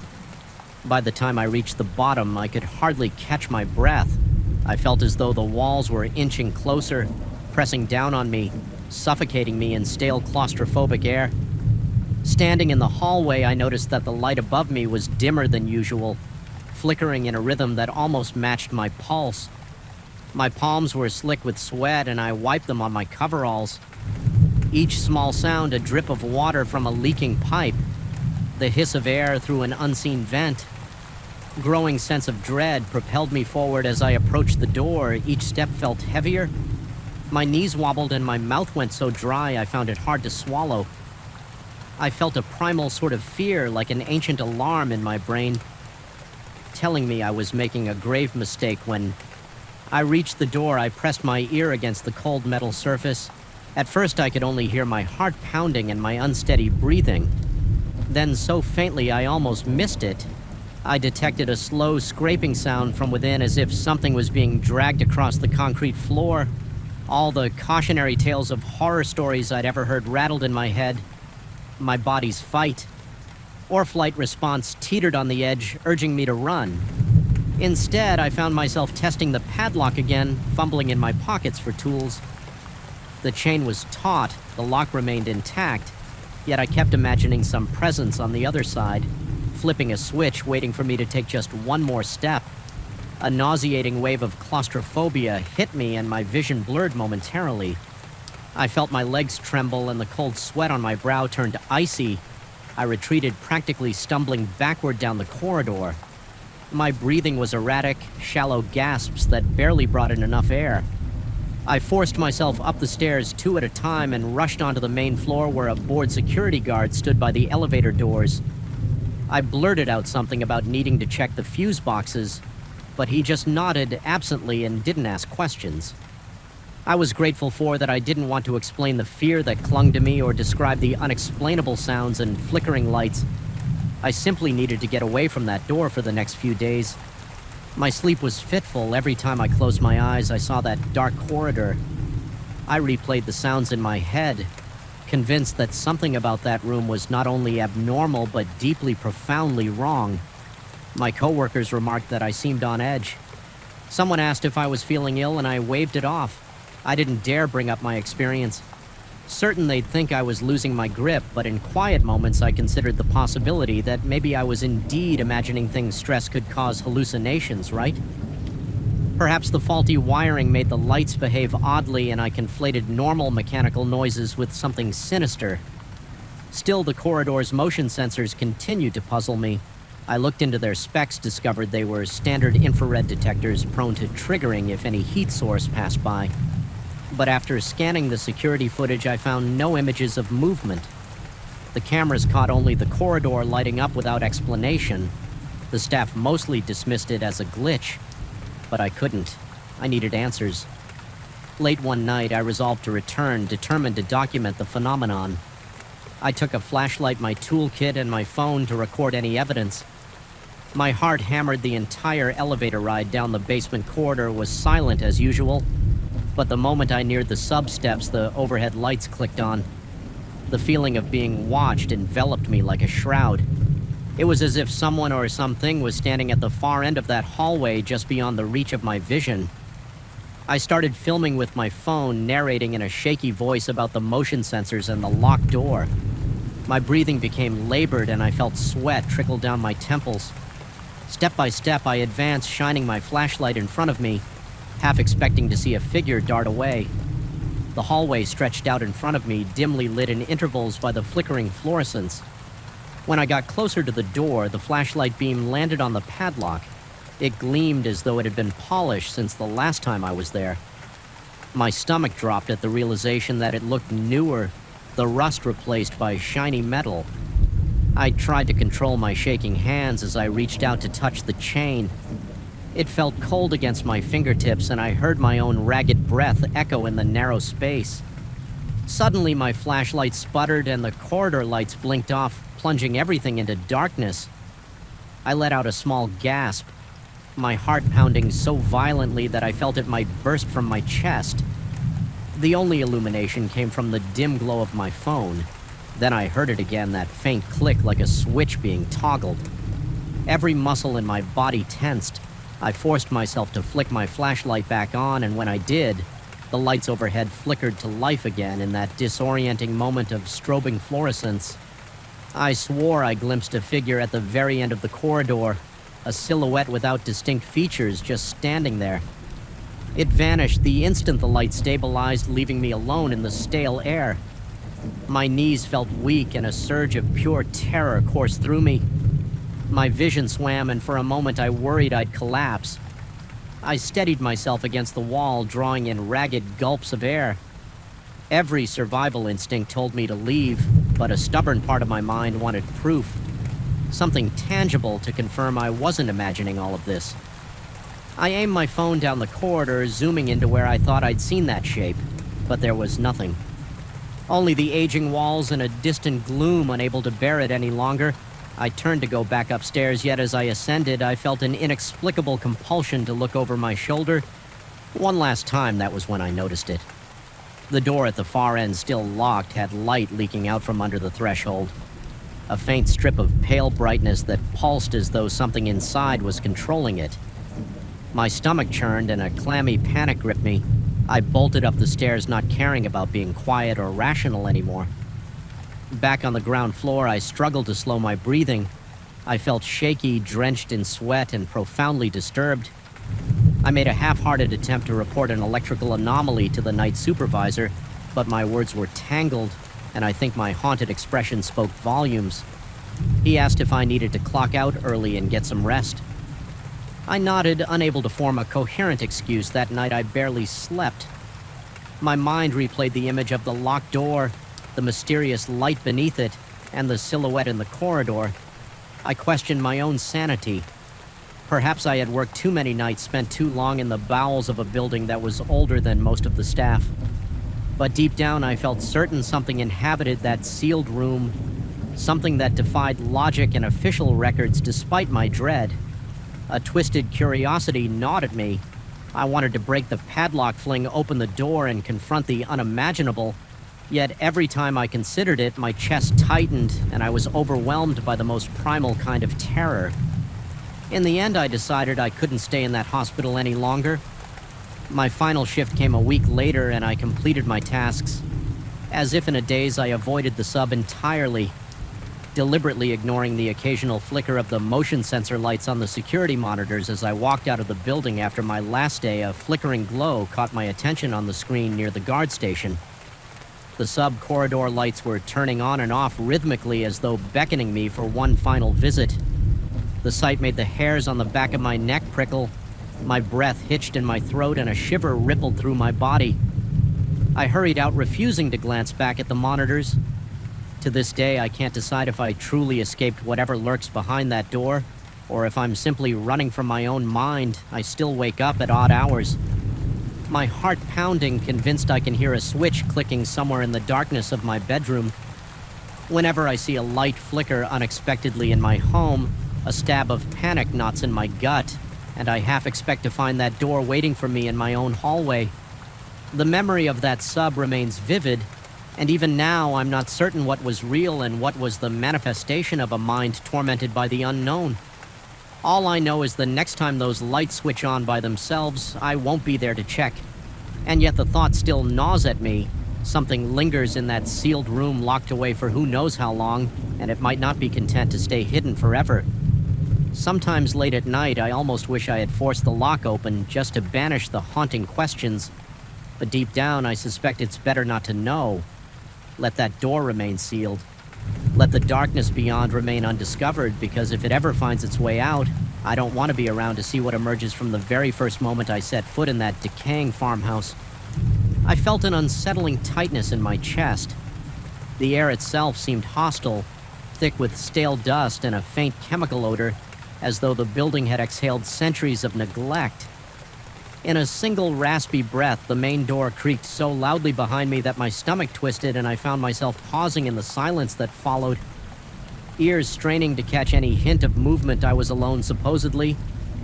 By the time I reached the bottom, I could hardly catch my breath. I felt as though the walls were inching closer, pressing down on me, suffocating me in stale claustrophobic air. Standing in the hallway, I noticed that the light above me was dimmer than usual, flickering in a rhythm that almost matched my pulse. My palms were slick with sweat, and I wiped them on my coveralls. Each small sound, a drip of water from a leaking pipe, the hiss of air through an unseen vent. Growing sense of dread propelled me forward as I approached the door. Each step felt heavier. My knees wobbled and my mouth went so dry I found it hard to swallow. I felt a primal sort of fear, like an ancient alarm in my brain, telling me I was making a grave mistake. When I reached the door, I pressed my ear against the cold metal surface. At first, I could only hear my heart pounding and my unsteady breathing. Then, so faintly I almost missed it, I detected a slow scraping sound from within, as if something was being dragged across the concrete floor. All the cautionary tales of horror stories I'd ever heard rattled in my head. My body's fight or flight response teetered on the edge, urging me to run. Instead, I found myself testing the padlock again, fumbling in my pockets for tools. The chain was taut, the lock remained intact, Yet I kept imagining some presence on the other side, flipping a switch, waiting for me to take just one more step. A nauseating wave of claustrophobia hit me and my vision blurred momentarily. I felt my legs tremble and the cold sweat on my brow turned icy. I retreated, practically stumbling backward down the corridor. My breathing was erratic, shallow gasps that barely brought in enough air. I forced myself up the stairs 2 at a time and rushed onto the main floor where a bored security guard stood by the elevator doors. I blurted out something about needing to check the fuse boxes, but he just nodded absently and didn't ask questions. I was grateful for that I didn't want to explain the fear that clung to me or describe the unexplainable sounds and flickering lights. I simply needed to get away from that door for the next few days. My sleep was fitful. Every time I closed my eyes, I saw that dark corridor. I replayed the sounds in my head, convinced that something about that room was not only abnormal but deeply, profoundly wrong. My coworkers remarked that I seemed on edge. Someone asked if I was feeling ill and I waved it off. I didn't dare bring up my experience. Certain they'd think I was losing my grip, but in quiet moments I considered the possibility that maybe I was indeed imagining things stress could cause hallucinations, right? Perhaps the faulty wiring made the lights behave oddly and I conflated normal mechanical noises with something sinister. Still, the corridor's motion sensors continued to puzzle me. I looked into their specs, discovered they were standard infrared detectors prone to triggering if any heat source passed by. But after scanning the security footage, I found no images of movement. The cameras caught only the corridor lighting up without explanation. The staff mostly dismissed it as a glitch, but I couldn't. I needed answers. Late one night, I resolved to return, determined to document the phenomenon. I took a flashlight, my toolkit, and my phone to record any evidence. My heart hammered. The entire elevator ride down the basement corridor was silent as usual. But the moment I neared the sub-steps, the overhead lights clicked on. The feeling of being watched enveloped me like a shroud. It was as if someone or something was standing at the far end of that hallway just beyond the reach of my vision. I started filming with my phone, narrating in a shaky voice about the motion sensors and the locked door. My breathing became labored and I felt sweat trickle down my temples. Step by step, I advanced, shining my flashlight in front of me, half expecting to see a figure dart away. The hallway stretched out in front of me, dimly lit in intervals by the flickering fluorescence. When I got closer to the door, the flashlight beam landed on the padlock. It gleamed as though it had been polished since the last time I was there. My stomach dropped at the realization that it looked newer, the rust replaced by shiny metal. I tried to control my shaking hands as I reached out to touch the chain. It felt cold against my fingertips, and I heard my own ragged breath echo in the narrow space. Suddenly, my flashlight sputtered and the corridor lights blinked off, plunging everything into darkness. I let out a small gasp, my heart pounding so violently that I felt it might burst from my chest. The only illumination came from the dim glow of my phone. Then I heard it again, that faint click like a switch being toggled. Every muscle in my body tensed. I forced myself to flick my flashlight back on, and when I did, the lights overhead flickered to life again in that disorienting moment of strobing fluorescence. I swore I glimpsed a figure at the very end of the corridor, a silhouette without distinct features just standing there. It vanished the instant the light stabilized, leaving me alone in the stale air. My knees felt weak and a surge of pure terror coursed through me. My vision swam, and for a moment I worried I'd collapse. I steadied myself against the wall, drawing in ragged gulps of air. Every survival instinct told me to leave, but a stubborn part of my mind wanted proof. Something tangible to confirm I wasn't imagining all of this. I aimed my phone down the corridor, zooming into where I thought I'd seen that shape, but there was nothing. Only the aging walls and a distant gloom unable to bear it any longer. I turned to go back upstairs, yet as I ascended, I felt an inexplicable compulsion to look over my shoulder. One last time, that was when I noticed it. The door at the far end, still locked, had light leaking out from under the threshold. A faint strip of pale brightness that pulsed as though something inside was controlling it. My stomach churned and a clammy panic gripped me. I bolted up the stairs, not caring about being quiet or rational anymore. Back on the ground floor, I struggled to slow my breathing. I felt shaky, drenched in sweat, and profoundly disturbed. I made a half-hearted attempt to report an electrical anomaly to the night supervisor, but my words were tangled, and I think my haunted expression spoke volumes. He asked if I needed to clock out early and get some rest. I nodded, unable to form a coherent excuse. That night I barely slept. My mind replayed the image of the locked door, the mysterious light beneath it, and the silhouette in the corridor. I questioned my own sanity. Perhaps I had worked too many nights, spent too long in the bowels of a building that was older than most of the staff. But deep down I felt certain something inhabited that sealed room, something that defied logic and official records despite my dread. A twisted curiosity gnawed at me. I wanted to break the padlock, fling open the door, and confront the unimaginable. Yet every time I considered it, my chest tightened, and I was overwhelmed by the most primal kind of terror. In the end, I decided I couldn't stay in that hospital any longer. My final shift came a week later, and I completed my tasks. As if in a daze, I avoided the sub entirely, deliberately ignoring the occasional flicker of the motion sensor lights on the security monitors. As I walked out of the building after my last day, a flickering glow caught my attention on the screen near the guard station. The sub-corridor lights were turning on and off rhythmically as though beckoning me for one final visit. The sight made the hairs on the back of my neck prickle. My breath hitched in my throat and a shiver rippled through my body. I hurried out, refusing to glance back at the monitors. To this day, I can't decide if I truly escaped whatever lurks behind that door, or if I'm simply running from my own mind. I still wake up at odd hours, my heart pounding, convinced I can hear a switch clicking somewhere in the darkness of my bedroom. Whenever I see a light flicker unexpectedly in my home, a stab of panic knots in my gut, and I half expect to find that door waiting for me in my own hallway. The memory of that sub remains vivid, and even now I'm not certain what was real and what was the manifestation of a mind tormented by the unknown. All I know is the next time those lights switch on by themselves, I won't be there to check. And yet the thought still gnaws at me. Something lingers in that sealed room, locked away for who knows how long, and it might not be content to stay hidden forever. Sometimes late at night, I almost wish I had forced the lock open just to banish the haunting questions. But deep down, I suspect it's better not to know. Let that door remain sealed. Let the darkness beyond remain undiscovered, because if it ever finds its way out, I don't want to be around to see what emerges from the very first moment I set foot in that decaying farmhouse. I felt an unsettling tightness in my chest. The air itself seemed hostile, thick with stale dust and a faint chemical odor, as though the building had exhaled centuries of neglect. In a single raspy breath, the main door creaked so loudly behind me that my stomach twisted, and I found myself pausing in the silence that followed. Ears straining to catch any hint of movement. I was alone, supposedly,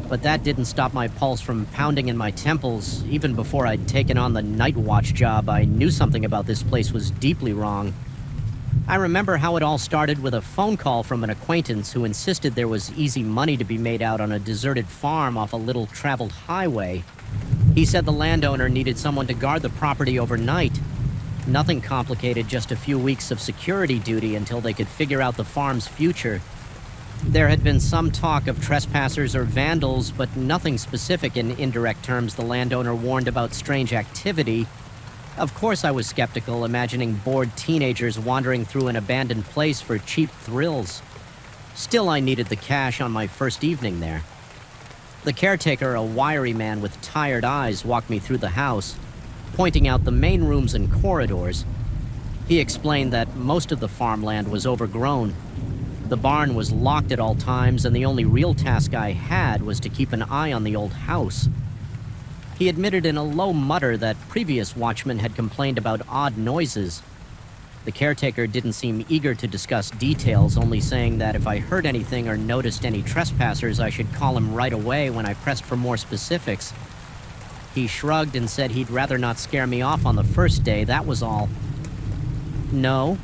but that didn't stop my pulse from pounding in my temples. Even before I'd taken on the night watch job, I knew something about this place was deeply wrong. I remember how it all started with a phone call from an acquaintance who insisted there was easy money to be made out on a deserted farm off a little traveled highway. He said the landowner needed someone to guard the property overnight. Nothing complicated, just a few weeks of security duty until they could figure out the farm's future. There had been some talk of trespassers or vandals, but nothing specific. In indirect terms, the landowner warned about strange activity. Of course I was skeptical, imagining bored teenagers wandering through an abandoned place for cheap thrills. Still, I needed the cash on my first evening there. The caretaker, a wiry man with tired eyes, walked me through the house, pointing out the main rooms and corridors. He explained that most of the farmland was overgrown. The barn was locked at all times, and the only real task I had was to keep an eye on the old house. He admitted in a low mutter that previous watchmen had complained about odd noises. The caretaker didn't seem eager to discuss details, only saying that if I heard anything or noticed any trespassers, I should call him right away when I pressed for more specifics. He shrugged and said he'd rather not scare me off on the first day, that was all. No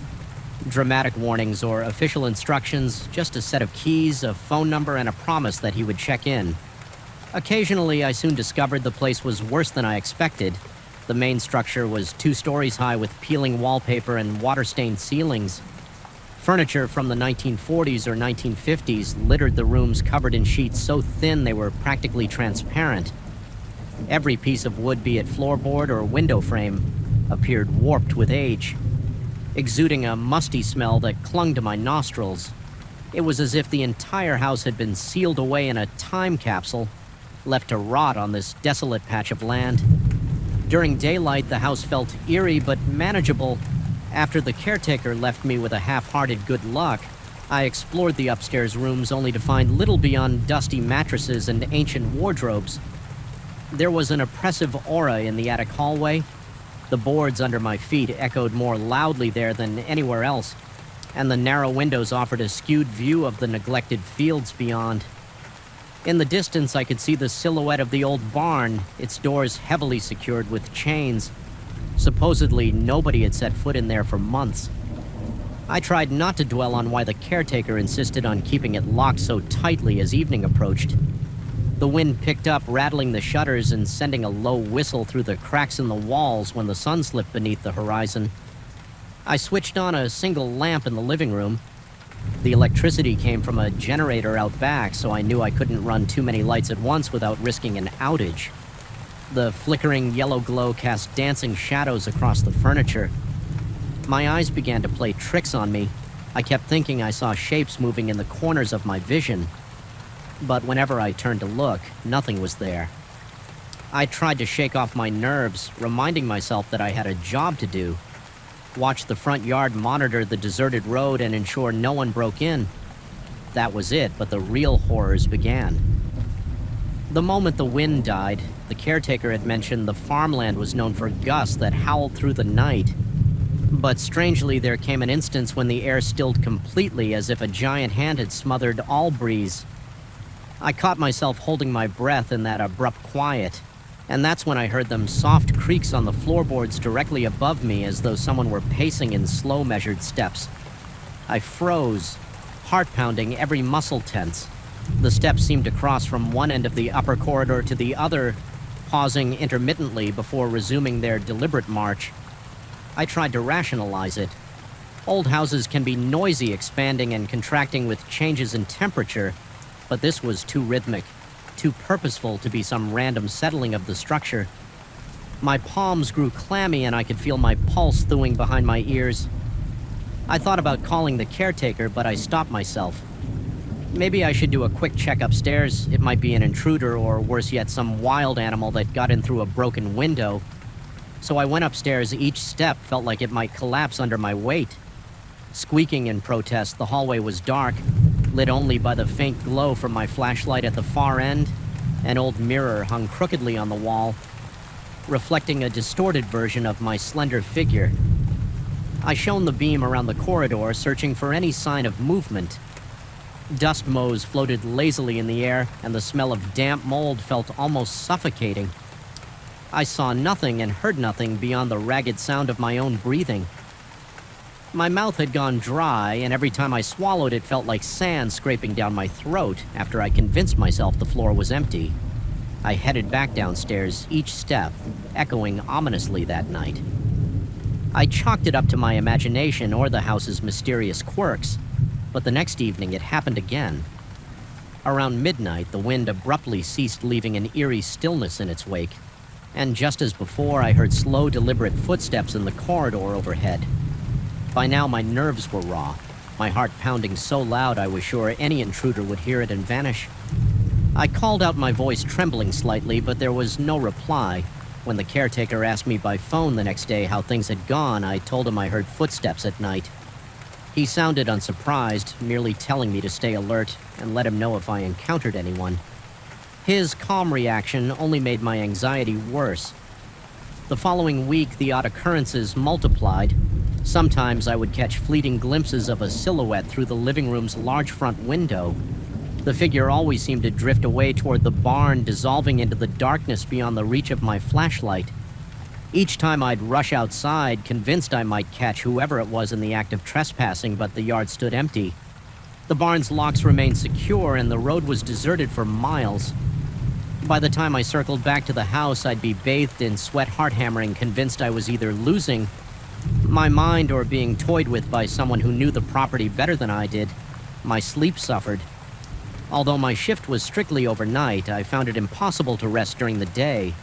dramatic warnings or official instructions, just a set of keys, a phone number, and a promise that he would check in. Occasionally, I soon discovered the place was worse than I expected. The main structure was 2 stories high with peeling wallpaper and water-stained ceilings. Furniture from the 1940s or 1950s littered the rooms, covered in sheets so thin they were practically transparent. Every piece of wood, be it floorboard or window frame, appeared warped with age, exuding a musty smell that clung to my nostrils. It was as if the entire house had been sealed away in a time capsule, left to rot on this desolate patch of land. During daylight, the house felt eerie but manageable. After the caretaker left me with a half-hearted good luck, I explored the upstairs rooms only to find little beyond dusty mattresses and ancient wardrobes. There was an oppressive aura in the attic hallway. The boards under my feet echoed more loudly there than anywhere else, and the narrow windows offered a skewed view of the neglected fields beyond. In the distance, I could see the silhouette of the old barn, its doors heavily secured with chains. Supposedly, nobody had set foot in there for months. I tried not to dwell on why the caretaker insisted on keeping it locked so tightly as evening approached. The wind picked up, rattling the shutters and sending a low whistle through the cracks in the walls when the sun slipped beneath the horizon. I switched on a single lamp in the living room. The electricity came from a generator out back, so I knew I couldn't run too many lights at once without risking an outage. The flickering yellow glow cast dancing shadows across the furniture. My eyes began to play tricks on me. I kept thinking I saw shapes moving in the corners of my vision. But whenever I turned to look, nothing was there. I tried to shake off my nerves, reminding myself that I had a job to do. Watch the front yard, monitor the deserted road, and ensure no one broke in. That was it, but the real horrors began. The moment the wind died, the caretaker had mentioned the farmland was known for gusts that howled through the night. But strangely, there came an instance when the air stilled completely, as if a giant hand had smothered all breeze. I caught myself holding my breath in that abrupt quiet, and that's when I heard them soft creaks on the floorboards directly above me, as though someone were pacing in slow, measured steps. I froze, heart pounding, every muscle tense. The steps seemed to cross from one end of the upper corridor to the other, pausing intermittently before resuming their deliberate march. I tried to rationalize it. Old houses can be noisy, expanding and contracting with changes in temperature, but this was too rhythmic, too purposeful to be some random settling of the structure. My palms grew clammy and I could feel my pulse thawing behind my ears. I thought about calling the caretaker, but I stopped myself. Maybe I should do a quick check upstairs. It might be an intruder, or worse yet, some wild animal that got in through a broken window. So I went upstairs. Each step felt like it might collapse under my weight. Squeaking in protest, the hallway was dark, lit only by the faint glow from my flashlight at the far end. An old mirror hung crookedly on the wall, reflecting a distorted version of my slender figure. I shone the beam around the corridor, searching for any sign of movement. Dust motes floated lazily in the air, and the smell of damp mold felt almost suffocating. I saw nothing and heard nothing beyond the ragged sound of my own breathing. My mouth had gone dry, and every time I swallowed it felt like sand scraping down my throat after I convinced myself the floor was empty. I headed back downstairs, each step echoing ominously that night. I chalked it up to my imagination or the house's mysterious quirks, but the next evening it happened again. Around midnight, the wind abruptly ceased, leaving an eerie stillness in its wake, and just as before, I heard slow, deliberate footsteps in the corridor overhead. By now, my nerves were raw, my heart pounding so loud I was sure any intruder would hear it and vanish. I called out, my voice trembling slightly, but there was no reply. When the caretaker asked me by phone the next day how things had gone, I told him I heard footsteps at night. He sounded unsurprised, merely telling me to stay alert and let him know if I encountered anyone. His calm reaction only made my anxiety worse. The following week, the odd occurrences multiplied. Sometimes I would catch fleeting glimpses of a silhouette through the living room's large front window. The figure always seemed to drift away toward the barn, dissolving into the darkness beyond the reach of my flashlight. Each time I'd rush outside, convinced I might catch whoever it was in the act of trespassing, but the yard stood empty. The barn's locks remained secure, and the road was deserted for miles. By the time I circled back to the house, I'd be bathed in sweat, heart-hammering, convinced I was either losing My mind, or being toyed with by someone who knew the property better than I did, my sleep suffered. Although my shift was strictly overnight, I found it impossible to rest during the day.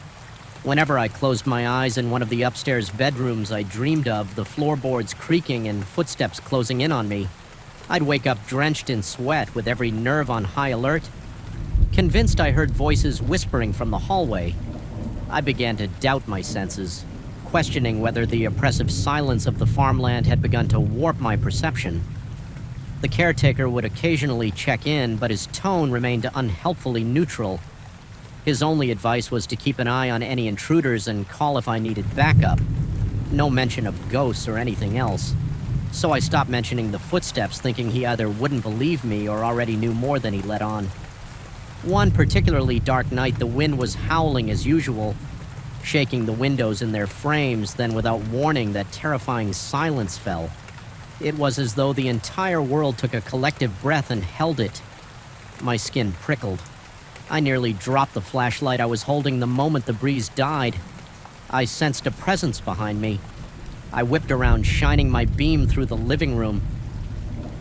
Whenever I closed my eyes in one of the upstairs bedrooms I dreamed of, the floorboards creaking and footsteps closing in on me, I'd wake up drenched in sweat with every nerve on high alert. Convinced I heard voices whispering from the hallway, I began to doubt my senses, questioning whether the oppressive silence of the farmland had begun to warp my perception. The caretaker would occasionally check in, but his tone remained unhelpfully neutral. His only advice was to keep an eye on any intruders and call if I needed backup. No mention of ghosts or anything else. So I stopped mentioning the footsteps, thinking he either wouldn't believe me or already knew more than he let on. One particularly dark night, the wind was howling as usual, shaking the windows in their frames. Then without warning, that terrifying silence fell. It was as though the entire world took a collective breath and held it. My skin prickled. I nearly dropped the flashlight I was holding the moment the breeze died. I sensed a presence behind me. I whipped around, shining my beam through the living room.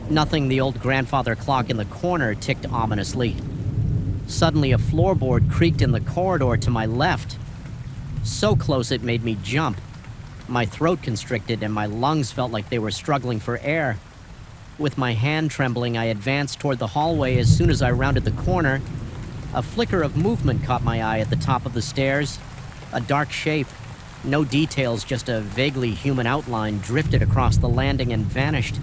Nothing. The old grandfather clock in the corner ticked ominously. Suddenly, a floorboard creaked in the corridor to my left. So close it made me jump. My throat constricted and my lungs felt like they were struggling for air. With my hand trembling, I advanced toward the hallway. As soon as I rounded the corner, a flicker of movement caught my eye at the top of the stairs. A dark shape, no details, just a vaguely human outline, drifted across the landing and vanished.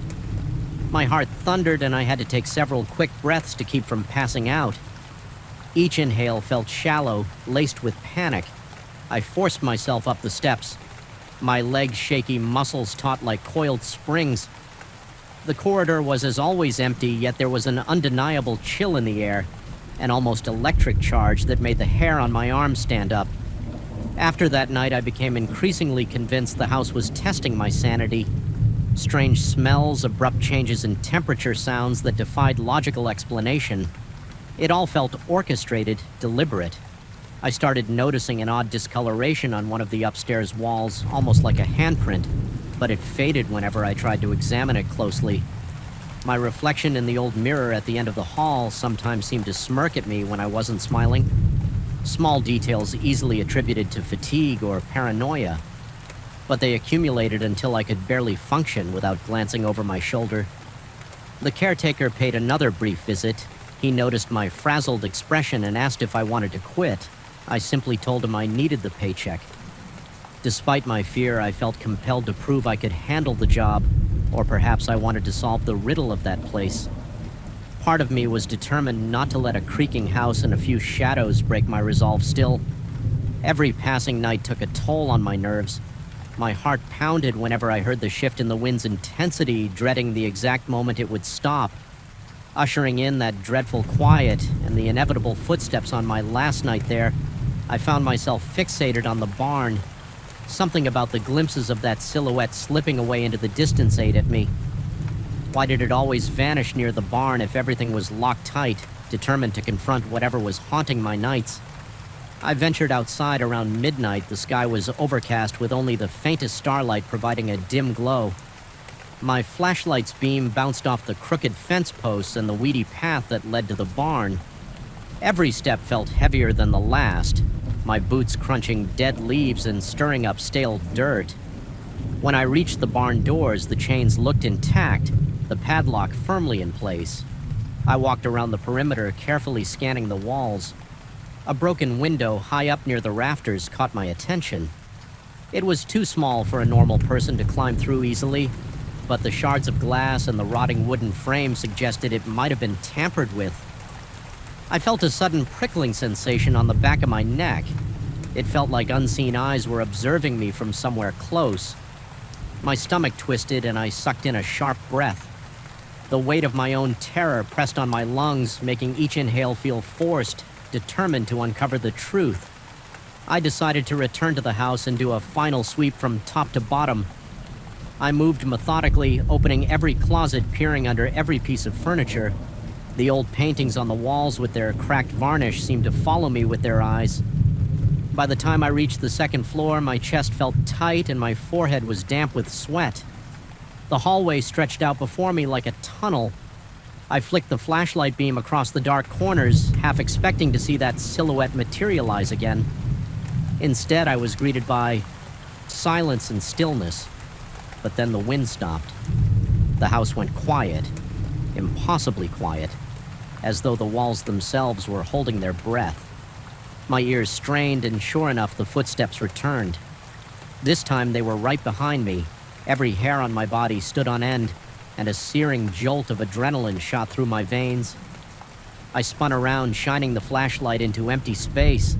My heart thundered and I had to take several quick breaths to keep from passing out. Each inhale felt shallow, laced with panic. I forced myself up the steps, my legs shaky, muscles taut like coiled springs. The corridor was as always empty, yet there was an undeniable chill in the air, an almost electric charge that made the hair on my arm stand up. After that night, I became increasingly convinced the house was testing my sanity. Strange smells, abrupt changes in temperature, sounds that defied logical explanation. It all felt orchestrated, deliberate. I started noticing an odd discoloration on one of the upstairs walls, almost like a handprint, but it faded whenever I tried to examine it closely. My reflection in the old mirror at the end of the hall sometimes seemed to smirk at me when I wasn't smiling. Small details easily attributed to fatigue or paranoia, but they accumulated until I could barely function without glancing over my shoulder. The caretaker paid another brief visit. He noticed my frazzled expression and asked if I wanted to quit. I simply told him I needed the paycheck. Despite my fear, I felt compelled to prove I could handle the job, or perhaps I wanted to solve the riddle of that place. Part of me was determined not to let a creaking house and a few shadows break my resolve still. Every passing night took a toll on my nerves. My heart pounded whenever I heard the shift in the wind's intensity, dreading the exact moment it would stop. Ushering in that dreadful quiet and the inevitable footsteps on my last night there, I found myself fixated on the barn. Something about the glimpses of that silhouette slipping away into the distance ate at me. Why did it always vanish near the barn if everything was locked tight, determined to confront whatever was haunting my nights? I ventured outside around midnight. The sky was overcast with only the faintest starlight providing a dim glow. My flashlight's beam bounced off the crooked fence posts and the weedy path that led to the barn. Every step felt heavier than the last, my boots crunching dead leaves and stirring up stale dirt. When I reached the barn doors, the chains looked intact, the padlock firmly in place. I walked around the perimeter, carefully scanning the walls. A broken window high up near the rafters caught my attention. It was too small for a normal person to climb through easily, but the shards of glass and the rotting wooden frame suggested it might have been tampered with. I felt a sudden prickling sensation on the back of my neck. It felt like unseen eyes were observing me from somewhere close. My stomach twisted and I sucked in a sharp breath. The weight of my own terror pressed on my lungs, making each inhale feel forced, determined to uncover the truth. I decided to return to the house and do a final sweep from top to bottom. I moved methodically, opening every closet, peering under every piece of furniture. The old paintings on the walls with their cracked varnish seemed to follow me with their eyes. By the time I reached the second floor, my chest felt tight and my forehead was damp with sweat. The hallway stretched out before me like a tunnel. I flicked the flashlight beam across the dark corners, half expecting to see that silhouette materialize again. Instead, I was greeted by silence and stillness. But then the wind stopped. The house went quiet, impossibly quiet, as though the walls themselves were holding their breath. My ears strained, and sure enough, the footsteps returned. This time they were right behind me. Every hair on my body stood on end, and a searing jolt of adrenaline shot through my veins. I spun around, shining the flashlight into empty space.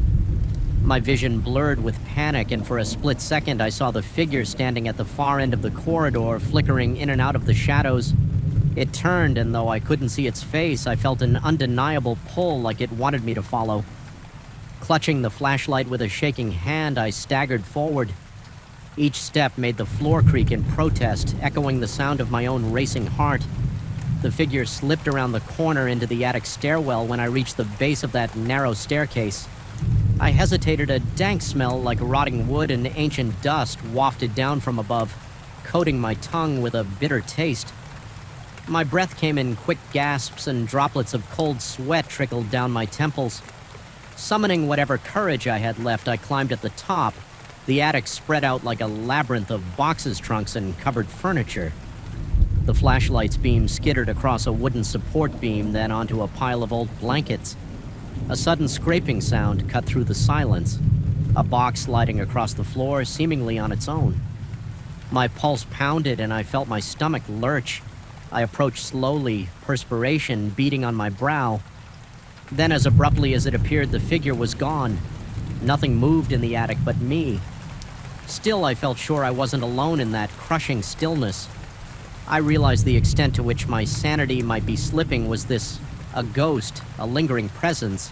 My vision blurred with panic, and for a split second I saw the figure standing at the far end of the corridor, flickering in and out of the shadows. It turned, and though I couldn't see its face, I felt an undeniable pull, like it wanted me to follow. Clutching the flashlight with a shaking hand, I staggered forward. Each step made the floor creak in protest, echoing the sound of my own racing heart. The figure slipped around the corner into the attic stairwell when I reached the base of that narrow staircase. I hesitated. A dank smell like rotting wood and ancient dust wafted down from above, coating my tongue with a bitter taste. My breath came in quick gasps, and droplets of cold sweat trickled down my temples. Summoning whatever courage I had left, I climbed at the top. The attic spread out like a labyrinth of boxes, trunks, and covered furniture. The flashlight's beam skittered across a wooden support beam, then onto a pile of old blankets. A sudden scraping sound cut through the silence, a box sliding across the floor seemingly on its own. My pulse pounded, and I felt my stomach lurch. I approached slowly, perspiration beading on my brow. Then, as abruptly as it appeared, the figure was gone. Nothing moved in the attic but me. Still, I felt sure I wasn't alone in that crushing stillness. I realized the extent to which my sanity might be slipping. Was this a ghost, a lingering presence,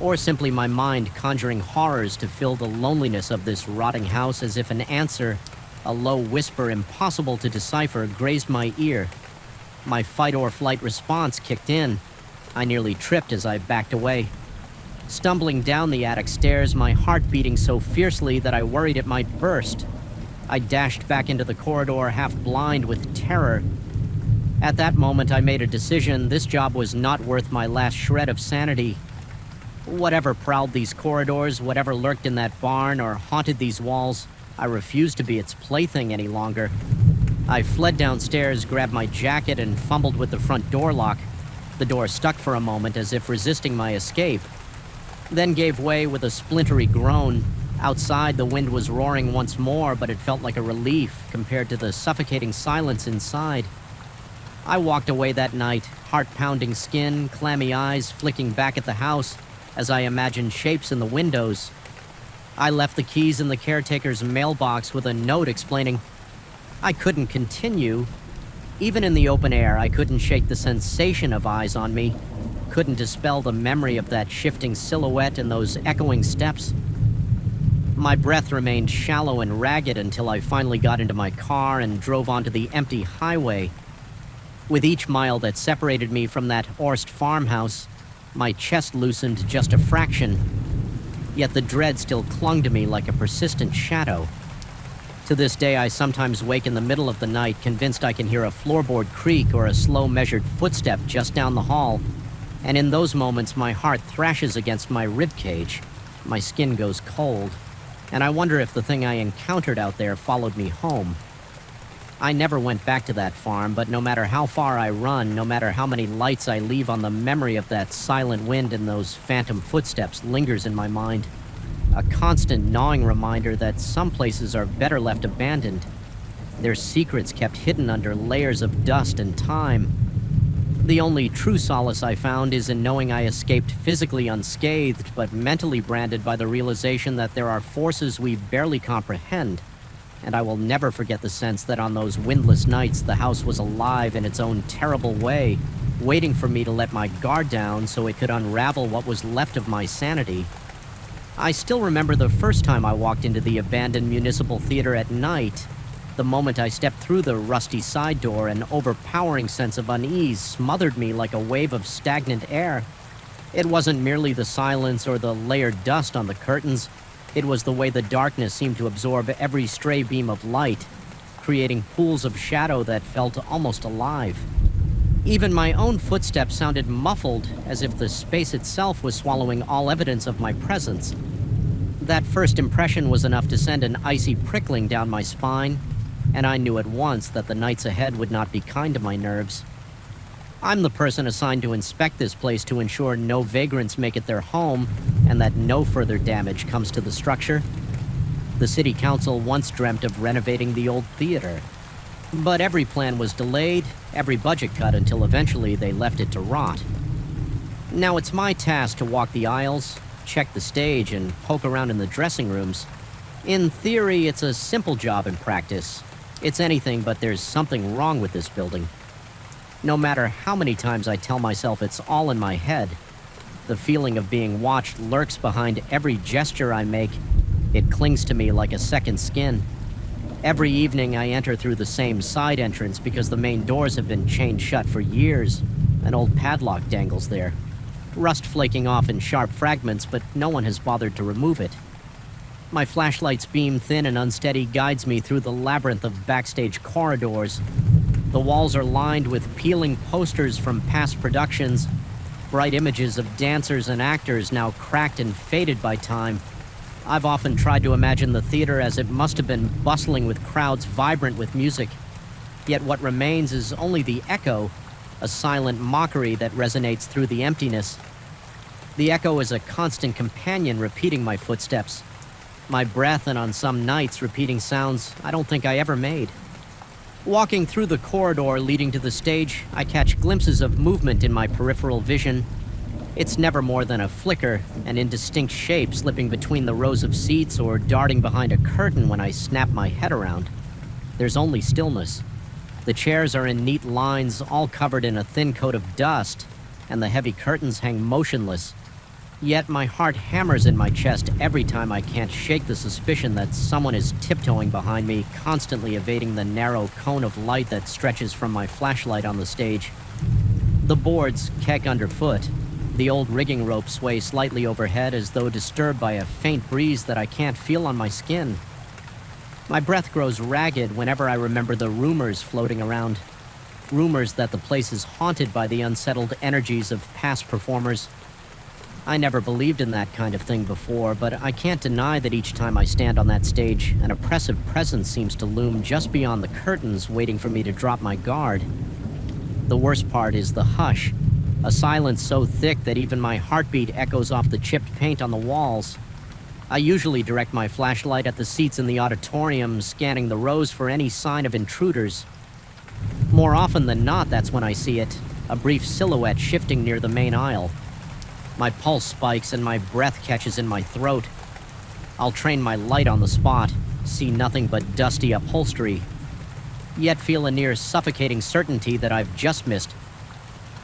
or simply my mind conjuring horrors to fill the loneliness of this rotting house? As if an answer, a low whisper impossible to decipher, grazed my ear. My fight-or-flight response kicked in. I nearly tripped as I backed away. Stumbling down the attic stairs, my heart beating so fiercely that I worried it might burst. I dashed back into the corridor, half blind with terror. At that moment, I made a decision. This job was not worth my last shred of sanity. Whatever prowled these corridors, whatever lurked in that barn or haunted these walls, I refused to be its plaything any longer. I fled downstairs, grabbed my jacket, and fumbled with the front door lock. The door stuck for a moment, as if resisting my escape, then gave way with a splintery groan. Outside, the wind was roaring once more, but it felt like a relief compared to the suffocating silence inside. I walked away that night, heart-pounding skin, clammy eyes flicking back at the house as I imagined shapes in the windows. I left the keys in the caretaker's mailbox with a note explaining I couldn't continue. Even in the open air, I couldn't shake the sensation of eyes on me, couldn't dispel the memory of that shifting silhouette and those echoing steps. My breath remained shallow and ragged until I finally got into my car and drove onto the empty highway. With each mile that separated me from that Orst farmhouse, my chest loosened just a fraction. Yet the dread still clung to me like a persistent shadow. To this day, I sometimes wake in the middle of the night, convinced I can hear a floorboard creak or a slow measured footstep just down the hall. And in those moments, my heart thrashes against my ribcage. My skin goes cold. And I wonder if the thing I encountered out there followed me home. I never went back to that farm, but no matter how far I run, no matter how many lights I leave on, the memory of that silent wind and those phantom footsteps lingers in my mind. A constant gnawing reminder that some places are better left abandoned, their secrets kept hidden under layers of dust and time. The only true solace I found is in knowing I escaped physically unscathed, but mentally branded by the realization that there are forces we barely comprehend. And I will never forget the sense that on those windless nights, the house was alive in its own terrible way, waiting for me to let my guard down so it could unravel what was left of my sanity. I still remember the first time I walked into the abandoned municipal theater at night. The moment I stepped through the rusty side door, an overpowering sense of unease smothered me like a wave of stagnant air. It wasn't merely the silence or the layered dust on the curtains. It was the way the darkness seemed to absorb every stray beam of light, creating pools of shadow that felt almost alive. Even my own footsteps sounded muffled, as if the space itself was swallowing all evidence of my presence. That first impression was enough to send an icy prickling down my spine, and I knew at once that the nights ahead would not be kind to my nerves. I'm the person assigned to inspect this place to ensure no vagrants make it their home and that no further damage comes to the structure. The city council once dreamt of renovating the old theater, but every plan was delayed, every budget cut until eventually they left it to rot. Now it's my task to walk the aisles, check the stage, and poke around in the dressing rooms. In theory, it's a simple job in practice. It's anything but there's something wrong with this building. No matter how many times I tell myself it's all in my head, the feeling of being watched lurks behind every gesture I make. It clings to me like a second skin. Every evening I enter through the same side entrance because the main doors have been chained shut for years. An old padlock dangles there, rust flaking off in sharp fragments, but no one has bothered to remove it. My flashlight's beam, thin and unsteady, guides me through the labyrinth of backstage corridors. The walls are lined with peeling posters from past productions, bright images of dancers and actors now cracked and faded by time. I've often tried to imagine the theater as it must have been bustling with crowds vibrant with music. Yet what remains is only the echo, a silent mockery that resonates through the emptiness. The echo is a constant companion repeating my footsteps, my breath, and on some nights repeating sounds I don't think I ever made. Walking through the corridor leading to the stage, I catch glimpses of movement in my peripheral vision. It's never more than a flicker, an indistinct shape slipping between the rows of seats or darting behind a curtain when I snap my head around. There's only stillness. The chairs are in neat lines, all covered in a thin coat of dust, and the heavy curtains hang motionless. Yet my heart hammers in my chest every time I can't shake the suspicion that someone is tiptoeing behind me, constantly evading the narrow cone of light that stretches from my flashlight on the stage. The boards keck underfoot. The old rigging ropes sway slightly overhead as though disturbed by a faint breeze that I can't feel on my skin. My breath grows ragged whenever I remember the rumors floating around. Rumors that the place is haunted by the unsettled energies of past performers. I never believed in that kind of thing before, but I can't deny that each time I stand on that stage, an oppressive presence seems to loom just beyond the curtains, waiting for me to drop my guard. The worst part is the hush, a silence so thick that even my heartbeat echoes off the chipped paint on the walls. I usually direct my flashlight at the seats in the auditorium, scanning the rows for any sign of intruders. More often than not, that's when I see it, a brief silhouette shifting near the main aisle. My pulse spikes and my breath catches in my throat. I'll train my light on the spot, see nothing but dusty upholstery, yet feel a near suffocating certainty that I've just missed.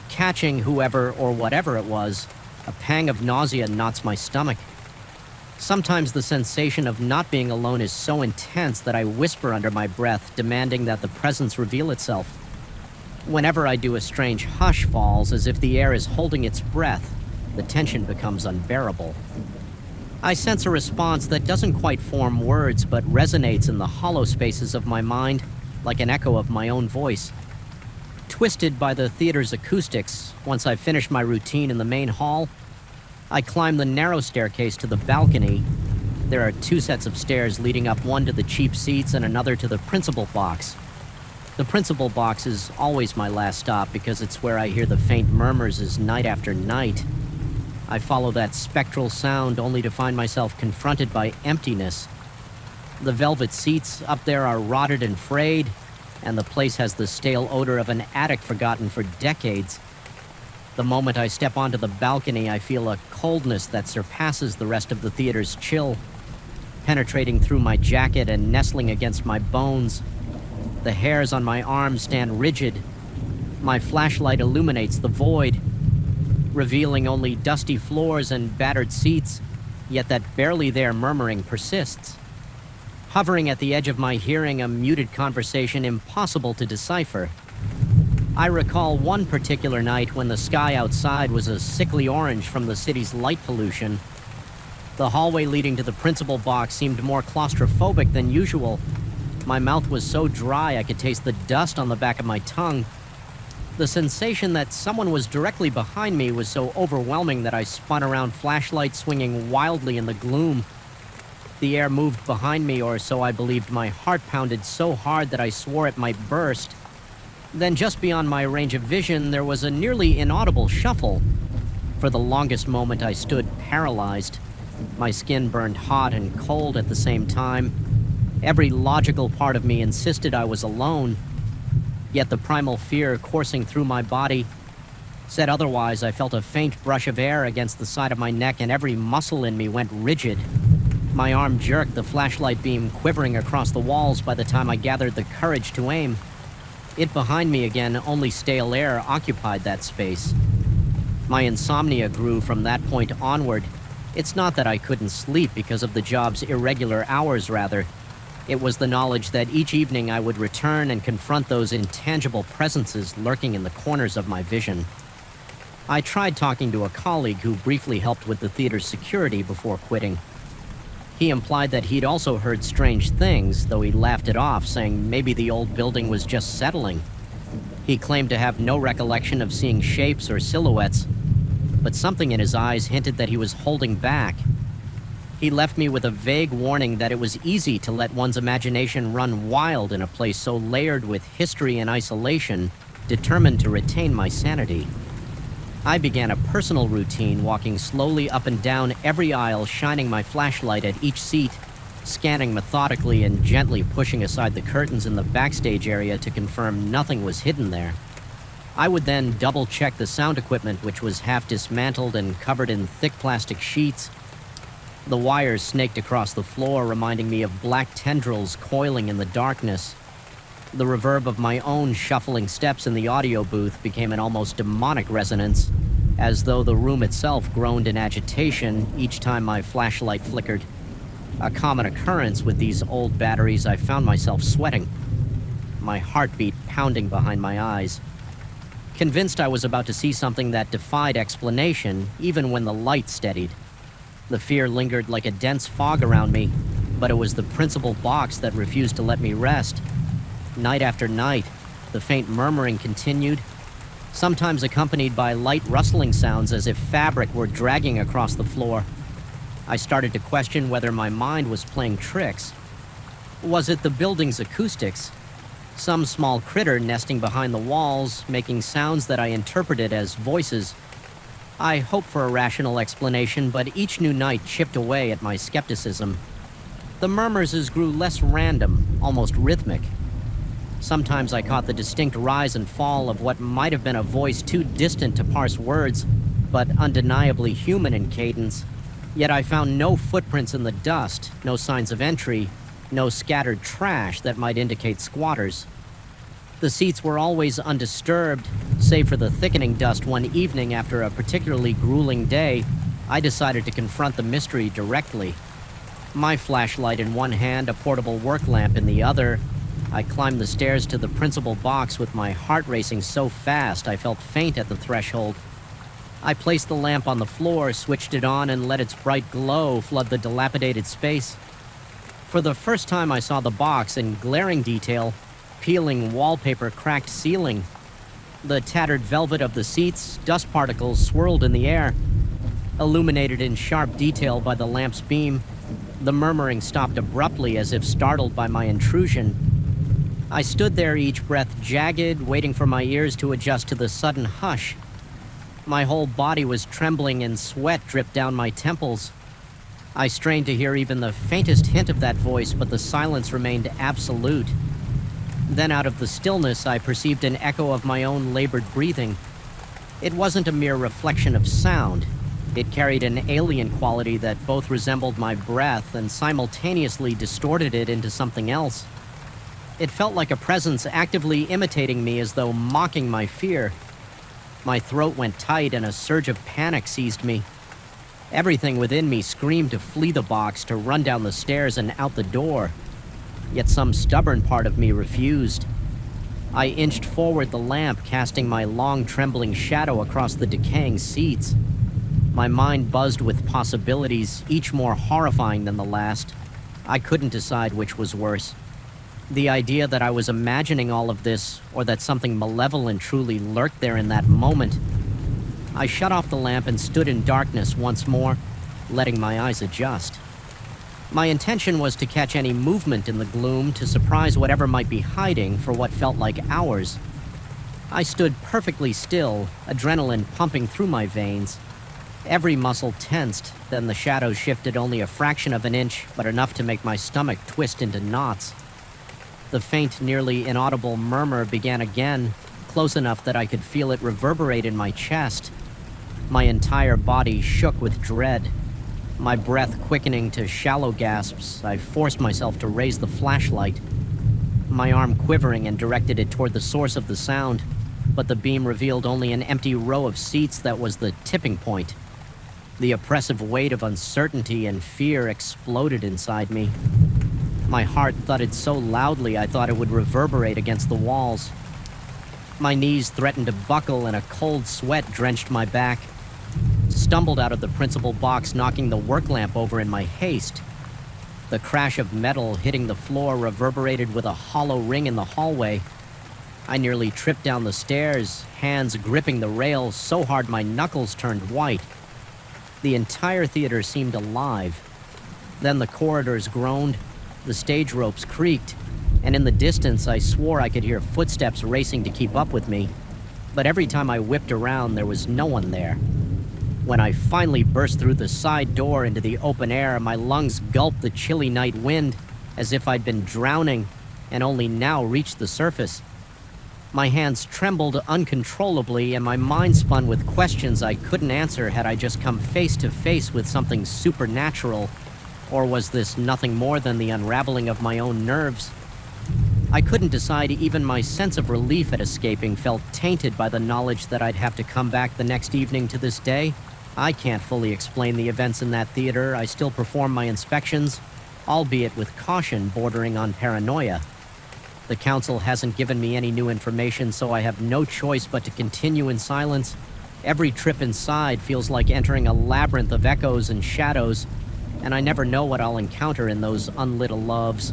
Catching whoever or whatever it was, a pang of nausea knots my stomach. Sometimes the sensation of not being alone is so intense that I whisper under my breath, demanding that the presence reveal itself. Whenever I do, a strange hush falls as if the air is holding its breath. The tension becomes unbearable. I sense a response that doesn't quite form words but resonates in the hollow spaces of my mind, like an echo of my own voice. Twisted by the theater's acoustics, once I've finished my routine in the main hall, I climb the narrow staircase to the balcony. There are 2 sets of stairs leading up, one to the cheap seats and another to the principal box. The principal box is always my last stop because it's where I hear the faint murmurs as night after night. I follow that spectral sound only to find myself confronted by emptiness. The velvet seats up there are rotted and frayed, and the place has the stale odor of an attic forgotten for decades. The moment I step onto the balcony, I feel a coldness that surpasses the rest of the theater's chill, penetrating through my jacket and nestling against my bones. The hairs on my arms stand rigid. My flashlight illuminates the void, revealing only dusty floors and battered seats, yet that barely there murmuring persists. Hovering at the edge of my hearing, a muted conversation impossible to decipher. I recall one particular night when the sky outside was a sickly orange from the city's light pollution. The hallway leading to the principal box seemed more claustrophobic than usual. My mouth was so dry I could taste the dust on the back of my tongue. The sensation that someone was directly behind me was so overwhelming that I spun around, flashlight swinging wildly in the gloom. The air moved behind me, or so I believed. My heart pounded so hard that I swore it might burst. Then just beyond my range of vision, there was a nearly inaudible shuffle. For the longest moment, I stood paralyzed. My skin burned hot and cold at the same time. Every logical part of me insisted I was alone. Yet the primal fear coursing through my body said otherwise. I felt a faint brush of air against the side of my neck, and every muscle in me went rigid. My arm jerked, the flashlight beam quivering across the walls by the time I gathered the courage to aim. It behind me again, only stale air occupied that space. My insomnia grew from that point onward. It's not that I couldn't sleep because of the job's irregular hours, rather. It was the knowledge that each evening I would return and confront those intangible presences lurking in the corners of my vision. I tried talking to a colleague who briefly helped with the theater's security before quitting. He implied that he'd also heard strange things, though he laughed it off, saying maybe the old building was just settling. He claimed to have no recollection of seeing shapes or silhouettes, but something in his eyes hinted that he was holding back. He left me with a vague warning that it was easy to let one's imagination run wild in a place so layered with history and isolation, determined to retain my sanity. I began a personal routine, walking slowly up and down every aisle, shining my flashlight at each seat, scanning methodically and gently pushing aside the curtains in the backstage area to confirm nothing was hidden there. I would then double-check the sound equipment, which was half dismantled and covered in thick plastic sheets. The wires snaked across the floor, reminding me of black tendrils coiling in the darkness. The reverb of my own shuffling steps in the audio booth became an almost demonic resonance, as though the room itself groaned in agitation each time my flashlight flickered. A common occurrence with these old batteries, I found myself sweating, my heartbeat pounding behind my eyes. Convinced I was about to see something that defied explanation, even when the light steadied. The fear lingered like a dense fog around me, but it was the principal box that refused to let me rest. Night after night, the faint murmuring continued, sometimes accompanied by light rustling sounds as if fabric were dragging across the floor. I started to question whether my mind was playing tricks. Was it the building's acoustics? Some small critter nesting behind the walls, making sounds that I interpreted as voices. I hoped for a rational explanation, but each new night chipped away at my skepticism. The murmurs grew less random, almost rhythmic. Sometimes I caught the distinct rise and fall of what might have been a voice too distant to parse words, but undeniably human in cadence. Yet I found no footprints in the dust, no signs of entry, no scattered trash that might indicate squatters. The seats were always undisturbed, save for the thickening dust one evening after a particularly grueling day. I decided to confront the mystery directly. My flashlight in one hand, a portable work lamp in the other, I climbed the stairs to the principal box with my heart racing so fast I felt faint at the threshold. I placed the lamp on the floor, switched it on, and let its bright glow flood the dilapidated space. For the first time I saw the box in glaring detail, peeling wallpaper, cracked ceiling. The tattered velvet of the seats, dust particles swirled in the air. Illuminated in sharp detail by the lamp's beam, the murmuring stopped abruptly as if startled by my intrusion. I stood there, each breath jagged, waiting for my ears to adjust to the sudden hush. My whole body was trembling and sweat dripped down my temples. I strained to hear even the faintest hint of that voice, but the silence remained absolute. Then out of the stillness, I perceived an echo of my own labored breathing. It wasn't a mere reflection of sound. It carried an alien quality that both resembled my breath and simultaneously distorted it into something else. It felt like a presence actively imitating me, as though mocking my fear. My throat went tight and a surge of panic seized me. Everything within me screamed to flee the box, to run down the stairs and out the door. Yet some stubborn part of me refused. I inched forward, the lamp casting my long, trembling shadow across the decaying seats. My mind buzzed with possibilities, each more horrifying than the last. I couldn't decide which was worse. The idea that I was imagining all of this, or that something malevolent truly lurked there in that moment. I shut off the lamp and stood in darkness once more, letting my eyes adjust. My intention was to catch any movement in the gloom to surprise whatever might be hiding for what felt like hours. I stood perfectly still, adrenaline pumping through my veins. Every muscle tensed, then the shadows shifted only a fraction of an inch, but enough to make my stomach twist into knots. The faint, nearly inaudible murmur began again, close enough that I could feel it reverberate in my chest. My entire body shook with dread. My breath quickening to shallow gasps, I forced myself to raise the flashlight. My arm quivering and directed it toward the source of the sound, but the beam revealed only an empty row of seats that was the tipping point. The oppressive weight of uncertainty and fear exploded inside me. My heart thudded so loudly I thought it would reverberate against the walls. My knees threatened to buckle and a cold sweat drenched my back. Stumbled out of the principal box, knocking the work lamp over in my haste. The crash of metal hitting the floor reverberated with a hollow ring in the hallway. I nearly tripped down the stairs, hands gripping the rails so hard my knuckles turned white. The entire theater seemed alive. Then the corridors groaned, the stage ropes creaked, and in the distance I swore I could hear footsteps racing to keep up with me. But every time I whipped around, there was no one there. When I finally burst through the side door into the open air, my lungs gulped the chilly night wind as if I'd been drowning and only now reached the surface. My hands trembled uncontrollably and my mind spun with questions I couldn't answer had I just come face to face with something supernatural, or was this nothing more than the unraveling of my own nerves? I couldn't decide. Even my sense of relief at escaping felt tainted by the knowledge that I'd have to come back the next evening to this day. I can't fully explain the events in that theater. I still perform my inspections, albeit with caution bordering on paranoia. The council hasn't given me any new information, so I have no choice but to continue in silence. Every trip inside feels like entering a labyrinth of echoes and shadows, and I never know what I'll encounter in those unlit loves.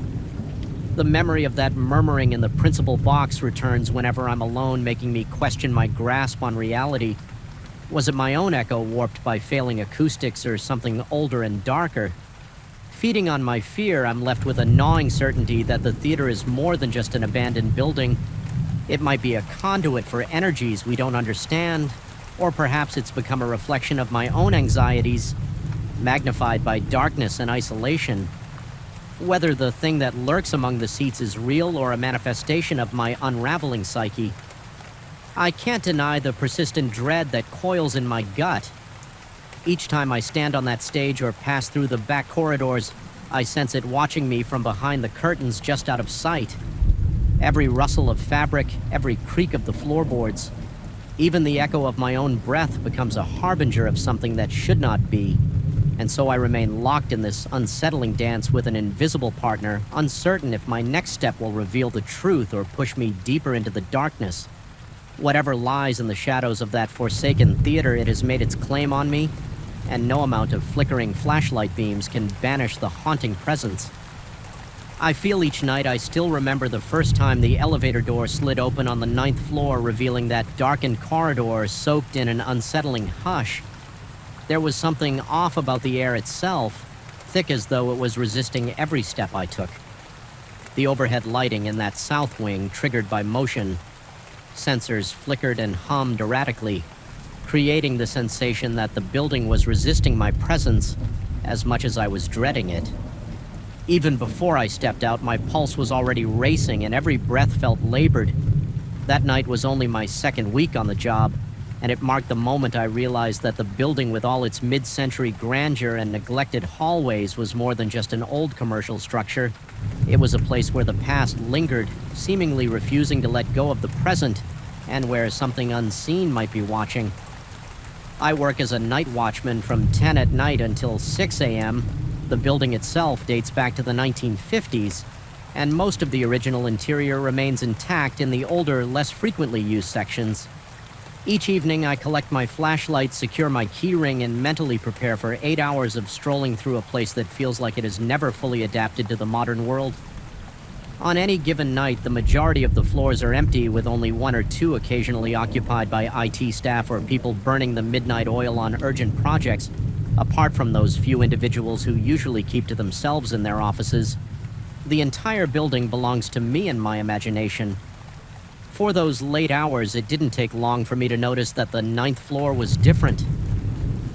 The memory of that murmuring in the principal box returns whenever I'm alone, making me question my grasp on reality. Was it my own echo warped by failing acoustics or something older and darker? Feeding on my fear, I'm left with a gnawing certainty that the theater is more than just an abandoned building. It might be a conduit for energies we don't understand, or perhaps it's become a reflection of my own anxieties, magnified by darkness and isolation. Whether the thing that lurks among the seats is real or a manifestation of my unraveling psyche, I can't deny the persistent dread that coils in my gut. Each time I stand on that stage or pass through the back corridors, I sense it watching me from behind the curtains just out of sight. Every rustle of fabric, every creak of the floorboards, even the echo of my own breath becomes a harbinger of something that should not be. And so I remain locked in this unsettling dance with an invisible partner, uncertain if my next step will reveal the truth or push me deeper into the darkness. Whatever lies in the shadows of that forsaken theater, it has made its claim on me, and no amount of flickering flashlight beams can banish the haunting presence. I feel each night I still remember the first time the elevator door slid open on the 9th floor, revealing that darkened corridor soaked in an unsettling hush. There was something off about the air itself, thick as though it was resisting every step I took. The overhead lighting in that south wing triggered by motion. Sensors flickered and hummed erratically, creating the sensation that the building was resisting my presence as much as I was dreading it. Even before I stepped out, my pulse was already racing and every breath felt labored. That night was only my second week on the job, and it marked the moment I realized that the building with all its mid-century grandeur and neglected hallways was more than just an old commercial structure. It was a place where the past lingered, seemingly refusing to let go of the present, and where something unseen might be watching. I work as a night watchman from 10 at night until 6 a.m. The building itself dates back to the 1950s, and most of the original interior remains intact in the older, less frequently used sections. Each evening, I collect my flashlight, secure my keyring, and mentally prepare for 8 hours of strolling through a place that feels like it has never fully adapted to the modern world. On any given night, the majority of the floors are empty, with only one or two occasionally occupied by IT staff or people burning the midnight oil on urgent projects, apart from those few individuals who usually keep to themselves in their offices. The entire building belongs to me and my imagination. For those late hours, it didn't take long for me to notice that the 9th floor was different.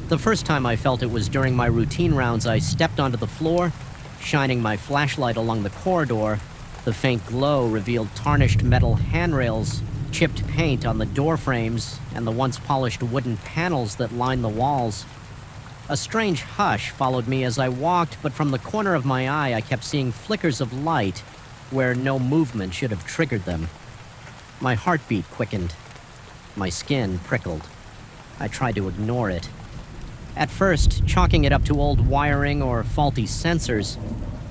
The first time I felt it was during my routine rounds. I stepped onto the floor, shining my flashlight along the corridor. The faint glow revealed tarnished metal handrails, chipped paint on the door frames, and the once polished wooden panels that line the walls. A strange hush followed me as I walked, but from the corner of my eye I kept seeing flickers of light where no movement should have triggered them. My heartbeat quickened. My skin prickled. I tried to ignore it. At first, chalking it up to old wiring or faulty sensors.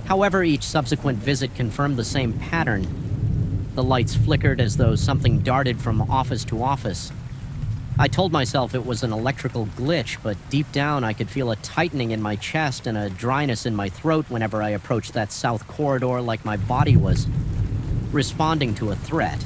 However, each subsequent visit confirmed the same pattern. The lights flickered as though something darted from office to office. I told myself it was an electrical glitch, but deep down I could feel a tightening in my chest and a dryness in my throat whenever I approached that south corridor, like my body was responding to a threat.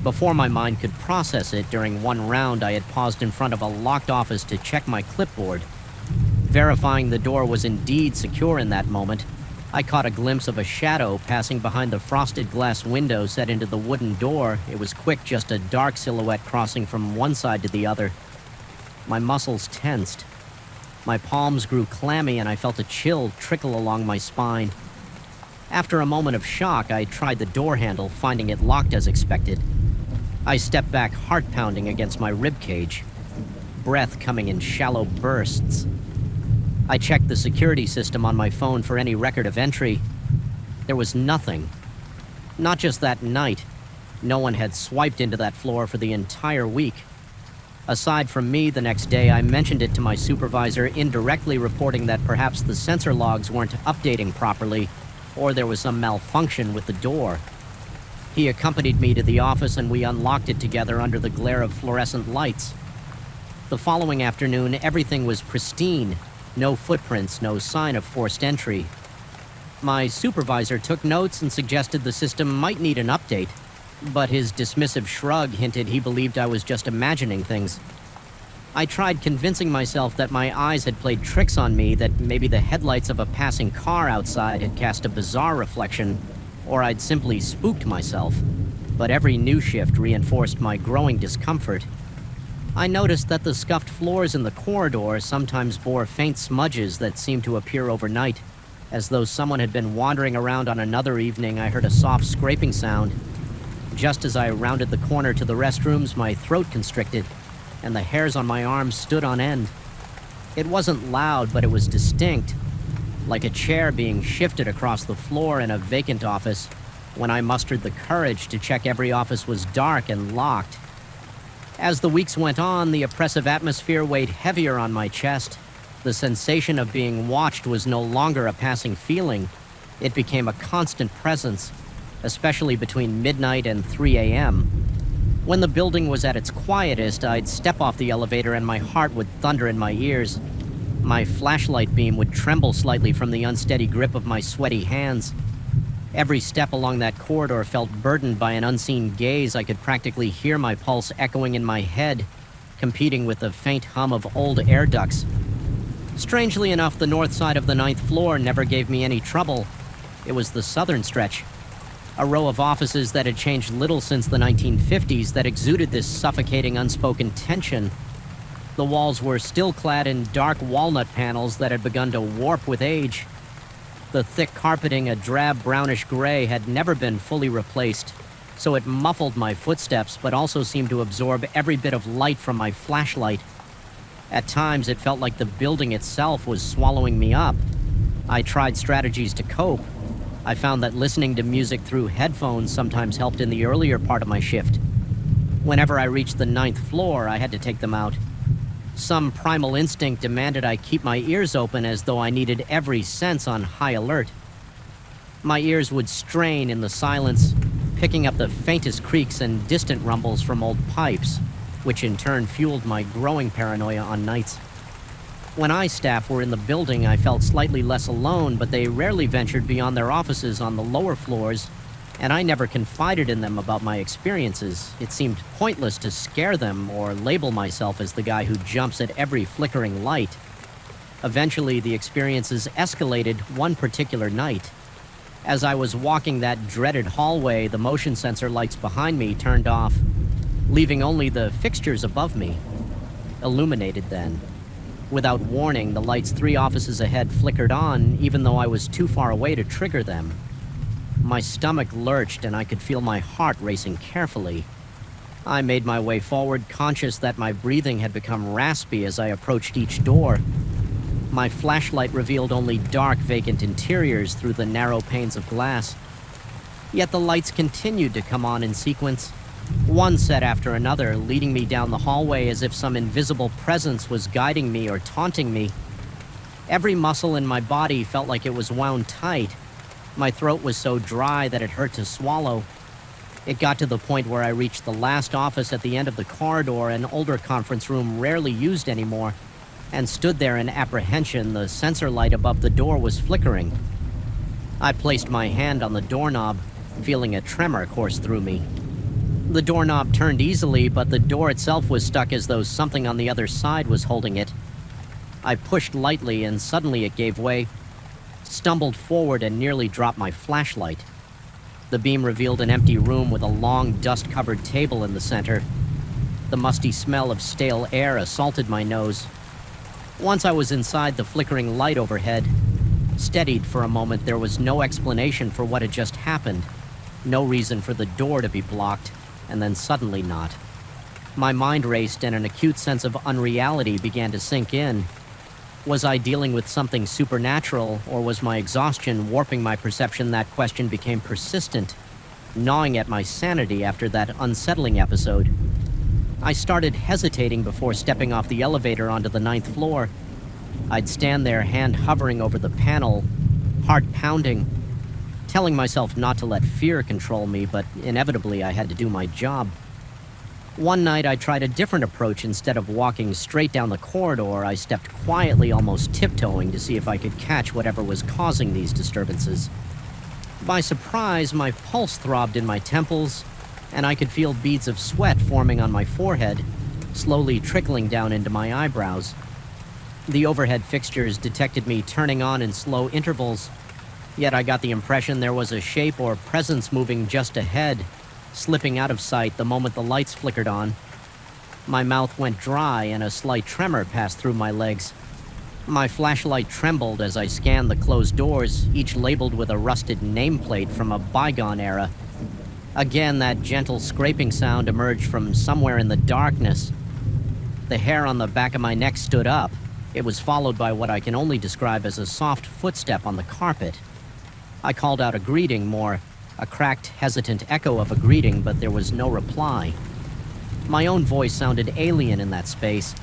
Before my mind could process it, during one round I had paused in front of a locked office to check my clipboard. Verifying the door was indeed secure in that moment, I caught a glimpse of a shadow passing behind the frosted glass window set into the wooden door. It was quick, just a dark silhouette crossing from one side to the other. My muscles tensed. My palms grew clammy and I felt a chill trickle along my spine. After a moment of shock, I tried the door handle, finding it locked as expected. I stepped back, heart pounding against my ribcage, breath coming in shallow bursts. I checked the security system on my phone for any record of entry. There was nothing. Not just that night. No one had swiped into that floor for the entire week. Aside from me, the next day I mentioned it to my supervisor, indirectly reporting that perhaps the sensor logs weren't updating properly, or there was some malfunction with the door. He accompanied me to the office and we unlocked it together under the glare of fluorescent lights. The following afternoon, everything was pristine. No footprints, no sign of forced entry. My supervisor took notes and suggested the system might need an update, but his dismissive shrug hinted he believed I was just imagining things. I tried convincing myself that my eyes had played tricks on me, that maybe the headlights of a passing car outside had cast a bizarre reflection, or I'd simply spooked myself. But every new shift reinforced my growing discomfort. I noticed that the scuffed floors in the corridor sometimes bore faint smudges that seemed to appear overnight. As though someone had been wandering around on another evening, I heard a soft scraping sound. Just as I rounded the corner to the restrooms, my throat constricted, and the hairs on my arms stood on end. It wasn't loud, but it was distinct, like a chair being shifted across the floor in a vacant office. When I mustered the courage to check every office was dark and locked. As the weeks went on, the oppressive atmosphere weighed heavier on my chest. The sensation of being watched was no longer a passing feeling. It became a constant presence, especially between midnight and 3 a.m. When the building was at its quietest, I'd step off the elevator and my heart would thunder in my ears. My flashlight beam would tremble slightly from the unsteady grip of my sweaty hands. Every step along that corridor felt burdened by an unseen gaze. I could practically hear my pulse echoing in my head, competing with the faint hum of old air ducts. Strangely enough, the north side of the 9th floor never gave me any trouble. It was the southern stretch. A row of offices that had changed little since the 1950s that exuded this suffocating unspoken tension. The walls were still clad in dark walnut panels that had begun to warp with age. The thick carpeting, a drab brownish gray, had never been fully replaced, so it muffled my footsteps but also seemed to absorb every bit of light from my flashlight. At times, it felt like the building itself was swallowing me up. I tried strategies to cope. I found that listening to music through headphones sometimes helped in the earlier part of my shift. Whenever I reached the 9th floor, I had to take them out. Some primal instinct demanded I keep my ears open, as though I needed every sense on high alert. My ears would strain in the silence, picking up the faintest creaks and distant rumbles from old pipes. which in turn fueled my growing paranoia on nights. When staff were in the building, I felt slightly less alone, but they rarely ventured beyond their offices on the lower floors, and I never confided in them about my experiences. It seemed pointless to scare them or label myself as the guy who jumps at every flickering light. Eventually, the experiences escalated one particular night. As I was walking that dreaded hallway, the motion sensor lights behind me turned off, leaving only the fixtures above me illuminated then. Without warning, the lights 3 offices ahead flickered on, even though I was too far away to trigger them. My stomach lurched and I could feel my heart racing carefully. I made my way forward, conscious that my breathing had become raspy as I approached each door. My flashlight revealed only dark, vacant interiors through the narrow panes of glass. Yet the lights continued to come on in sequence, one set after another, leading me down the hallway as if some invisible presence was guiding me or taunting me. Every muscle in my body felt like it was wound tight. My throat was so dry that it hurt to swallow. It got to the point where I reached the last office at the end of the corridor, an older conference room rarely used anymore, and stood there in apprehension. The sensor light above the door was flickering. I placed my hand on the doorknob, feeling a tremor course through me. The doorknob turned easily, but the door itself was stuck as though something on the other side was holding it. I pushed lightly and suddenly it gave way, stumbled forward and nearly dropped my flashlight. The beam revealed an empty room with a long, dust-covered table in the center. The musty smell of stale air assaulted my nose. Once I was inside, the flickering light overhead steadied for a moment. There was no explanation for what had just happened, no reason for the door to be blocked, and then suddenly not. My mind raced and an acute sense of unreality began to sink in. Was I dealing with something supernatural, or was my exhaustion warping my perception? That question became persistent, gnawing at my sanity after that unsettling episode. I started hesitating before stepping off the elevator onto the 9th floor. I'd stand there, hand hovering over the panel, heart pounding, telling myself not to let fear control me, but inevitably I had to do my job. One night I tried a different approach. Instead of walking straight down the corridor, I stepped quietly, almost tiptoeing, to see if I could catch whatever was causing these disturbances. By surprise, my pulse throbbed in my temples, and I could feel beads of sweat forming on my forehead, slowly trickling down into my eyebrows. The overhead fixtures detected me turning on in slow intervals, yet I got the impression there was a shape or presence moving just ahead, slipping out of sight the moment the lights flickered on. My mouth went dry and a slight tremor passed through my legs. My flashlight trembled as I scanned the closed doors, each labeled with a rusted nameplate from a bygone era. Again, that gentle scraping sound emerged from somewhere in the darkness. The hair on the back of my neck stood up. It was followed by what I can only describe as a soft footstep on the carpet. I called out a greeting, more a cracked, hesitant echo of a greeting, but there was no reply. My own voice sounded alien in that space.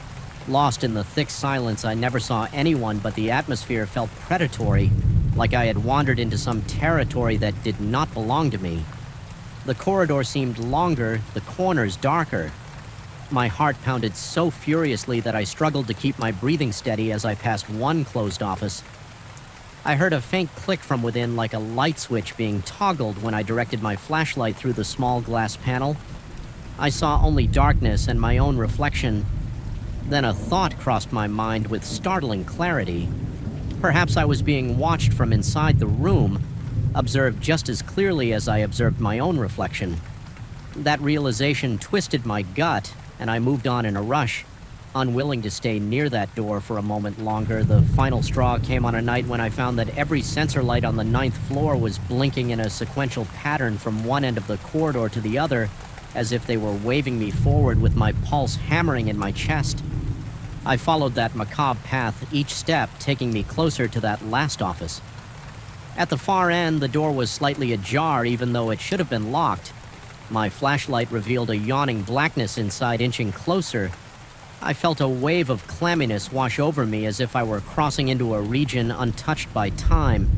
Lost in the thick silence, I never saw anyone, but the atmosphere felt predatory, like I had wandered into some territory that did not belong to me. The corridor seemed longer, the corners darker. My heart pounded so furiously that I struggled to keep my breathing steady as I passed one closed office. I heard a faint click from within, like a light switch being toggled when I directed my flashlight through the small glass panel. I saw only darkness and my own reflection. Then a thought crossed my mind with startling clarity. Perhaps I was being watched from inside the room, observed just as clearly as I observed my own reflection. That realization twisted my gut, and I moved on in a rush, unwilling to stay near that door for a moment longer. The final straw came on a night when I found that every sensor light on the 9th floor was blinking in a sequential pattern from one end of the corridor to the other, as if they were waving me forward with my pulse hammering in my chest. I followed that macabre path, each step taking me closer to that last office. At the far end, the door was slightly ajar, even though it should have been locked. My flashlight revealed a yawning blackness inside, inching closer. I felt a wave of clamminess wash over me, as if I were crossing into a region untouched by time.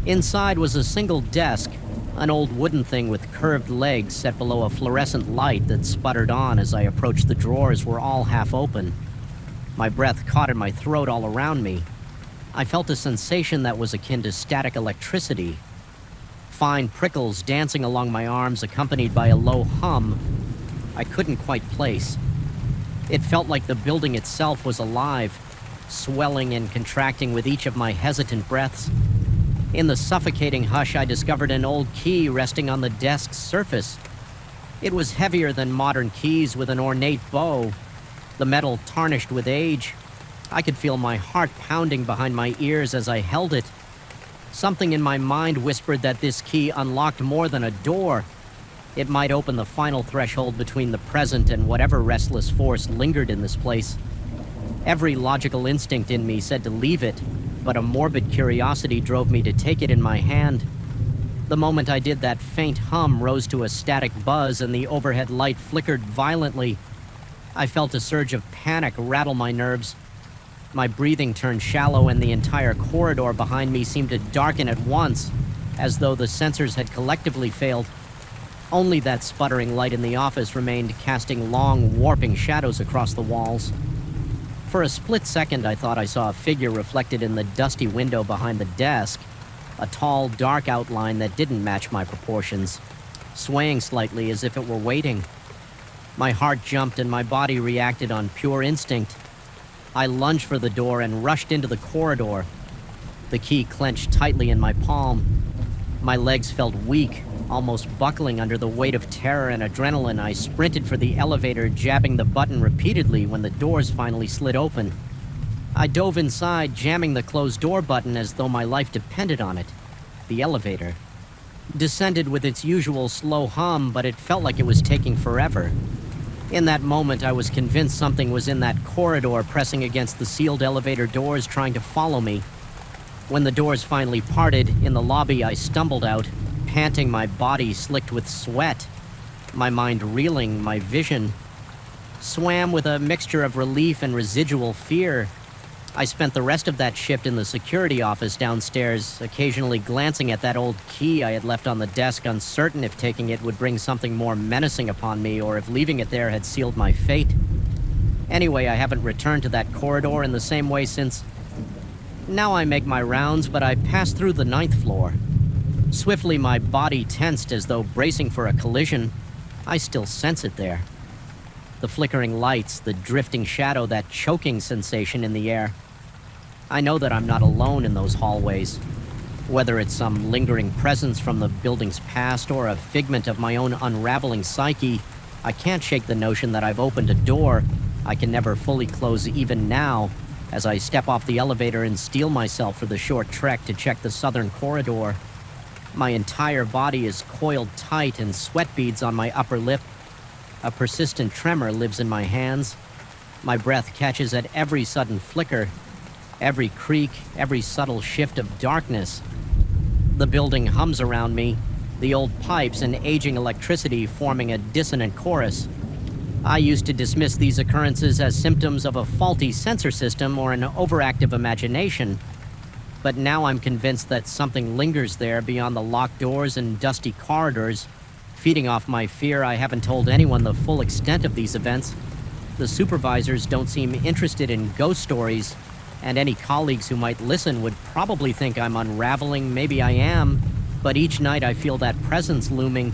Inside was a single desk, An old wooden thing with curved legs set below a fluorescent light that sputtered on as I approached the drawers were all half open. My breath caught in my throat all around me. I felt a sensation that was akin to static electricity. Fine prickles dancing along my arms accompanied by a low hum I couldn't quite place. It felt like the building itself was alive, swelling and contracting with each of my hesitant breaths. In the suffocating hush, I discovered an old key resting on the desk's surface. It was heavier than modern keys with an ornate bow, the metal tarnished with age. I could feel my heart pounding behind my ears as I held it. Something in my mind whispered that this key unlocked more than a door. It might open the final threshold between the present and whatever restless force lingered in this place. Every logical instinct in me said to leave it, but a morbid curiosity drove me to take it in my hand. The moment I did, that faint hum rose to a static buzz and the overhead light flickered violently. I felt a surge of panic rattle my nerves. My breathing turned shallow and the entire corridor behind me seemed to darken at once, as though the sensors had collectively failed. Only that sputtering light in the office remained, casting long, warping shadows across the walls. For a split second, I thought I saw a figure reflected in the dusty window behind the desk, a tall, dark outline that didn't match my proportions, swaying slightly as if it were waiting. My heart jumped and my body reacted on pure instinct. I lunged for the door and rushed into the corridor. The key clenched tightly in my palm. My legs felt weak, almost buckling under the weight of terror and adrenaline. I sprinted for the elevator, jabbing the button repeatedly when the doors finally slid open. I dove inside, jamming the closed door button as though my life depended on it. The elevator descended with its usual slow hum, but it felt like it was taking forever. In that moment, I was convinced something was in that corridor, pressing against the sealed elevator doors, trying to follow me. When the doors finally parted, in the lobby, I stumbled out, panting, my body slicked with sweat, my mind reeling, my vision swam with a mixture of relief and residual fear. I spent the rest of that shift in the security office downstairs, occasionally glancing at that old key I had left on the desk, uncertain if taking it would bring something more menacing upon me or if leaving it there had sealed my fate. Anyway, I haven't returned to that corridor in the same way since. Now I make my rounds, but I pass through the 9th floor. Swiftly, my body tensed as though bracing for a collision. I still sense it there. The flickering lights, the drifting shadow, that choking sensation in the air. I know that I'm not alone in those hallways. Whether it's some lingering presence from the building's past or a figment of my own unraveling psyche, I can't shake the notion that I've opened a door I can never fully close even now, as I step off the elevator and steel myself for the short trek to check the southern corridor. My entire body is coiled tight and sweat beads on my upper lip. A persistent tremor lives in my hands. My breath catches at every sudden flicker, every creak, every subtle shift of darkness. The building hums around me, the old pipes and aging electricity forming a dissonant chorus. I used to dismiss these occurrences as symptoms of a faulty sensor system or an overactive imagination. But now I'm convinced that something lingers there beyond the locked doors and dusty corridors. Feeding off my fear, I haven't told anyone the full extent of these events. The supervisors don't seem interested in ghost stories, and any colleagues who might listen would probably think I'm unraveling. Maybe I am, but each night I feel that presence looming,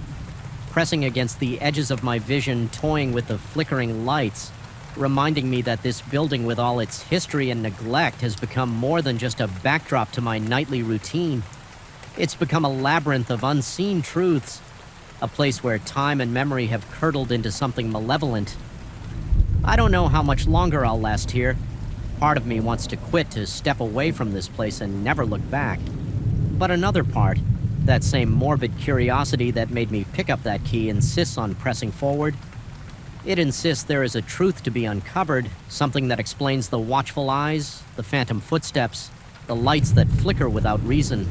pressing against the edges of my vision, toying with the flickering lights, reminding me that this building with all its history and neglect has become more than just a backdrop to my nightly routine. It's become a labyrinth of unseen truths, a place where time and memory have curdled into something malevolent. I don't know how much longer I'll last here. Part of me wants to quit, to step away from this place and never look back. But another part, that same morbid curiosity that made me pick up that key, insists on pressing forward. It insists there is a truth to be uncovered, something that explains the watchful eyes, the phantom footsteps, the lights that flicker without reason.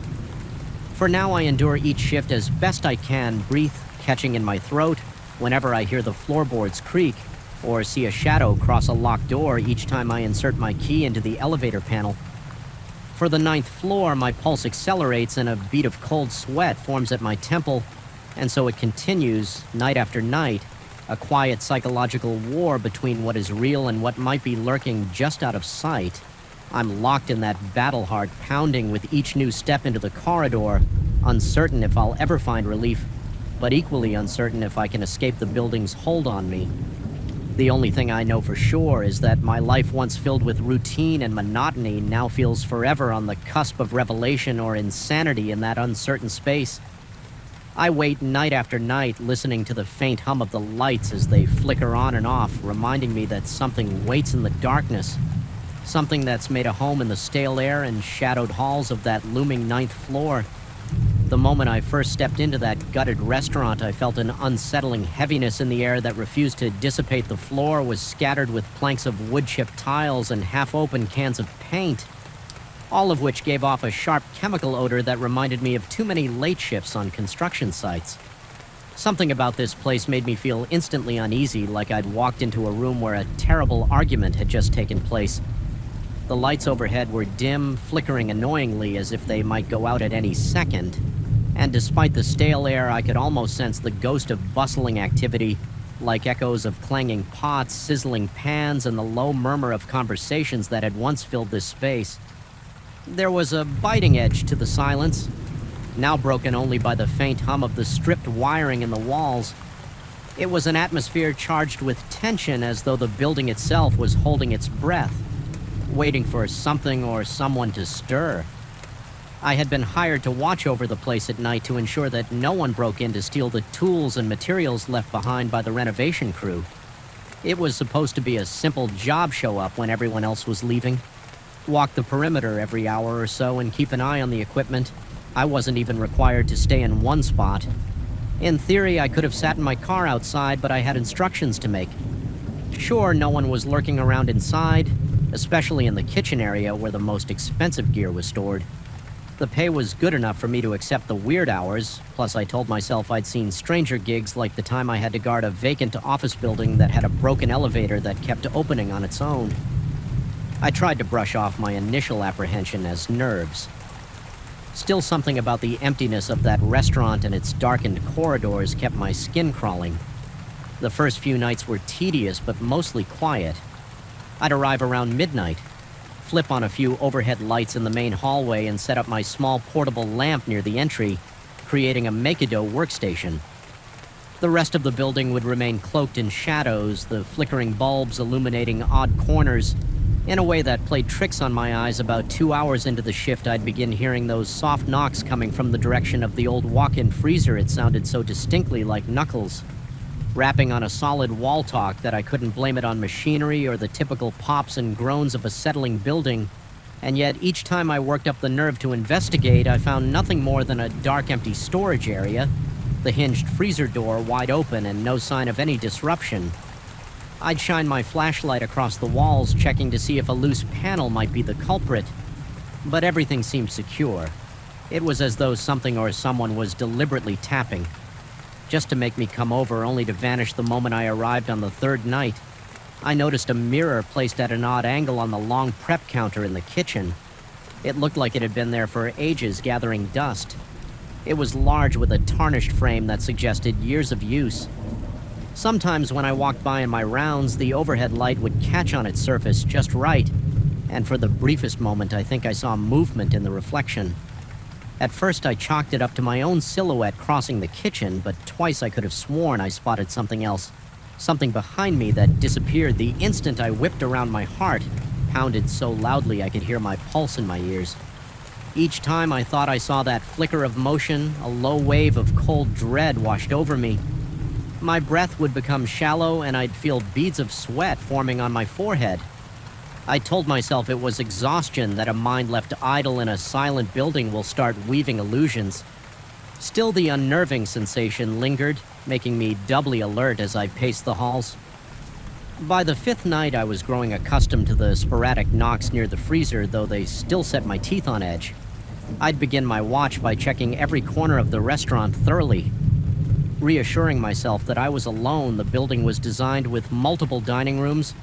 For now, I endure each shift as best I can, breath catching in my throat whenever I hear the floorboards creak or see a shadow cross a locked door each time I insert my key into the elevator panel. For the ninth floor, my pulse accelerates and a bead of cold sweat forms at my temple, and so it continues, night after night, a quiet psychological war between what is real and what might be lurking just out of sight. I'm locked in that battle heart pounding with each new step into the corridor, uncertain if I'll ever find relief, but equally uncertain if I can escape the building's hold on me. The only thing I know for sure is that my life once filled with routine and monotony now feels forever on the cusp of revelation or insanity in that uncertain space. I wait night after night, listening to the faint hum of the lights as they flicker on and off, reminding me that something waits in the darkness. Something that's made a home in the stale air and shadowed halls of that looming ninth floor. The moment I first stepped into that gutted restaurant, I felt an unsettling heaviness in the air that refused to dissipate. The floor was scattered with planks of wood-chipped tiles and half-open cans of paint, all of which gave off a sharp chemical odor that reminded me of too many late shifts on construction sites. Something about this place made me feel instantly uneasy, like I'd walked into a room where a terrible argument had just taken place. The lights overhead were dim, flickering annoyingly as if they might go out at any second. And despite the stale air, I could almost sense the ghost of bustling activity, like echoes of clanging pots, sizzling pans, and the low murmur of conversations that had once filled this space. There was a biting edge to the silence, now broken only by the faint hum of the stripped wiring in the walls. It was an atmosphere charged with tension, as though the building itself was holding its breath, waiting for something or someone to stir. I had been hired to watch over the place at night to ensure that no one broke in to steal the tools and materials left behind by the renovation crew. It was supposed to be a simple job show up when everyone else was leaving. Walk the perimeter every hour or so and keep an eye on the equipment. I wasn't even required to stay in one spot. In theory, I could have sat in my car outside, but I had instructions to make. Sure, no one was lurking around inside, especially in the kitchen area where the most expensive gear was stored. The pay was good enough for me to accept the weird hours, plus I told myself I'd seen stranger gigs, like the time I had to guard a vacant office building that had a broken elevator that kept opening on its own. I tried to brush off my initial apprehension as nerves. Still, something about the emptiness of that restaurant and its darkened corridors kept my skin crawling. The first few nights were tedious, but mostly quiet. I'd arrive around midnight, flip on a few overhead lights in the main hallway, and set up my small portable lamp near the entry, creating a make-a-dough workstation. The rest of the building would remain cloaked in shadows, the flickering bulbs illuminating odd corners, in a way that played tricks on my eyes. About 2 hours into the shift, I'd begin hearing those soft knocks coming from the direction of the old walk-in freezer. It sounded so distinctly like knuckles, rapping on a solid wall talk that I couldn't blame it on machinery or the typical pops and groans of a settling building. And yet, each time I worked up the nerve to investigate, I found nothing more than a dark, empty storage area, the hinged freezer door wide open and no sign of any disruption. I'd shine my flashlight across the walls, checking to see if a loose panel might be the culprit, but everything seemed secure. It was as though something or someone was deliberately tapping, just to make me come over, only to vanish the moment I arrived on the third night. I noticed a mirror placed at an odd angle on the long prep counter in the kitchen. It looked like it had been there for ages, gathering dust. It was large, with a tarnished frame that suggested years of use. Sometimes when I walked by in my rounds, the overhead light would catch on its surface just right, and for the briefest moment I think I saw movement in the reflection. At first, I chalked it up to my own silhouette crossing the kitchen, but twice I could have sworn I spotted something else. Something behind me that disappeared the instant I whipped around. My heart pounded so loudly I could hear my pulse in my ears. Each time I thought I saw that flicker of motion, a low wave of cold dread washed over me. My breath would become shallow, and I'd feel beads of sweat forming on my forehead. I told myself it was exhaustion, that a mind left idle in a silent building will start weaving illusions. Still, the unnerving sensation lingered, making me doubly alert as I paced the halls. By the fifth night, I was growing accustomed to the sporadic knocks near the freezer, though they still set my teeth on edge. I'd begin my watch by checking every corner of the restaurant thoroughly. Reassuring myself that I was alone, the building was designed with multiple dining rooms,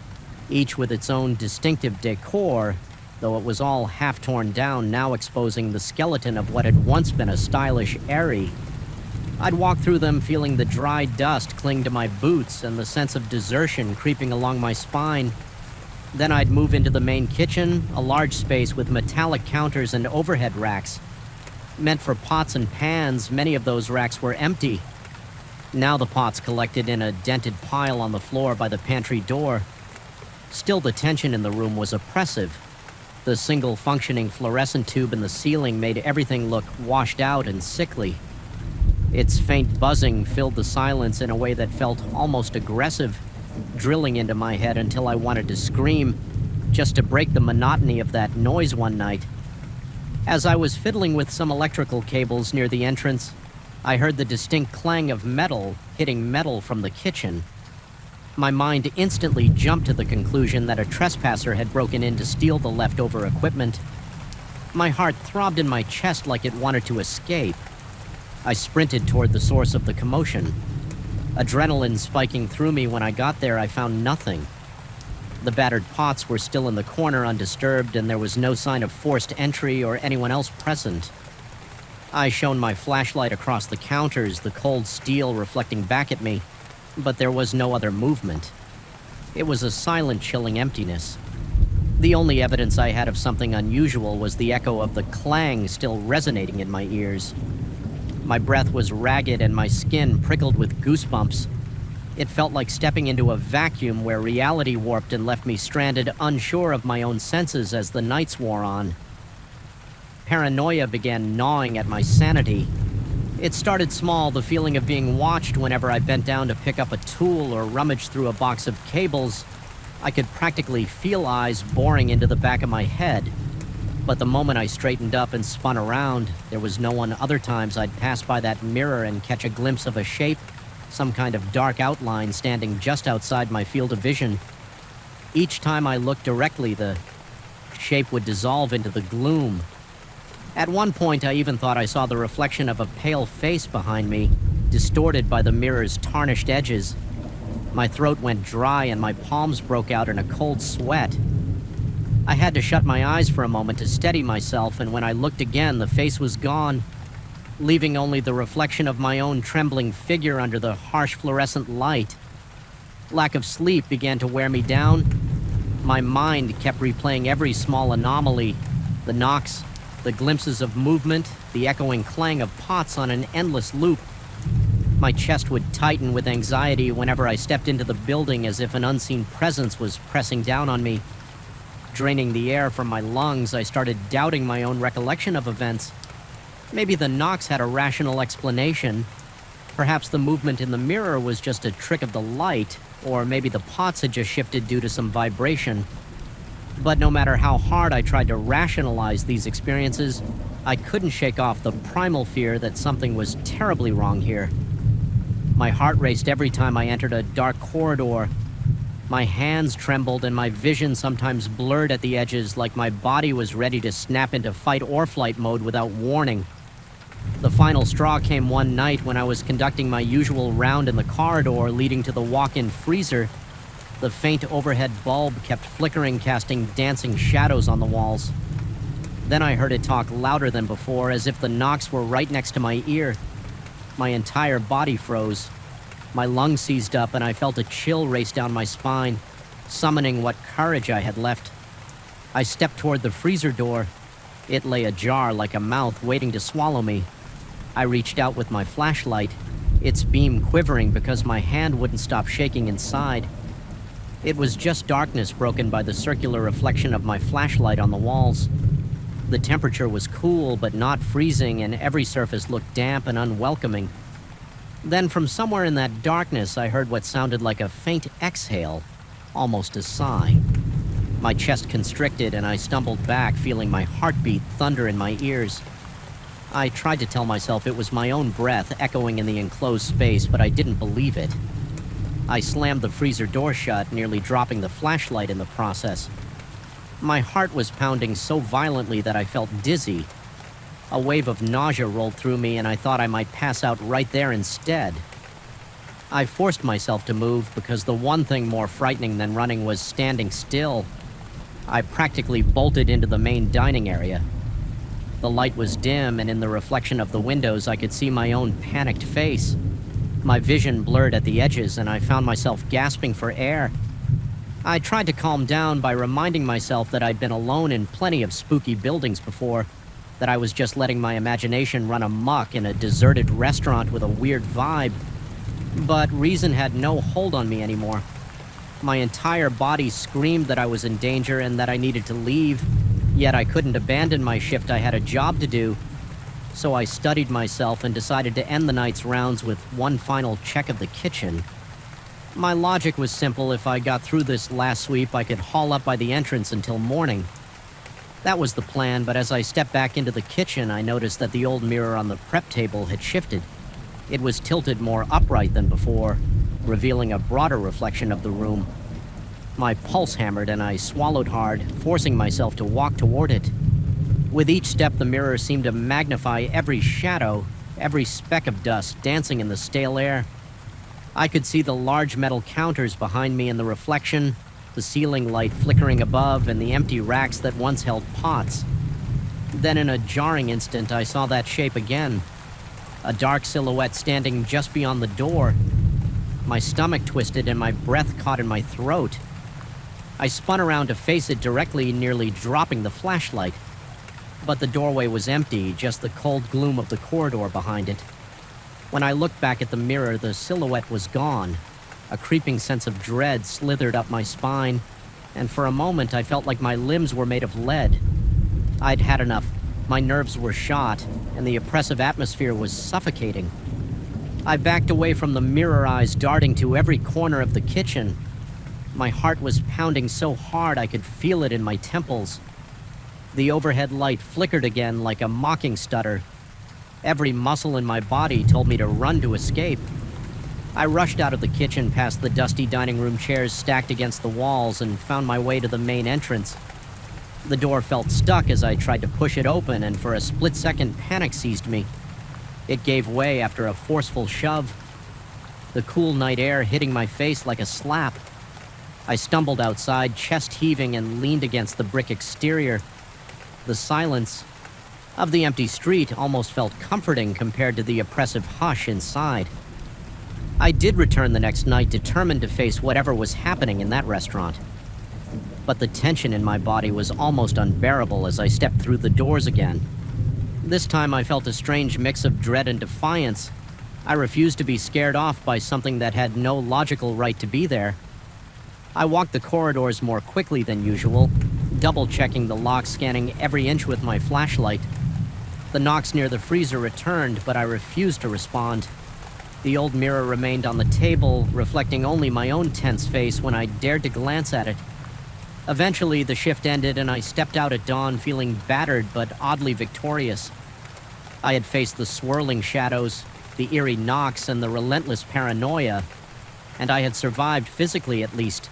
each with its own distinctive decor, though it was all half torn down, now exposing the skeleton of what had once been a stylish eerie. I'd walk through them feeling the dry dust cling to my boots and the sense of desertion creeping along my spine. Then I'd move into the main kitchen, a large space with metallic counters and overhead racks. Meant for pots and pans, many of those racks were empty. Now the pots collected in a dented pile on the floor by the pantry door. Still, the tension in the room was oppressive. The single functioning fluorescent tube in the ceiling made everything look washed out and sickly. Its faint buzzing filled the silence in a way that felt almost aggressive, drilling into my head until I wanted to scream, just to break the monotony of that noise one night. As I was fiddling with some electrical cables near the entrance, I heard the distinct clang of metal hitting metal from the kitchen. My mind instantly jumped to the conclusion that a trespasser had broken in to steal the leftover equipment. My heart throbbed in my chest like it wanted to escape. I sprinted toward the source of the commotion. Adrenaline spiking through me. When I got there, I found nothing. The battered pots were still in the corner undisturbed, and there was no sign of forced entry or anyone else present. I shone my flashlight across the counters, the cold steel reflecting back at me, but there was no other movement. It was a silent, chilling emptiness. The only evidence I had of something unusual was the echo of the clang still resonating in my ears. My breath was ragged and my skin prickled with goosebumps. It felt like stepping into a vacuum where reality warped and left me stranded, unsure of my own senses as the nights wore on. Paranoia began gnawing at my sanity. It started small, the feeling of being watched whenever I bent down to pick up a tool or rummage through a box of cables. I could practically feel eyes boring into the back of my head. But the moment I straightened up and spun around, there was no one. Other times I'd pass by that mirror and catch a glimpse of a shape, some kind of dark outline standing just outside my field of vision. Each time I looked directly, the shape would dissolve into the gloom. At one point, I even thought I saw the reflection of a pale face behind me, distorted by the mirror's tarnished edges. My throat went dry and my palms broke out in a cold sweat. I had to shut my eyes for a moment to steady myself, and when I looked again, the face was gone, leaving only the reflection of my own trembling figure under the harsh fluorescent light. Lack of sleep began to wear me down. My mind kept replaying every small anomaly, the knocks, the glimpses of movement, the echoing clang of pots on an endless loop. My chest would tighten with anxiety whenever I stepped into the building, as if an unseen presence was pressing down on me. Draining the air from my lungs, I started doubting my own recollection of events. Maybe the knocks had a rational explanation. Perhaps the movement in the mirror was just a trick of the light, or maybe the pots had just shifted due to some vibration. But no matter how hard I tried to rationalize these experiences, I couldn't shake off the primal fear that something was terribly wrong here. My heart raced every time I entered a dark corridor. My hands trembled and my vision sometimes blurred at the edges, like my body was ready to snap into fight or flight mode without warning. The final straw came one night when I was conducting my usual round in the corridor leading to the walk-in freezer. The faint overhead bulb kept flickering, casting dancing shadows on the walls. Then I heard it talk louder than before, as if the knocks were right next to my ear. My entire body froze. My lungs seized up, and I felt a chill race down my spine, summoning what courage I had left. I stepped toward the freezer door. It lay ajar like a mouth waiting to swallow me. I reached out with my flashlight, its beam quivering because my hand wouldn't stop shaking inside. It was just darkness broken by the circular reflection of my flashlight on the walls. The temperature was cool but not freezing, and every surface looked damp and unwelcoming. Then from somewhere in that darkness, I heard what sounded like a faint exhale, almost a sigh. My chest constricted and I stumbled back, feeling my heartbeat thunder in my ears. I tried to tell myself it was my own breath echoing in the enclosed space, but I didn't believe it. I slammed the freezer door shut, nearly dropping the flashlight in the process. My heart was pounding so violently that I felt dizzy. A wave of nausea rolled through me, and I thought I might pass out right there instead. I forced myself to move because the one thing more frightening than running was standing still. I practically bolted into the main dining area. The light was dim, and in the reflection of the windows, I could see my own panicked face. My vision blurred at the edges, and I found myself gasping for air. I tried to calm down by reminding myself that I'd been alone in plenty of spooky buildings before, that I was just letting my imagination run amok in a deserted restaurant with a weird vibe. But reason had no hold on me anymore. My entire body screamed that I was in danger and that I needed to leave, yet I couldn't abandon my shift. I had a job to do. So I studied myself and decided to end the night's rounds with one final check of the kitchen. My logic was simple: if I got through this last sweep, I could haul up by the entrance until morning. That was the plan, but as I stepped back into the kitchen, I noticed that the old mirror on the prep table had shifted. It was tilted more upright than before, revealing a broader reflection of the room. My pulse hammered and I swallowed hard, forcing myself to walk toward it. With each step, the mirror seemed to magnify every shadow, every speck of dust dancing in the stale air. I could see the large metal counters behind me in the reflection, the ceiling light flickering above, and the empty racks that once held pots. Then in a jarring instant, I saw that shape again. A dark silhouette standing just beyond the door. My stomach twisted and my breath caught in my throat. I spun around to face it directly, nearly dropping the flashlight. But the doorway was empty, just the cold gloom of the corridor behind it. When I looked back at the mirror, the silhouette was gone. A creeping sense of dread slithered up my spine, and for a moment I felt like my limbs were made of lead. I'd had enough. My nerves were shot, and the oppressive atmosphere was suffocating. I backed away from the mirror, eyes darting to every corner of the kitchen. My heart was pounding so hard I could feel it in my temples. The overhead light flickered again like a mocking stutter. Every muscle in my body told me to run to escape. I rushed out of the kitchen past the dusty dining room chairs stacked against the walls and found my way to the main entrance. The door felt stuck as I tried to push it open, and for a split second, panic seized me. It gave way after a forceful shove, the cool night air hitting my face like a slap. I stumbled outside, chest heaving, and leaned against the brick exterior. The silence of the empty street almost felt comforting compared to the oppressive hush inside. I did return the next night, determined to face whatever was happening in that restaurant. But the tension in my body was almost unbearable as I stepped through the doors again. This time I felt a strange mix of dread and defiance. I refused to be scared off by something that had no logical right to be there. I walked the corridors more quickly than usual, double-checking the lock, scanning every inch with my flashlight. The knocks near the freezer returned, but I refused to respond. The old mirror remained on the table, reflecting only my own tense face when I dared to glance at it. Eventually, the shift ended and I stepped out at dawn feeling battered but oddly victorious. I had faced the swirling shadows, the eerie knocks, and the relentless paranoia, and I had survived physically at least.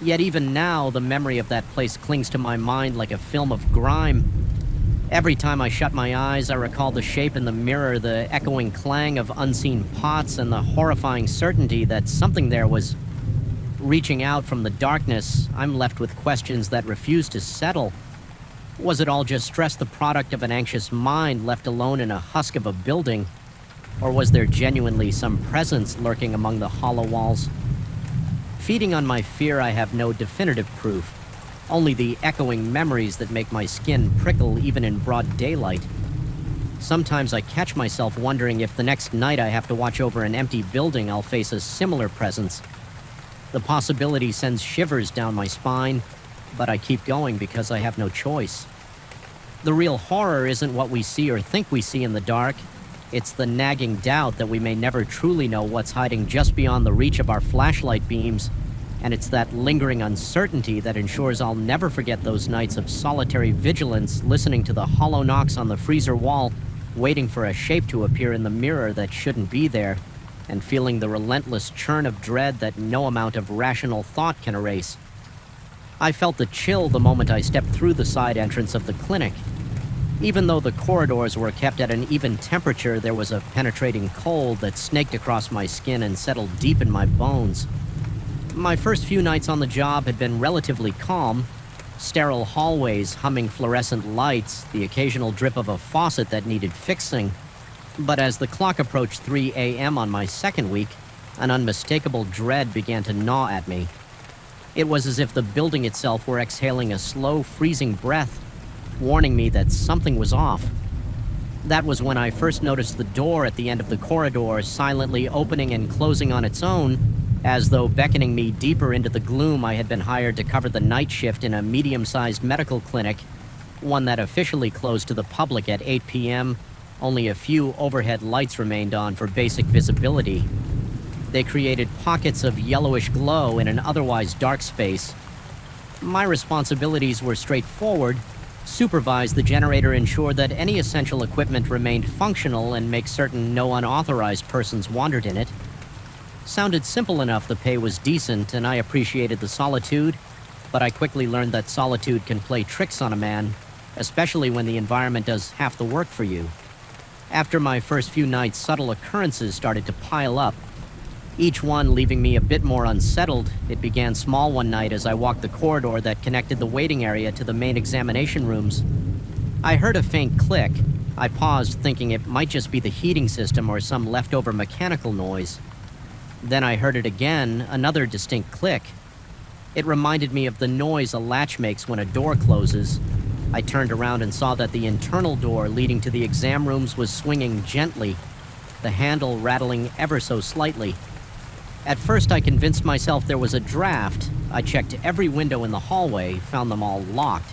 Yet even now, the memory of that place clings to my mind like a film of grime. Every time I shut my eyes, I recall the shape in the mirror, the echoing clang of unseen pots, and the horrifying certainty that something there was reaching out from the darkness. I'm left with questions that refuse to settle. Was it all just stress, the product of an anxious mind left alone in a husk of a building? Or was there genuinely some presence lurking among the hollow walls? Feeding on my fear, I have no definitive proof. Only the echoing memories that make my skin prickle even in broad daylight. Sometimes I catch myself wondering if the next night I have to watch over an empty building, I'll face a similar presence. The possibility sends shivers down my spine, but I keep going because I have no choice. The real horror isn't what we see or think we see in the dark. It's the nagging doubt that we may never truly know what's hiding just beyond the reach of our flashlight beams. And it's that lingering uncertainty that ensures I'll never forget those nights of solitary vigilance, listening to the hollow knocks on the freezer wall, waiting for a shape to appear in the mirror that shouldn't be there, and feeling the relentless churn of dread that no amount of rational thought can erase. I felt the chill the moment I stepped through the side entrance of the clinic. Even though the corridors were kept at an even temperature, there was a penetrating cold that snaked across my skin and settled deep in my bones. My first few nights on the job had been relatively calm. Sterile hallways, humming fluorescent lights, the occasional drip of a faucet that needed fixing. But as the clock approached 3 a.m. on my second week, an unmistakable dread began to gnaw at me. It was as if the building itself were exhaling a slow, freezing breath, warning me that something was off. That was when I first noticed the door at the end of the corridor silently opening and closing on its own, as though beckoning me deeper into the gloom. I had been hired to cover the night shift in a medium-sized medical clinic, one that officially closed to the public at 8 p.m. Only a few overhead lights remained on for basic visibility. They created pockets of yellowish glow in an otherwise dark space. My responsibilities were straightforward: supervise the generator, ensure that any essential equipment remained functional, and make certain no unauthorized persons wandered in it. Sounded simple enough. The pay was decent, and I appreciated the solitude, but I quickly learned that solitude can play tricks on a man, especially when the environment does half the work for you. After my first few nights, subtle occurrences started to pile up, each one leaving me a bit more unsettled. It began small one night as I walked the corridor that connected the waiting area to the main examination rooms. I heard a faint click. I paused, thinking it might just be the heating system or some leftover mechanical noise. Then I heard it again, another distinct click. It reminded me of the noise a latch makes when a door closes. I turned around and saw that the internal door leading to the exam rooms was swinging gently, the handle rattling ever so slightly. At first, I convinced myself there was a draft. I checked every window in the hallway, found them all locked.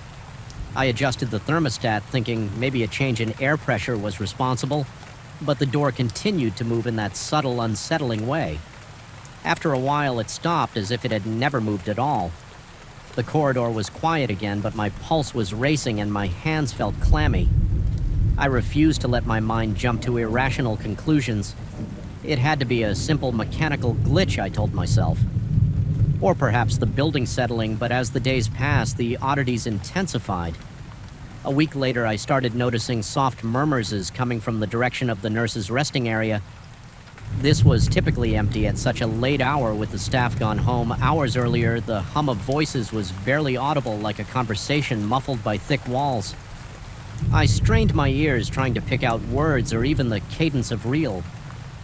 I adjusted the thermostat, thinking maybe a change in air pressure was responsible, but the door continued to move in that subtle, unsettling way. After a while, it stopped as if it had never moved at all. The corridor was quiet again, but my pulse was racing and my hands felt clammy. I refused to let my mind jump to irrational conclusions. It had to be a simple mechanical glitch, I told myself. Or perhaps the building settling, but as the days passed, the oddities intensified. A week later, I started noticing soft murmurs coming from the direction of the nurses' resting area. This was typically empty at such a late hour, with the staff gone home. Hours earlier, the hum of voices was barely audible, like a conversation muffled by thick walls. I strained my ears, trying to pick out words or even the cadence of real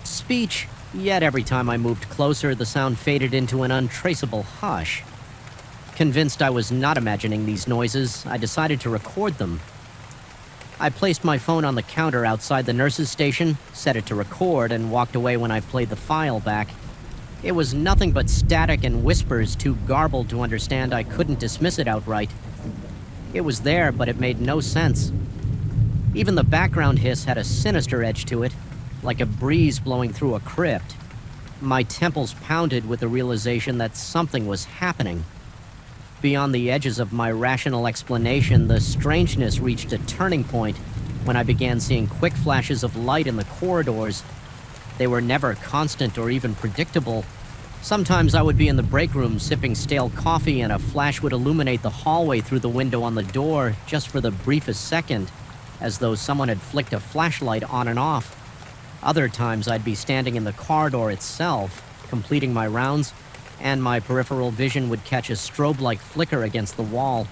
speech, yet every time I moved closer, the sound faded into an untraceable hush. Convinced I was not imagining these noises, I decided to record them. I placed my phone on the counter outside the nurse's station, set it to record, and walked away when I played the file back. It was nothing but static and whispers, too garbled to understand. I couldn't dismiss it outright. It was there, but it made no sense. Even the background hiss had a sinister edge to it, like a breeze blowing through a crypt. My temples pounded with the realization that something was happening. Beyond the edges of my rational explanation, the strangeness reached a turning point when I began seeing quick flashes of light in the corridors. They were never constant or even predictable. Sometimes I would be in the break room sipping stale coffee, and a flash would illuminate the hallway through the window on the door just for the briefest second, as though someone had flicked a flashlight on and off. Other times I'd be standing in the corridor itself, completing my rounds, and my peripheral vision would catch a strobe-like flicker against the wall.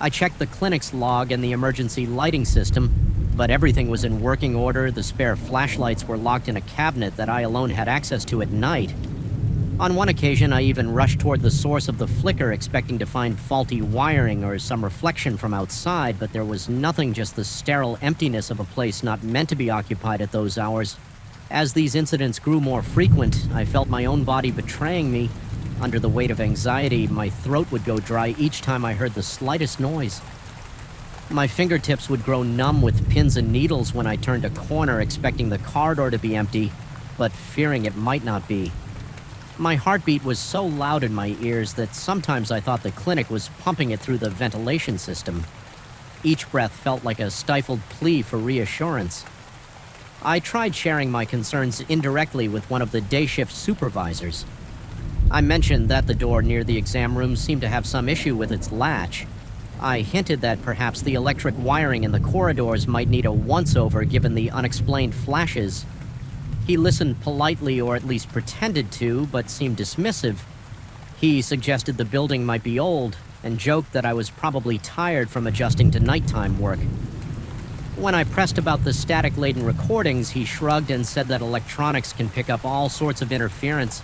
I checked the clinic's log and the emergency lighting system, but everything was in working order. The spare flashlights were locked in a cabinet that I alone had access to at night. On one occasion, I even rushed toward the source of the flicker, expecting to find faulty wiring or some reflection from outside, but there was nothing, just the sterile emptiness of a place not meant to be occupied at those hours. As these incidents grew more frequent, I felt my own body betraying me. Under the weight of anxiety, my throat would go dry each time I heard the slightest noise. My fingertips would grow numb with pins and needles when I turned a corner, expecting the corridor to be empty, but fearing it might not be. My heartbeat was so loud in my ears that sometimes I thought the clinic was pumping it through the ventilation system. Each breath felt like a stifled plea for reassurance. I tried sharing my concerns indirectly with one of the day shift supervisors. I mentioned that the door near the exam room seemed to have some issue with its latch. I hinted that perhaps the electric wiring in the corridors might need a once-over given the unexplained flashes. He listened politely, or at least pretended to, but seemed dismissive. He suggested the building might be old, and joked that I was probably tired from adjusting to nighttime work. When I pressed about the static-laden recordings, he shrugged and said that electronics can pick up all sorts of interference.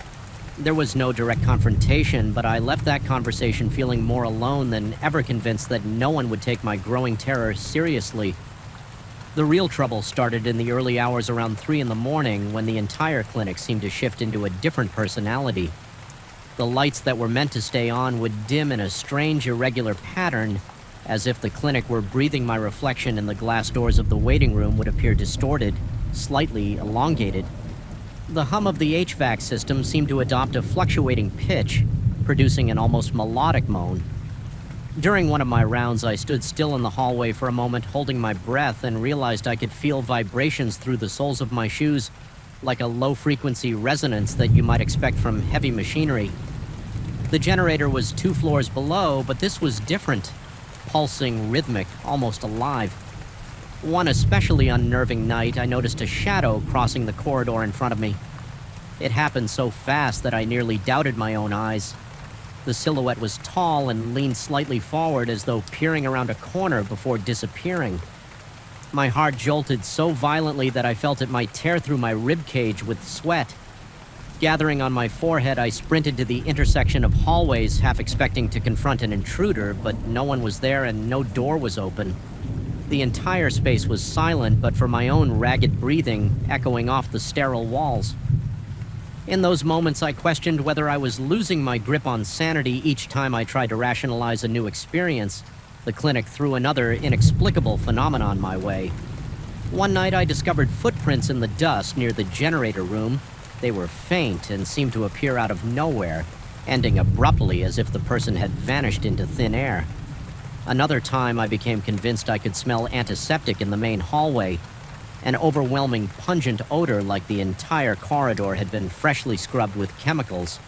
There was no direct confrontation, but I left that conversation feeling more alone than ever, convinced that no one would take my growing terror seriously. The real trouble started in the early hours around 3 in the morning, when the entire clinic seemed to shift into a different personality. The lights that were meant to stay on would dim in a strange, irregular pattern, as if the clinic were breathing my reflection, and the glass doors of the waiting room would appear distorted, slightly elongated. The hum of the HVAC system seemed to adopt a fluctuating pitch, producing an almost melodic moan. During one of my rounds, I stood still in the hallway for a moment, holding my breath, and realized I could feel vibrations through the soles of my shoes, like a low-frequency resonance that you might expect from heavy machinery. The generator was 2 floors below, but this was different. Pulsing, rhythmic, almost alive. One especially unnerving night, I noticed a shadow crossing the corridor in front of me. It happened so fast that I nearly doubted my own eyes. The silhouette was tall and leaned slightly forward, as though peering around a corner before disappearing. My heart jolted so violently that I felt it might tear through my rib cage with sweat. Gathering on my forehead, I sprinted to the intersection of hallways, half expecting to confront an intruder, but no one was there and no door was open. The entire space was silent, but for my own ragged breathing echoing off the sterile walls. In those moments, I questioned whether I was losing my grip on sanity each time I tried to rationalize a new experience. The clinic threw another inexplicable phenomenon my way. One night, I discovered footprints in the dust near the generator room. They were faint and seemed to appear out of nowhere, ending abruptly as if the person had vanished into thin air. Another time, I became convinced I could smell antiseptic in the main hallway, an overwhelming pungent odor like the entire corridor had been freshly scrubbed with chemicals,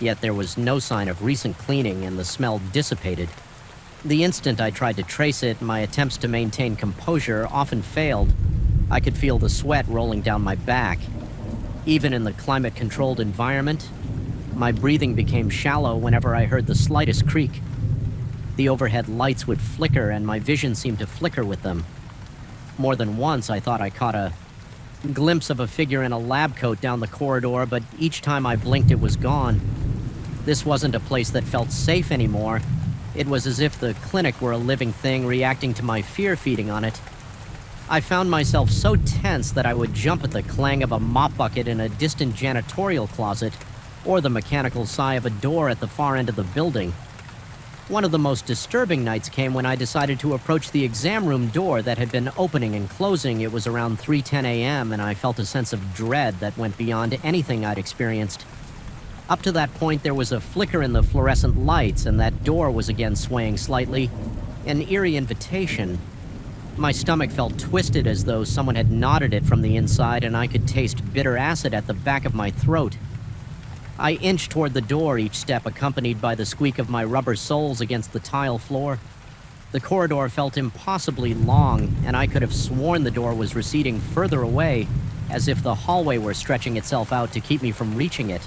yet there was no sign of recent cleaning and the smell dissipated. The instant I tried to trace it, my attempts to maintain composure often failed. I could feel the sweat rolling down my back. Even in the climate-controlled environment, my breathing became shallow whenever I heard the slightest creak. The overhead lights would flicker, and my vision seemed to flicker with them. More than once, I thought I caught a glimpse of a figure in a lab coat down the corridor, but each time I blinked, it was gone. This wasn't a place that felt safe anymore. It was as if the clinic were a living thing reacting to my fear feeding on it. I found myself so tense that I would jump at the clang of a mop bucket in a distant janitorial closet, or the mechanical sigh of a door at the far end of the building. One of the most disturbing nights came when I decided to approach the exam room door that had been opening and closing. It was around 3:10 a.m., and I felt a sense of dread that went beyond anything I'd experienced. Up to that point, there was a flicker in the fluorescent lights, and that door was again swaying slightly, an eerie invitation. My stomach felt twisted, as though someone had knotted it from the inside, and I could taste bitter acid at the back of my throat. I inched toward the door, each step accompanied by the squeak of my rubber soles against the tile floor. The corridor felt impossibly long, and I could have sworn the door was receding further away, as if the hallway were stretching itself out to keep me from reaching it.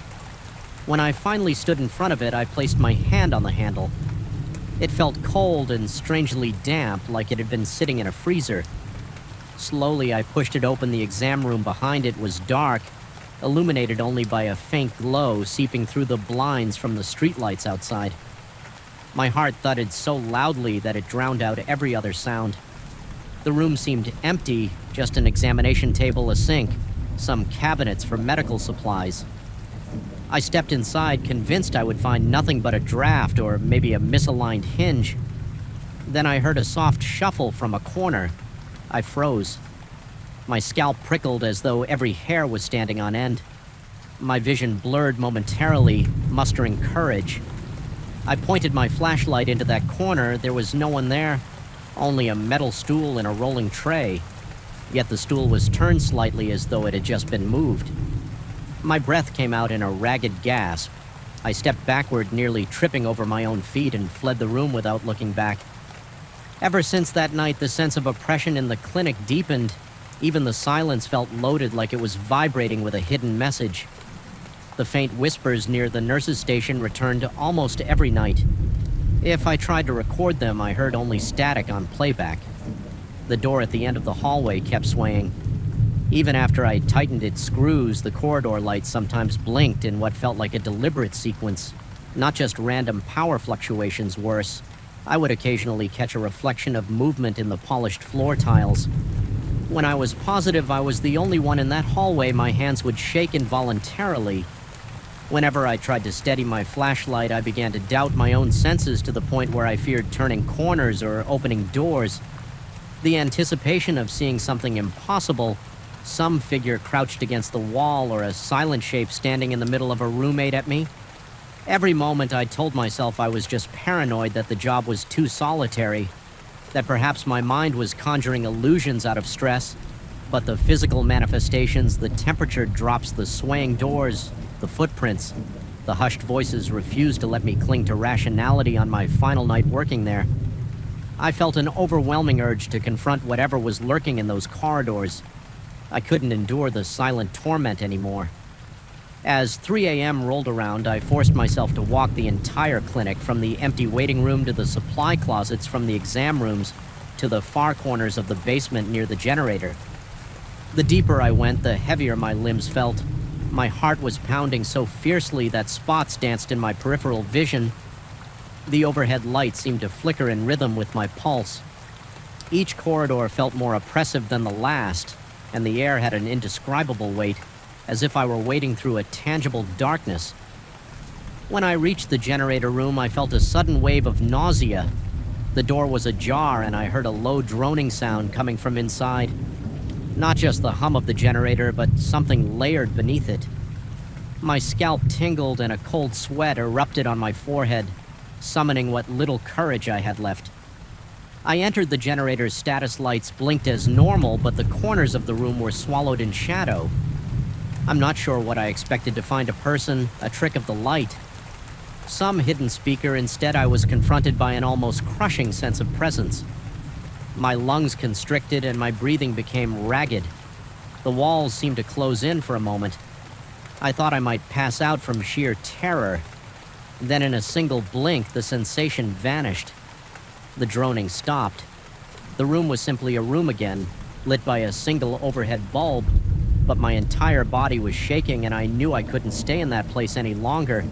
When I finally stood in front of it, I placed my hand on the handle. It felt cold and strangely damp, like it had been sitting in a freezer. Slowly, I pushed it open. The exam room behind it was dark, illuminated only by a faint glow seeping through the blinds from the streetlights outside. My heart thudded so loudly that it drowned out every other sound. The room seemed empty, just an examination table, a sink, some cabinets for medical supplies. I stepped inside, convinced I would find nothing but a draft or maybe a misaligned hinge. Then I heard a soft shuffle from a corner. I froze. My scalp prickled as though every hair was standing on end. My vision blurred momentarily, mustering courage. I pointed my flashlight into that corner. There was no one there, only a metal stool and a rolling tray. Yet the stool was turned slightly, as though it had just been moved. My breath came out in a ragged gasp. I stepped backward, nearly tripping over my own feet, and fled the room without looking back. Ever since that night, the sense of oppression in the clinic deepened. Even the silence felt loaded, like it was vibrating with a hidden message. The faint whispers near the nurse's station returned almost every night. If I tried to record them, I heard only static on playback. The door at the end of the hallway kept swaying. Even after I tightened its screws, the corridor lights sometimes blinked in what felt like a deliberate sequence, not just random power fluctuations. Worse, I would occasionally catch a reflection of movement in the polished floor tiles. When I was positive I was the only one in that hallway, my hands would shake involuntarily. Whenever I tried to steady my flashlight, I began to doubt my own senses to the point where I feared turning corners or opening doors. The anticipation of seeing something impossible, some figure crouched against the wall or a silent shape standing in the middle of a room, ate at me. Every moment I told myself I was just paranoid, that the job was too solitary, that perhaps my mind was conjuring illusions out of stress, but the physical manifestations, the temperature drops, the swaying doors, the footprints, the hushed voices refused to let me cling to rationality on my final night working there. I felt an overwhelming urge to confront whatever was lurking in those corridors. I couldn't endure the silent torment anymore. As 3 a.m. rolled around, I forced myself to walk the entire clinic, from the empty waiting room to the supply closets, from the exam rooms to the far corners of the basement near the generator. The deeper I went, the heavier my limbs felt. My heart was pounding so fiercely that spots danced in my peripheral vision. The overhead light seemed to flicker in rhythm with my pulse. Each corridor felt more oppressive than the last, and the air had an indescribable weight, as if I were wading through a tangible darkness. When I reached the generator room, I felt a sudden wave of nausea. The door was ajar, and I heard a low droning sound coming from inside. Not just the hum of the generator, but something layered beneath it. My scalp tingled, and a cold sweat erupted on my forehead, summoning what little courage I had left. I entered the generator's status lights blinked as normal, but the corners of the room were swallowed in shadow. I'm not sure what I expected to find: a person, a trick of the light, some hidden speaker. Instead, I was confronted by an almost crushing sense of presence. My lungs constricted and my breathing became ragged. The walls seemed to close in for a moment. I thought I might pass out from sheer terror. Then in a single blink, the sensation vanished. The droning stopped. The room was simply a room again, lit by a single overhead bulb, but my entire body was shaking, and I knew I couldn't stay in that place any longer.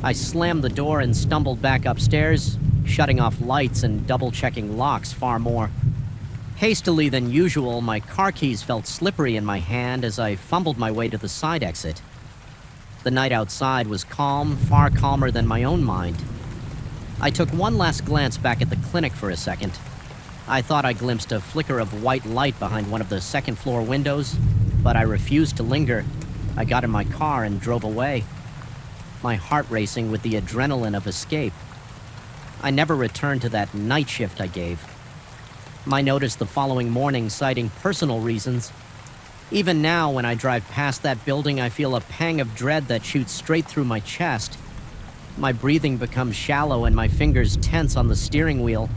I slammed the door and stumbled back upstairs, shutting off lights and double-checking locks far more hastily than usual. My car keys felt slippery in my hand as I fumbled my way to the side exit. The night outside was calm, far calmer than my own mind. I took one last glance back at the clinic for a second. I thought I glimpsed a flicker of white light behind one of the second-floor windows, but I refused to linger. I got in my car and drove away, my heart racing with the adrenaline of escape. I never returned to that night shift I gave. My notice the following morning, citing personal reasons. Even now, when I drive past that building, I feel a pang of dread that shoots straight through my chest. My breathing becomes shallow and my fingers tense on the steering wheel.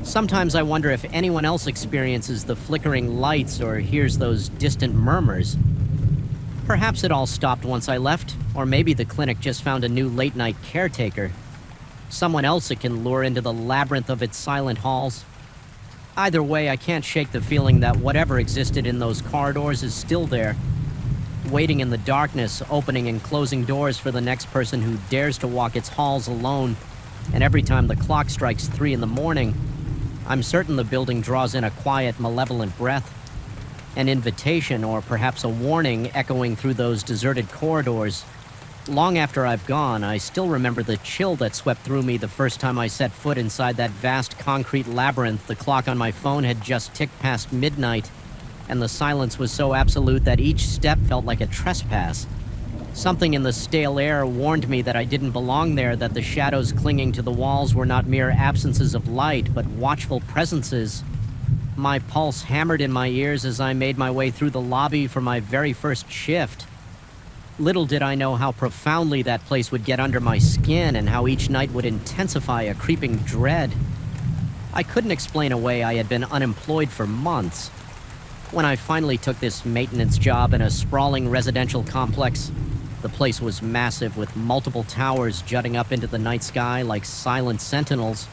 Sometimes I wonder if anyone else experiences the flickering lights or hears those distant murmurs. Perhaps it all stopped once I left, or maybe the clinic just found a new late-night caretaker. Someone else it can lure into the labyrinth of its silent halls. Either way, I can't shake the feeling that whatever existed in those corridors is still there, waiting in the darkness, opening and closing doors for the next person who dares to walk its halls alone. And every time the clock strikes 3 in the morning, I'm certain the building draws in a quiet, malevolent breath, an invitation or perhaps a warning echoing through those deserted corridors. Long after I've gone, I still remember the chill that swept through me the first time I set foot inside that vast concrete labyrinth. The clock on my phone had just ticked past midnight, and the silence was so absolute that each step felt like a trespass. Something in the stale air warned me that I didn't belong there, that the shadows clinging to the walls were not mere absences of light, but watchful presences. My pulse hammered in my ears as I made my way through the lobby for my very first shift. Little did I know how profoundly that place would get under my skin, and how each night would intensify a creeping dread. I couldn't explain away I had been unemployed for months. When I finally took this maintenance job in a sprawling residential complex, The place was massive, with multiple towers jutting up into the night sky like silent sentinels.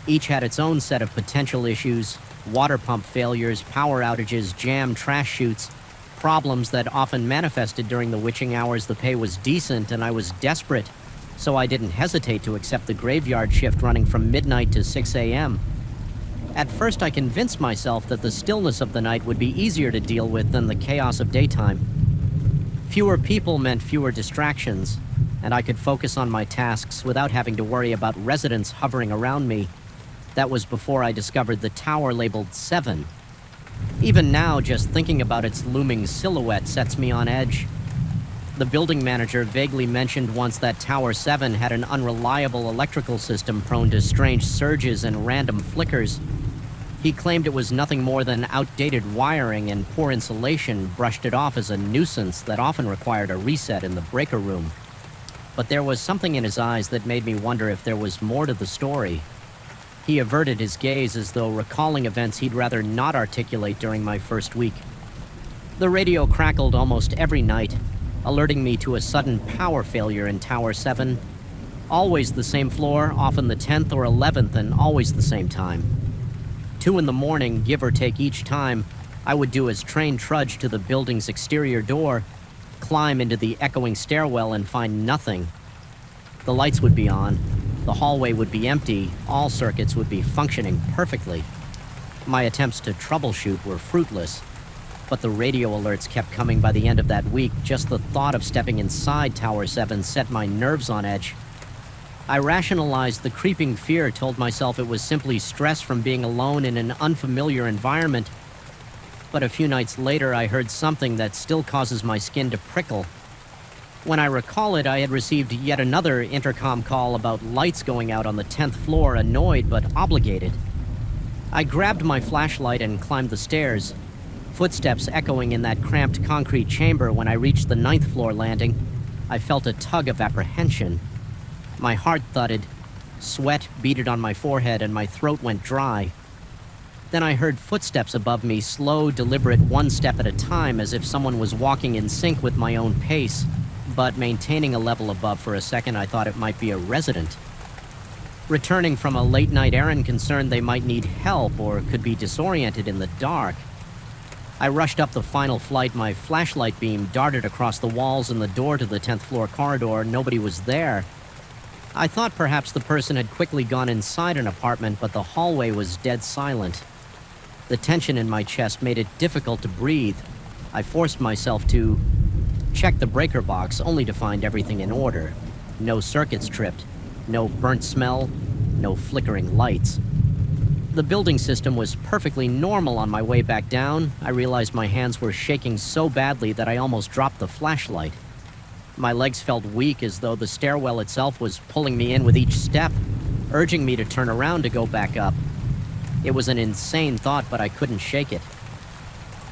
Each had its own set of potential issues: water pump failures, power outages, jammed trash chutes, problems that often manifested during the witching hours. The pay was decent and I was desperate, so I didn't hesitate to accept the graveyard shift running from midnight to 6 a.m. At first, I convinced myself that the stillness of the night would be easier to deal with than the chaos of daytime. Fewer people meant fewer distractions, and I could focus on my tasks without having to worry about residents hovering around me. That was before I discovered the tower labeled 7. Even now, just thinking about its looming silhouette sets me on edge. The building manager vaguely mentioned once that Tower 7 had an unreliable electrical system prone to strange surges and random flickers. He claimed it was nothing more than outdated wiring, and poor insulation brushed it off as a nuisance that often required a reset in the breaker room. But there was something in his eyes that made me wonder if there was more to the story. He averted his gaze as though recalling events he'd rather not articulate during my first week. The radio crackled almost every night, alerting me to a sudden power failure in Tower 7. Always the same floor, often the 10th or 11th, and always the same time. 2 in the morning, give or take each time, I would do as train trudge to the building's exterior door, climb into the echoing stairwell and find nothing. The lights would be on, the hallway would be empty, all circuits would be functioning perfectly. My attempts to troubleshoot were fruitless, but the radio alerts kept coming by the end of that week. Just the thought of stepping inside Tower 7 set my nerves on edge. I rationalized the creeping fear, told myself it was simply stress from being alone in an unfamiliar environment. But a few nights later, I heard something that still causes my skin to prickle. When I recall it, I had received yet another intercom call about lights going out on the 10th floor, annoyed but obligated. I grabbed my flashlight and climbed the stairs, footsteps echoing in that cramped concrete chamber. When I reached the 9th floor landing, I felt a tug of apprehension. My heart thudded, sweat beaded on my forehead, and my throat went dry. Then I heard footsteps above me, slow, deliberate, one step at a time, as if someone was walking in sync with my own pace, but maintaining a level above. For a second, I thought it might be a resident. Returning from a late-night errand, concerned they might need help or could be disoriented in the dark. I rushed up the final flight. My flashlight beam darted across the walls and the door to the 10th floor corridor. Nobody was there. I thought perhaps the person had quickly gone inside an apartment, but the hallway was dead silent. The tension in my chest made it difficult to breathe. I forced myself to check the breaker box, only to find everything in order. No circuits tripped, no burnt smell, no flickering lights. The building system was perfectly normal. On my way back down, I realized my hands were shaking so badly that I almost dropped the flashlight. My legs felt weak, as though the stairwell itself was pulling me in with each step, urging me to turn around to go back up. It was an insane thought, but I couldn't shake it.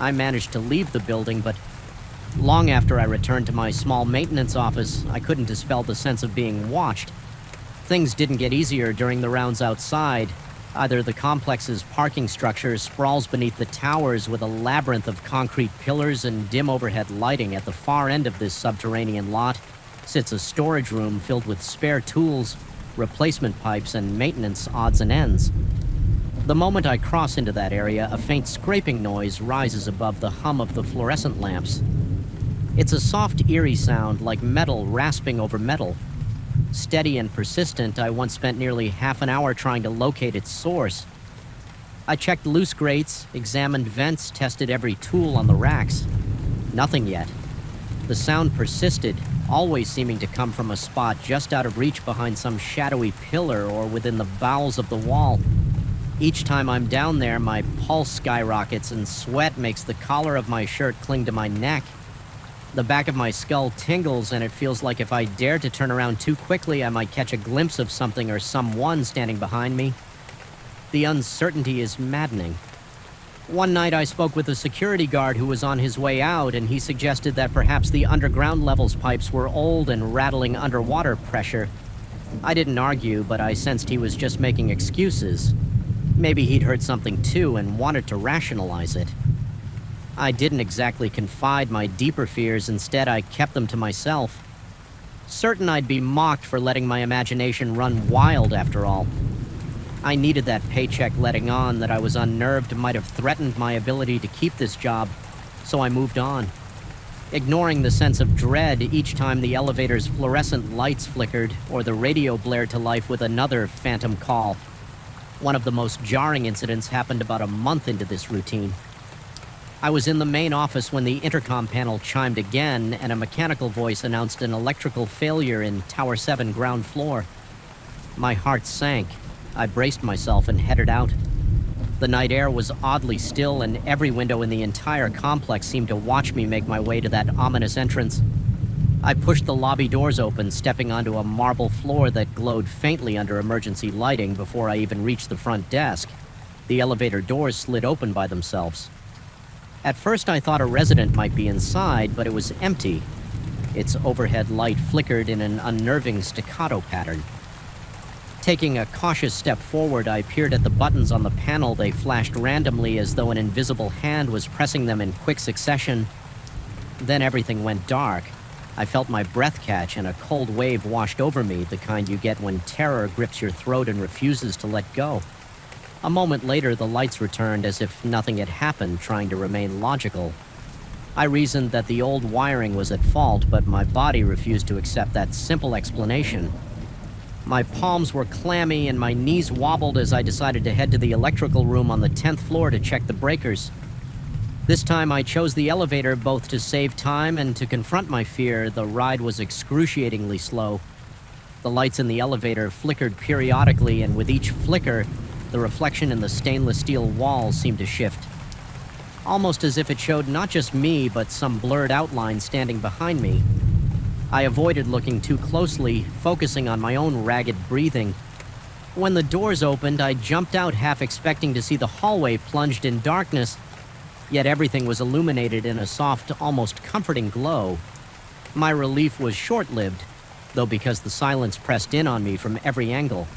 I managed to leave the building, but long after I returned to my small maintenance office, I couldn't dispel the sense of being watched. Things didn't get easier during the rounds outside. Either the complex's parking structure sprawls beneath the towers with a labyrinth of concrete pillars and dim overhead lighting. At the far end of this subterranean lot sits a storage room filled with spare tools, replacement pipes, and maintenance odds and ends. The moment I cross into that area, a faint scraping noise rises above the hum of the fluorescent lamps. It's a soft, eerie sound, like metal rasping over metal. Steady and persistent, I once spent nearly half an hour trying to locate its source. I checked loose grates, examined vents, tested every tool on the racks. Nothing yet. The sound persisted, always seeming to come from a spot just out of reach behind some shadowy pillar or within the bowels of the wall. Each time I'm down there, my pulse skyrockets and sweat makes the collar of my shirt cling to my neck. The back of my skull tingles, and it feels like if I dare to turn around too quickly, I might catch a glimpse of something or someone standing behind me. The uncertainty is maddening. One night I spoke with a security guard who was on his way out, and he suggested that perhaps the underground levels pipes were old and rattling underwater pressure. I didn't argue, but I sensed he was just making excuses. Maybe he'd heard something too and wanted to rationalize it. I didn't exactly confide my deeper fears, instead I kept them to myself. Certain I'd be mocked for letting my imagination run wild after all. I needed that paycheck letting on that I was unnerved might have threatened my ability to keep this job, so I moved on, ignoring the sense of dread each time the elevator's fluorescent lights flickered or the radio blared to life with another phantom call. One of the most jarring incidents happened about a month into this routine. I was in the main office when the intercom panel chimed again and a mechanical voice announced an electrical failure in Tower 7 ground floor. My heart sank. I braced myself and headed out. The night air was oddly still, and every window in the entire complex seemed to watch me make my way to that ominous entrance. I pushed the lobby doors open, stepping onto a marble floor that glowed faintly under emergency lighting before I even reached the front desk. The elevator doors slid open by themselves. At first I thought a resident might be inside, but it was empty. Its overhead light flickered in an unnerving staccato pattern. Taking a cautious step forward, I peered at the buttons on the panel. They flashed randomly as though an invisible hand was pressing them in quick succession. Then everything went dark. I felt my breath catch and a cold wave washed over me, the kind you get when terror grips your throat and refuses to let go. A moment later, the lights returned as if nothing had happened, trying to remain logical. I reasoned that the old wiring was at fault, but my body refused to accept that simple explanation. My palms were clammy and my knees wobbled as I decided to head to the electrical room on the 10th floor to check the breakers. This time I chose the elevator both to save time and to confront my fear. The ride was excruciatingly slow. The lights in the elevator flickered periodically, and with each flicker, the reflection in the stainless steel walls seemed to shift. Almost as if it showed not just me, but some blurred outline standing behind me. I avoided looking too closely, focusing on my own ragged breathing. When the doors opened, I jumped out, half expecting to see the hallway plunged in darkness, yet everything was illuminated in a soft, almost comforting glow. My relief was short-lived, though, because the silence pressed in on me from every angle.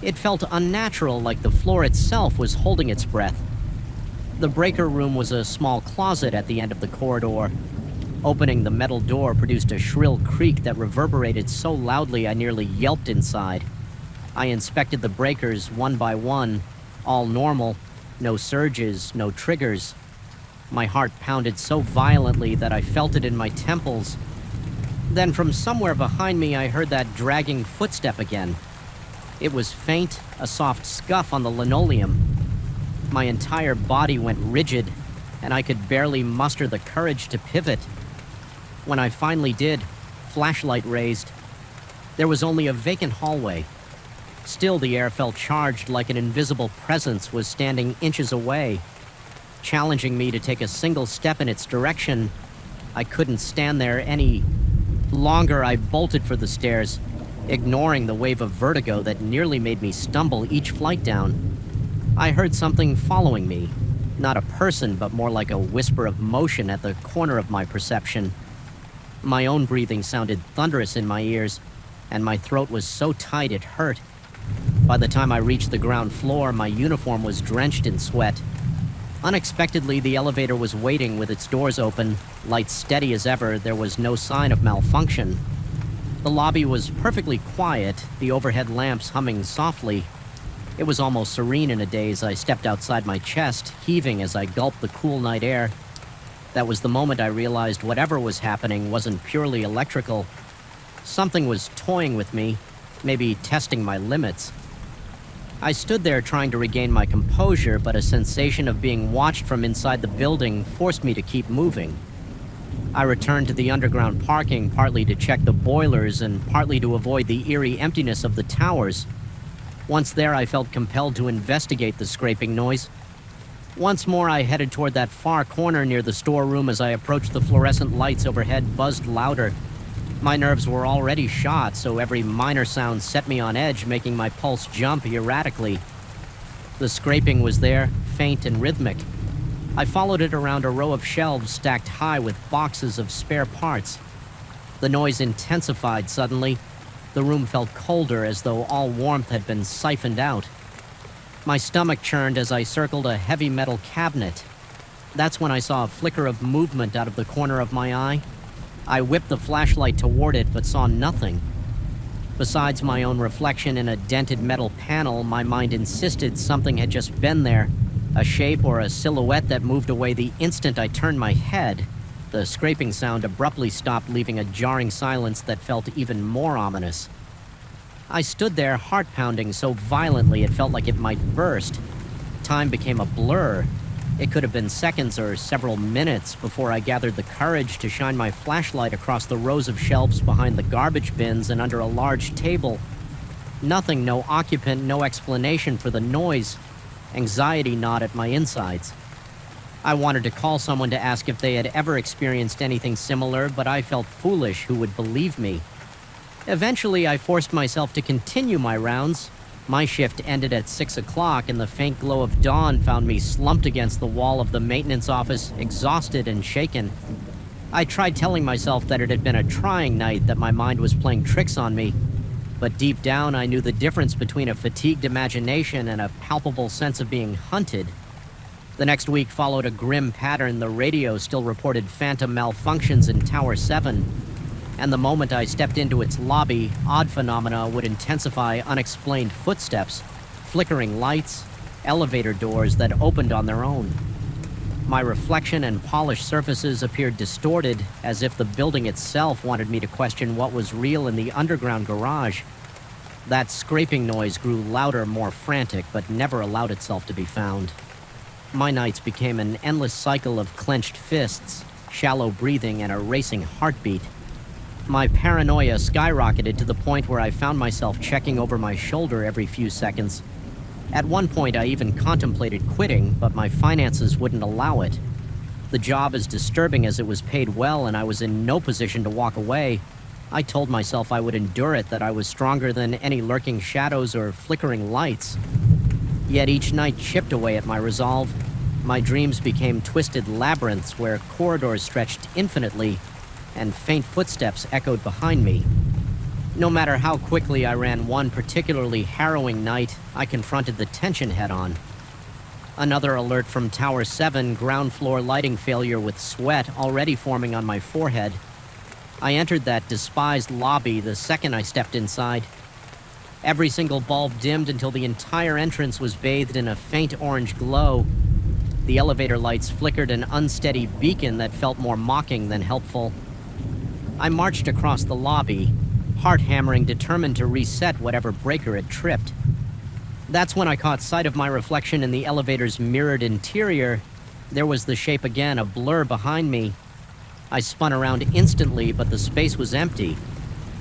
It felt unnatural, like the floor itself was holding its breath. The breaker room was a small closet at the end of the corridor. Opening the metal door produced a shrill creak that reverberated so loudly I nearly yelped inside. I inspected the breakers one by one, all normal, no surges, no triggers. My heart pounded so violently that I felt it in my temples. Then from somewhere behind me I heard that dragging footstep again. It was faint, a soft scuff on the linoleum. My entire body went rigid, and I could barely muster the courage to pivot. When I finally did, flashlight raised, there was only a vacant hallway. Still, the air felt charged, like an invisible presence was standing inches away, challenging me to take a single step in its direction. I couldn't stand there any longer. I bolted for the stairs, ignoring the wave of vertigo that nearly made me stumble each flight down. I heard something following me, not a person, but more like a whisper of motion at the corner of my perception. My own breathing sounded thunderous in my ears, and my throat was so tight it hurt. By the time I reached the ground floor, my uniform was drenched in sweat. Unexpectedly, the elevator was waiting with its doors open, lights steady as ever. There was no sign of malfunction. The lobby was perfectly quiet, the overhead lamps humming softly. It was almost serene in a daze. I stepped outside my chest, heaving as I gulped the cool night air. That was the moment I realized whatever was happening wasn't purely electrical. Something was toying with me, maybe testing my limits. I stood there trying to regain my composure, but a sensation of being watched from inside the building forced me to keep moving. I returned to the underground parking, partly to check the boilers and partly to avoid the eerie emptiness of the towers. Once there, I felt compelled to investigate the scraping noise. Once more, I headed toward that far corner near the storeroom. As I approached, the fluorescent lights overhead buzzed louder. My nerves were already shot, so every minor sound set me on edge, making my pulse jump erratically. The scraping was there, faint and rhythmic. I followed it around a row of shelves stacked high with boxes of spare parts. The noise intensified suddenly. The room felt colder, as though all warmth had been siphoned out. My stomach churned as I circled a heavy metal cabinet. That's when I saw a flicker of movement out of the corner of my eye. I whipped the flashlight toward it, but saw nothing. Besides my own reflection in a dented metal panel, my mind insisted something had just been there, a shape or a silhouette that moved away the instant I turned my head. The scraping sound abruptly stopped, leaving a jarring silence that felt even more ominous. I stood there, heart pounding so violently it felt like it might burst. Time became a blur. It could have been seconds or several minutes before I gathered the courage to shine my flashlight across the rows of shelves behind the garbage bins and under a large table. Nothing, no occupant, no explanation for the noise. Anxiety gnawed at my insides. I wanted to call someone to ask if they had ever experienced anything similar, but I felt foolish. Who would believe me? Eventually, I forced myself to continue my rounds. My shift ended at 6 o'clock, and the faint glow of dawn found me slumped against the wall of the maintenance office, exhausted and shaken. I tried telling myself that it had been a trying night, that my mind was playing tricks on me. But deep down, I knew the difference between a fatigued imagination and a palpable sense of being hunted. The next week followed a grim pattern. The radio still reported phantom malfunctions in Tower 7. And the moment I stepped into its lobby, odd phenomena would intensify. Unexplained footsteps, flickering lights, elevator doors that opened on their own. My reflection and polished surfaces appeared distorted, as if the building itself wanted me to question what was real in the underground garage. That scraping noise grew louder, more frantic, but never allowed itself to be found. My nights became an endless cycle of clenched fists, shallow breathing, and a racing heartbeat. My paranoia skyrocketed to the point where I found myself checking over my shoulder every few seconds. At one point, I even contemplated quitting, but my finances wouldn't allow it. The job, as disturbing as it was, paid well, and I was in no position to walk away. I told myself I would endure it, that I was stronger than any lurking shadows or flickering lights. Yet each night chipped away at my resolve. My dreams became twisted labyrinths where corridors stretched infinitely, and faint footsteps echoed behind me. No matter how quickly I ran one particularly harrowing night, I confronted the tension head-on. Another alert from Tower 7, ground floor lighting failure with sweat already forming on my forehead. I entered that despised lobby the second I stepped inside. Every single bulb dimmed until the entire entrance was bathed in a faint orange glow. The elevator lights flickered an unsteady beacon that felt more mocking than helpful. I marched across the lobby, heart hammering, determined to reset whatever breaker had tripped. That's when I caught sight of my reflection in the elevator's mirrored interior. There was the shape again, a blur behind me. I spun around instantly, but the space was empty.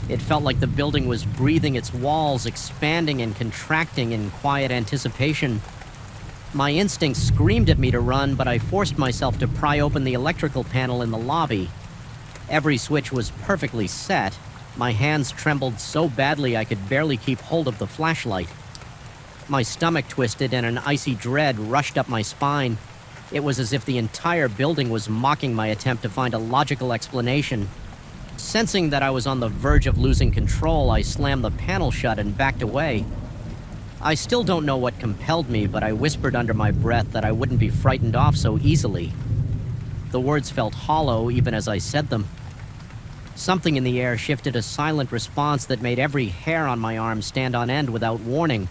It felt like the building was breathing, its walls expanding and contracting in quiet anticipation. My instincts screamed at me to run, but I forced myself to pry open the electrical panel in the lobby. Every switch was perfectly set. My hands trembled so badly I could barely keep hold of the flashlight. My stomach twisted and an icy dread rushed up my spine. It was as if the entire building was mocking my attempt to find a logical explanation. Sensing that I was on the verge of losing control, I slammed the panel shut and backed away. I still don't know what compelled me, but I whispered under my breath that I wouldn't be frightened off so easily. The words felt hollow even as I said them. Something in the air shifted a silent response that made every hair on my arm stand on end without warning.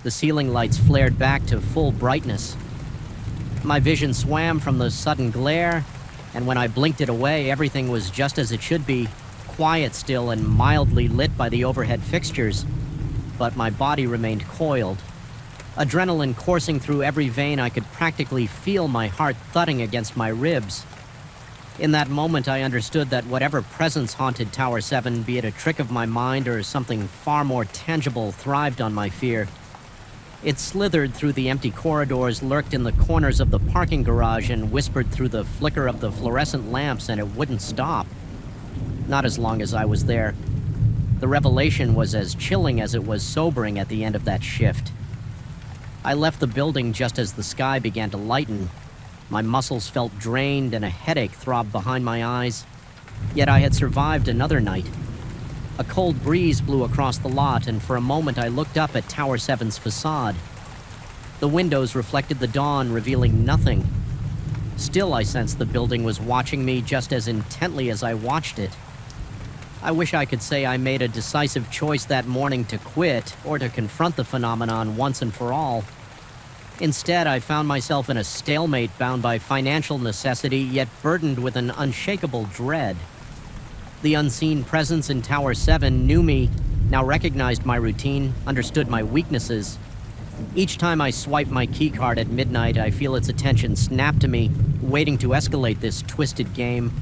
The ceiling lights flared back to full brightness. My vision swam from the sudden glare, and when I blinked it away, everything was just as it should be, quiet still and mildly lit by the overhead fixtures. But my body remained coiled. Adrenaline coursing through every vein, I could practically feel my heart thudding against my ribs. In that moment, I understood that whatever presence haunted Tower 7, be it a trick of my mind or something far more tangible, thrived on my fear. It slithered through the empty corridors, lurked in the corners of the parking garage, and whispered through the flicker of the fluorescent lamps, and it wouldn't stop. Not as long as I was there. The revelation was as chilling as it was sobering at the end of that shift. I left the building just as the sky began to lighten. My muscles felt drained and a headache throbbed behind my eyes. Yet I had survived another night. A cold breeze blew across the lot, and for a moment I looked up at Tower 7's facade. The windows reflected the dawn, revealing nothing. Still, I sensed the building was watching me just as intently as I watched it. I wish I could say I made a decisive choice that morning to quit or to confront the phenomenon once and for all. Instead, I found myself in a stalemate bound by financial necessity, yet burdened with an unshakable dread. The unseen presence in Tower 7 knew me, now recognized my routine, understood my weaknesses. Each time I swipe my keycard at midnight, I feel its attention snap to me, waiting to escalate this twisted game.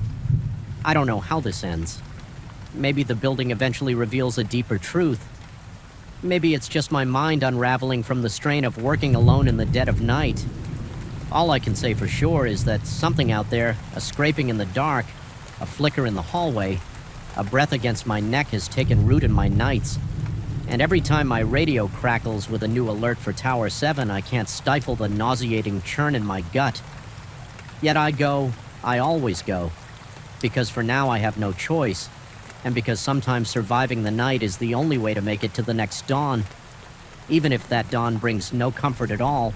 I don't know how this ends. Maybe the building eventually reveals a deeper truth. Maybe it's just my mind unraveling from the strain of working alone in the dead of night. All I can say for sure is that something out there, a scraping in the dark, a flicker in the hallway, a breath against my neck has taken root in my nights. And every time my radio crackles with a new alert for Tower 7, I can't stifle the nauseating churn in my gut. Yet I always go. Because for now I have no choice. And because sometimes surviving the night is the only way to make it to the next dawn, even if that dawn brings no comfort at all.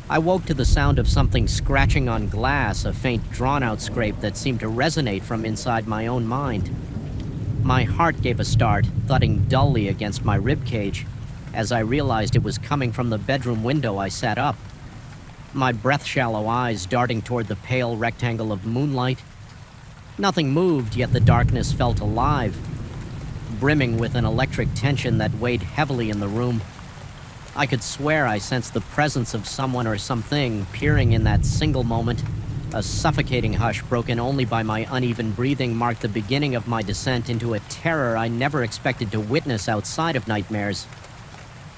I woke to the sound of something scratching on glass, a faint drawn-out scrape that seemed to resonate from inside my own mind. My heart gave a start, thudding dully against my ribcage, as I realized it was coming from the bedroom window. I sat up, my breath-shallow eyes darting toward the pale rectangle of moonlight. Nothing moved, yet the darkness felt alive, brimming with an electric tension that weighed heavily in the room. I could swear I sensed the presence of someone or something peering in that single moment. A suffocating hush broken only by my uneven breathing marked the beginning of my descent into a terror I never expected to witness outside of nightmares.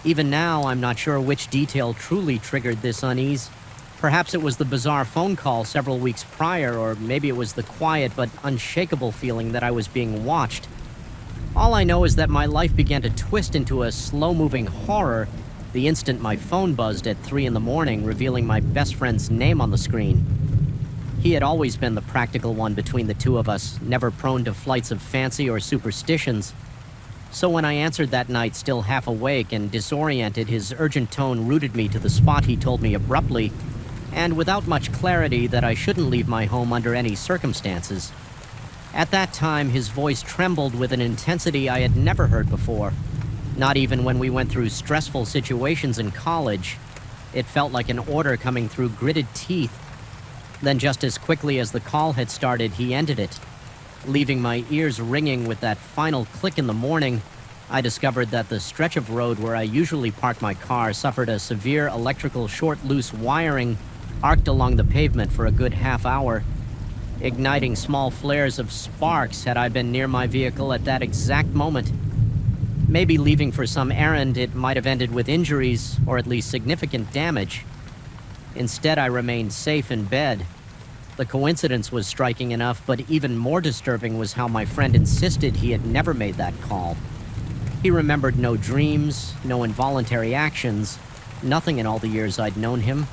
Even now, I'm not sure which detail truly triggered this unease. Perhaps it was the bizarre phone call several weeks prior, or maybe it was the quiet but unshakable feeling that I was being watched. All I know is that my life began to twist into a slow-moving horror the instant my phone buzzed at 3 in the morning, revealing my best friend's name on the screen. He had always been the practical one between the two of us, never prone to flights of fancy or superstitions. So when I answered that night, still half awake and disoriented, his urgent tone rooted me to the spot. He told me abruptly, and without much clarity, that I shouldn't leave my home under any circumstances. At that time, his voice trembled with an intensity I had never heard before. Not even when we went through stressful situations in college. It felt like an order coming through gritted teeth. Then just as quickly as the call had started, he ended it. Leaving my ears ringing with that final click in the morning, I discovered that the stretch of road where I usually park my car suffered a severe electrical short-loose wiring arced along the pavement for a good half hour, igniting small flares of sparks had I been near my vehicle at that exact moment. Maybe leaving for some errand, it might have ended with injuries, or at least significant damage. Instead, I remained safe in bed. The coincidence was striking enough, but even more disturbing was how my friend insisted he had never made that call. He remembered no dreams, no involuntary actions, nothing in all the years I'd known him.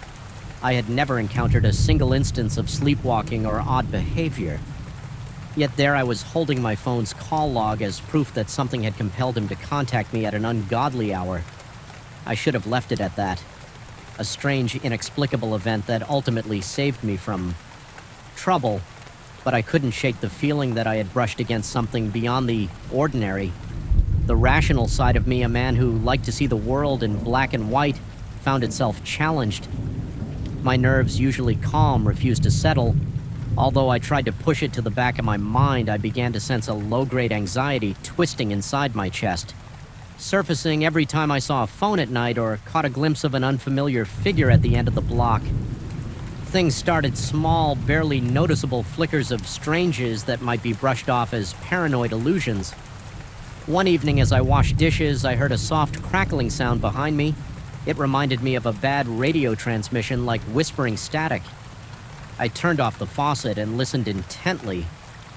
I had never encountered a single instance of sleepwalking or odd behavior. Yet there I was holding my phone's call log as proof that something had compelled him to contact me at an ungodly hour. I should have left it at that. A strange, inexplicable event that ultimately saved me from trouble, but I couldn't shake the feeling that I had brushed against something beyond the ordinary. The rational side of me, a man who liked to see the world in black and white, found itself challenged. My nerves, usually calm, refused to settle. Although I tried to push it to the back of my mind, I began to sense a low-grade anxiety twisting inside my chest, surfacing every time I saw a phone at night or caught a glimpse of an unfamiliar figure at the end of the block. Things started small, barely noticeable flickers of stranges that might be brushed off as paranoid illusions. One evening as I washed dishes, I heard a soft crackling sound behind me. It reminded me of a bad radio transmission, like whispering static. I turned off the faucet and listened intently,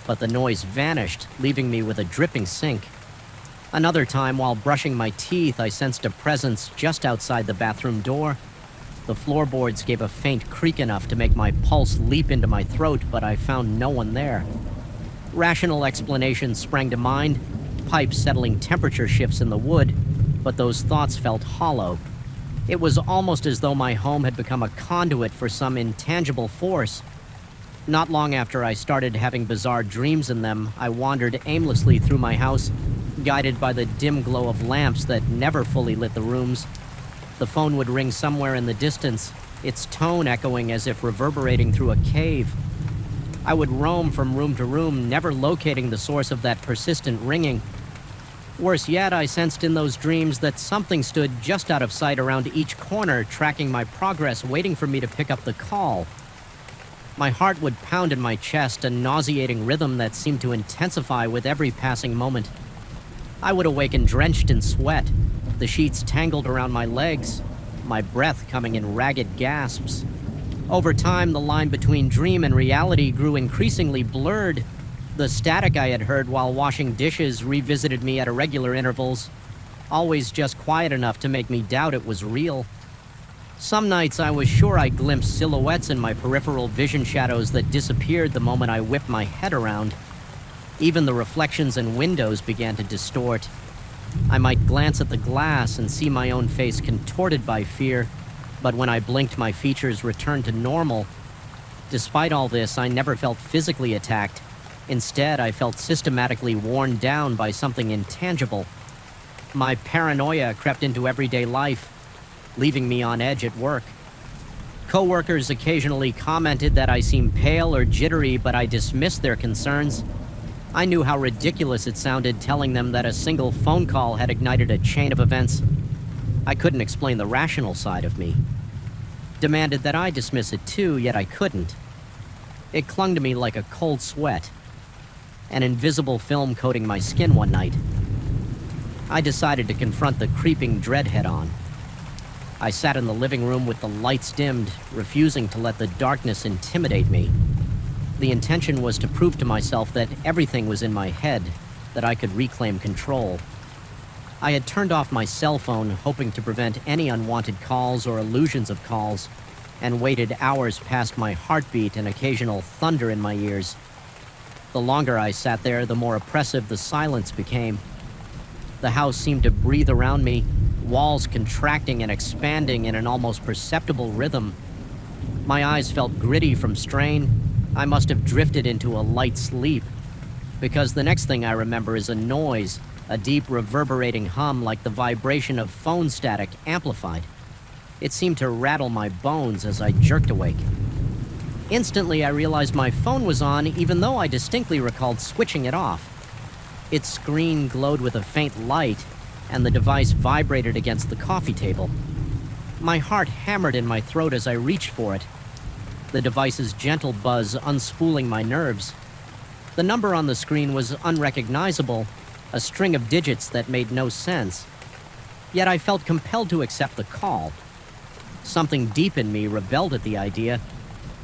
but the noise vanished, leaving me with a dripping sink. Another time, while brushing my teeth, I sensed a presence just outside the bathroom door. The floorboards gave a faint creak enough to make my pulse leap into my throat, but I found no one there. Rational explanations sprang to mind, pipes settling temperature shifts in the wood, but those thoughts felt hollow. It was almost as though my home had become a conduit for some intangible force. Not long after I started having bizarre dreams in them, I wandered aimlessly through my house, guided by the dim glow of lamps that never fully lit the rooms. The phone would ring somewhere in the distance, its tone echoing as if reverberating through a cave. I would roam from room to room, never locating the source of that persistent ringing. Worse yet, I sensed in those dreams that something stood just out of sight around each corner, tracking my progress, waiting for me to pick up the call. My heart would pound in my chest, a nauseating rhythm that seemed to intensify with every passing moment. I would awaken drenched in sweat, the sheets tangled around my legs, my breath coming in ragged gasps. Over time, the line between dream and reality grew increasingly blurred. The static I had heard while washing dishes revisited me at irregular intervals, always just quiet enough to make me doubt it was real. Some nights I was sure I glimpsed silhouettes in my peripheral vision shadows that disappeared the moment I whipped my head around. Even the reflections in windows began to distort. I might glance at the glass and see my own face contorted by fear, but when I blinked, my features returned to normal. Despite all this, I never felt physically attacked. Instead, I felt systematically worn down by something intangible. My paranoia crept into everyday life, leaving me on edge at work. Coworkers occasionally commented that I seemed pale or jittery, but I dismissed their concerns. I knew how ridiculous it sounded telling them that a single phone call had ignited a chain of events. I couldn't explain the rational side of me. Demanded that I dismiss it too, yet I couldn't. It clung to me like a cold sweat, an invisible film coating my skin one night. I decided to confront the creeping dread head-on. I sat in the living room with the lights dimmed, refusing to let the darkness intimidate me. The intention was to prove to myself that everything was in my head, that I could reclaim control. I had turned off my cell phone, hoping to prevent any unwanted calls or illusions of calls, and waited hours past my heartbeat and occasional thunder in my ears. The longer I sat there, the more oppressive the silence became. The house seemed to breathe around me, walls contracting and expanding in an almost perceptible rhythm. My eyes felt gritty from strain. I must have drifted into a light sleep, because the next thing I remember is a noise, a deep reverberating hum like the vibration of phone static amplified. It seemed to rattle my bones as I jerked awake. Instantly, I realized my phone was on, even though I distinctly recalled switching it off. Its screen glowed with a faint light, and the device vibrated against the coffee table. My heart hammered in my throat as I reached for it, the device's gentle buzz unspooling my nerves. The number on the screen was unrecognizable, a string of digits that made no sense. Yet I felt compelled to accept the call. Something deep in me rebelled at the idea,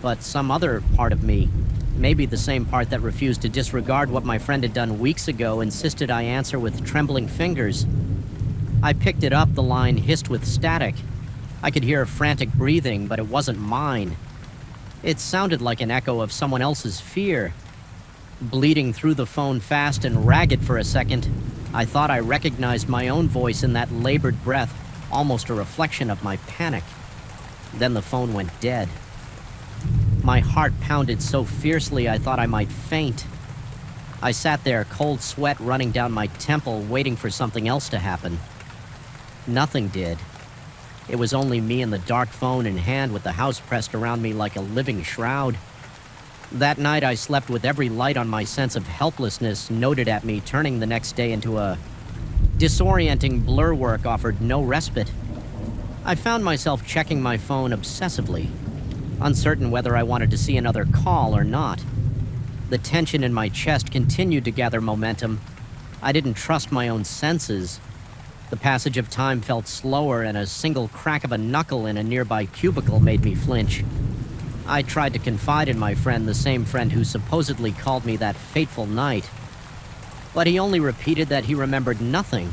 but some other part of me, maybe the same part that refused to disregard what my friend had done weeks ago, insisted I answer with trembling fingers. I picked it up, the line hissed with static. I could hear frantic breathing, but it wasn't mine. It sounded like an echo of someone else's fear. Bleeding through the phone fast and ragged for a second, I thought I recognized my own voice in that labored breath, almost a reflection of my panic. Then the phone went dead. My heart pounded so fiercely I thought I might faint. I sat there, cold sweat running down my temple, waiting for something else to happen. Nothing did. It was only me and the dark phone in hand, with the house pressed around me like a living shroud. That night I slept with every light on my sense of helplessness noted at me, turning the next day into a disorienting blur. Work offered no respite. I found myself checking my phone obsessively, uncertain whether I wanted to see another call or not. The tension in my chest continued to gather momentum. I didn't trust my own senses. The passage of time felt slower, and a single crack of a knuckle in a nearby cubicle made me flinch. I tried to confide in my friend, the same friend who supposedly called me that fateful night. But he only repeated that he remembered nothing.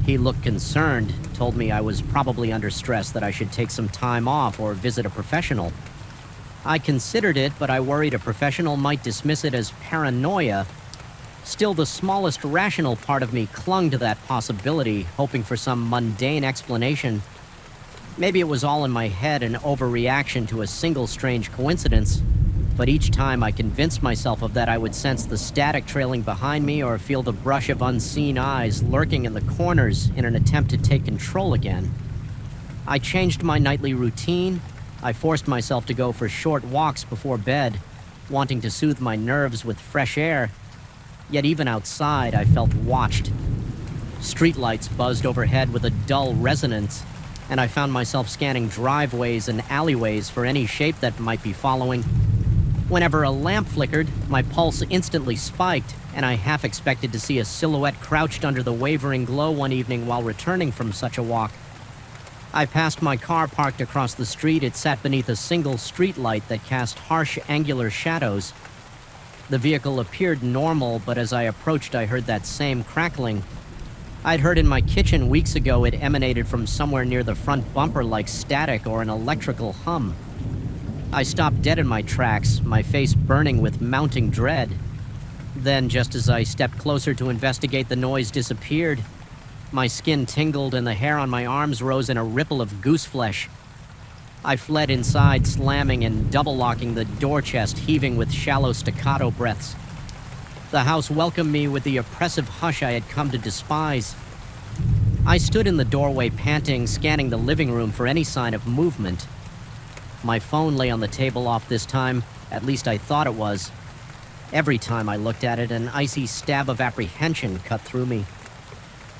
He looked concerned, told me I was probably under stress, that I should take some time off or visit a professional. I considered it, but I worried a professional might dismiss it as paranoia. Still, the smallest rational part of me clung to that possibility, hoping for some mundane explanation. Maybe it was all in my head, an overreaction to a single strange coincidence, but each time I convinced myself of that, I would sense the static trailing behind me or feel the brush of unseen eyes lurking in the corners in an attempt to take control again. I changed my nightly routine. I forced myself to go for short walks before bed, wanting to soothe my nerves with fresh air. Yet even outside, I felt watched. Streetlights buzzed overhead with a dull resonance, and I found myself scanning driveways and alleyways for any shape that might be following. Whenever a lamp flickered, my pulse instantly spiked, and I half expected to see a silhouette crouched under the wavering glow one evening while returning from such a walk. I passed my car parked across the street. It sat beneath a single streetlight that cast harsh, angular shadows. The vehicle appeared normal, but as I approached, I heard that same crackling. I'd heard in my kitchen weeks ago it emanated from somewhere near the front bumper like static or an electrical hum. I stopped dead in my tracks, my face burning with mounting dread. Then, just as I stepped closer to investigate, the noise disappeared. My skin tingled and the hair on my arms rose in a ripple of goose flesh. I fled inside, slamming and double-locking the door chest, heaving with shallow staccato breaths. The house welcomed me with the oppressive hush I had come to despise. I stood in the doorway panting, scanning the living room for any sign of movement. My phone lay on the table off this time, at least I thought it was. Every time I looked at it, an icy stab of apprehension cut through me.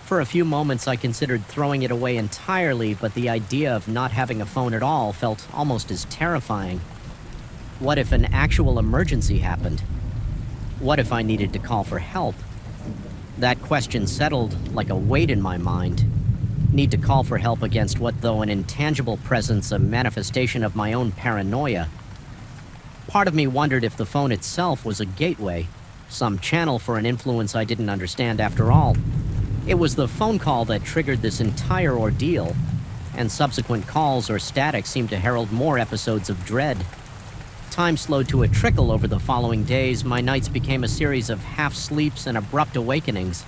For a few moments, I considered throwing it away entirely, but the idea of not having a phone at all felt almost as terrifying. What if an actual emergency happened? What if I needed to call for help? That question settled like a weight in my mind. Need to call for help against what, though an intangible presence, a manifestation of my own paranoia? Part of me wondered if the phone itself was a gateway, some channel for an influence I didn't understand after all. It was the phone call that triggered this entire ordeal, and subsequent calls or static seemed to herald more episodes of dread. Time slowed to a trickle over the following days. My nights became a series of half-sleeps and abrupt awakenings.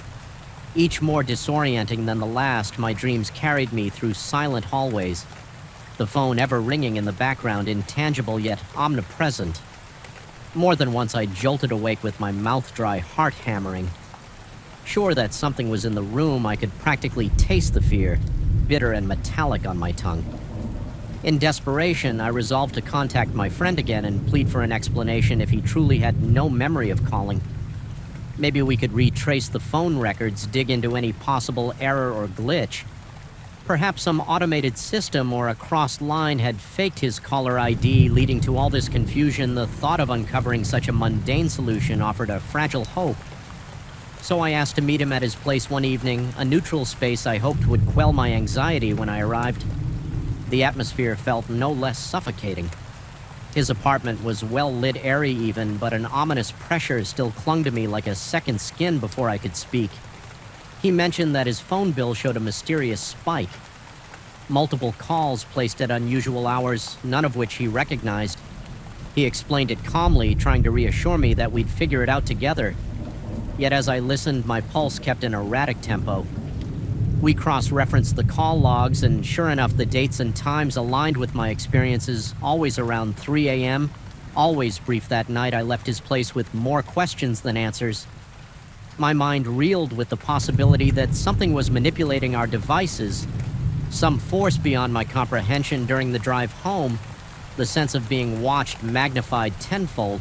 Each more disorienting than the last, my dreams carried me through silent hallways, the phone ever ringing in the background, intangible yet omnipresent. More than once I jolted awake with my mouth dry, heart hammering. Sure that something was in the room, I could practically taste the fear, bitter and metallic on my tongue. In desperation, I resolved to contact my friend again and plead for an explanation if he truly had no memory of calling. Maybe we could retrace the phone records, dig into any possible error or glitch. Perhaps some automated system or a crossed line had faked his caller ID, leading to all this confusion. The thought of uncovering such a mundane solution offered a fragile hope. So I asked to meet him at his place one evening, a neutral space I hoped would quell my anxiety when I arrived. The atmosphere felt no less suffocating. His apartment was well-lit, airy even, but an ominous pressure still clung to me like a second skin before I could speak. He mentioned that his phone bill showed a mysterious spike. Multiple calls placed at unusual hours, none of which he recognized. He explained it calmly, trying to reassure me that we'd figure it out together. Yet as I listened, my pulse kept an erratic tempo. We cross-referenced the call logs, and sure enough, the dates and times aligned with my experiences, always around 3 a.m., always brief that night. I left his place with more questions than answers. My mind reeled with the possibility that something was manipulating our devices, some force beyond my comprehension. During the drive home, the sense of being watched magnified tenfold.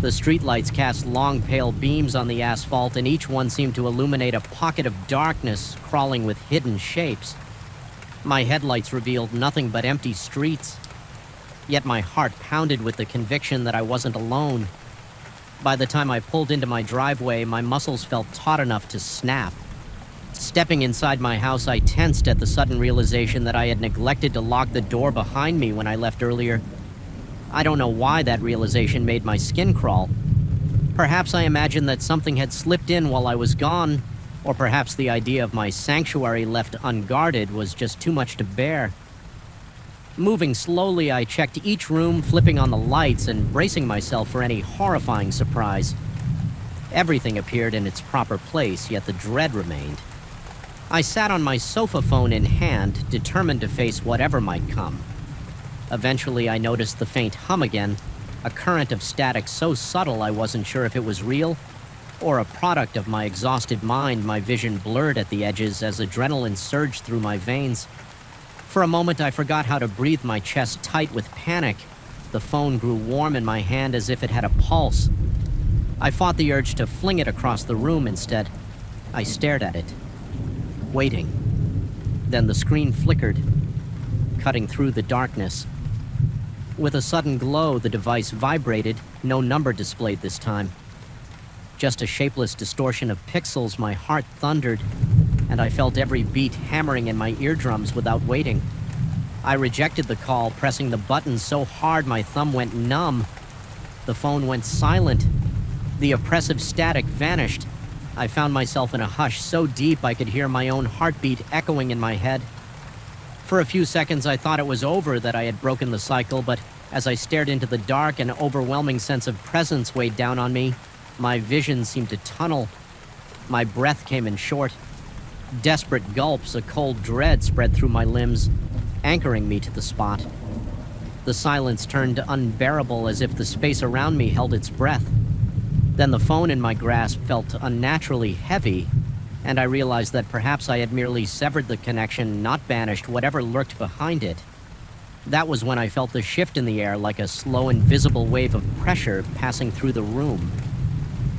The streetlights cast long, pale beams on the asphalt, and each one seemed to illuminate a pocket of darkness crawling with hidden shapes. My headlights revealed nothing but empty streets. Yet my heart pounded with the conviction that I wasn't alone. By the time I pulled into my driveway, my muscles felt taut enough to snap. Stepping inside my house, I tensed at the sudden realization that I had neglected to lock the door behind me when I left earlier. I don't know why that realization made my skin crawl. Perhaps I imagined that something had slipped in while I was gone, or perhaps the idea of my sanctuary left unguarded was just too much to bear. Moving slowly, I checked each room, flipping on the lights and bracing myself for any horrifying surprise. Everything appeared in its proper place, yet the dread remained. I sat on my sofa phone in hand, determined to face whatever might come. Eventually, I noticed the faint hum again, a current of static so subtle I wasn't sure if it was real or a product of my exhausted mind. My vision blurred at the edges as adrenaline surged through my veins. For a moment, I forgot how to breathe, my chest tight with panic. The phone grew warm in my hand as if it had a pulse. I fought the urge to fling it across the room instead. I stared at it, waiting. Then the screen flickered, cutting through the darkness. With a sudden glow, the device vibrated, no number displayed this time. Just a shapeless distortion of pixels. My heart thundered, and I felt every beat hammering in my eardrums without waiting. I rejected the call, pressing the button so hard my thumb went numb. The phone went silent. The oppressive static vanished. I found myself in a hush so deep I could hear my own heartbeat echoing in my head. For a few seconds I thought it was over, that I had broken the cycle, but as I stared into the dark, an overwhelming sense of presence weighed down on me. My vision seemed to tunnel. My breath came in short. Desperate gulps, a cold dread spread through my limbs, anchoring me to the spot. The silence turned unbearable, as if the space around me held its breath. Then the phone in my grasp felt unnaturally heavy, and I realized that perhaps I had merely severed the connection, not banished whatever lurked behind it. That was when I felt the shift in the air, like a slow, invisible wave of pressure passing through the room.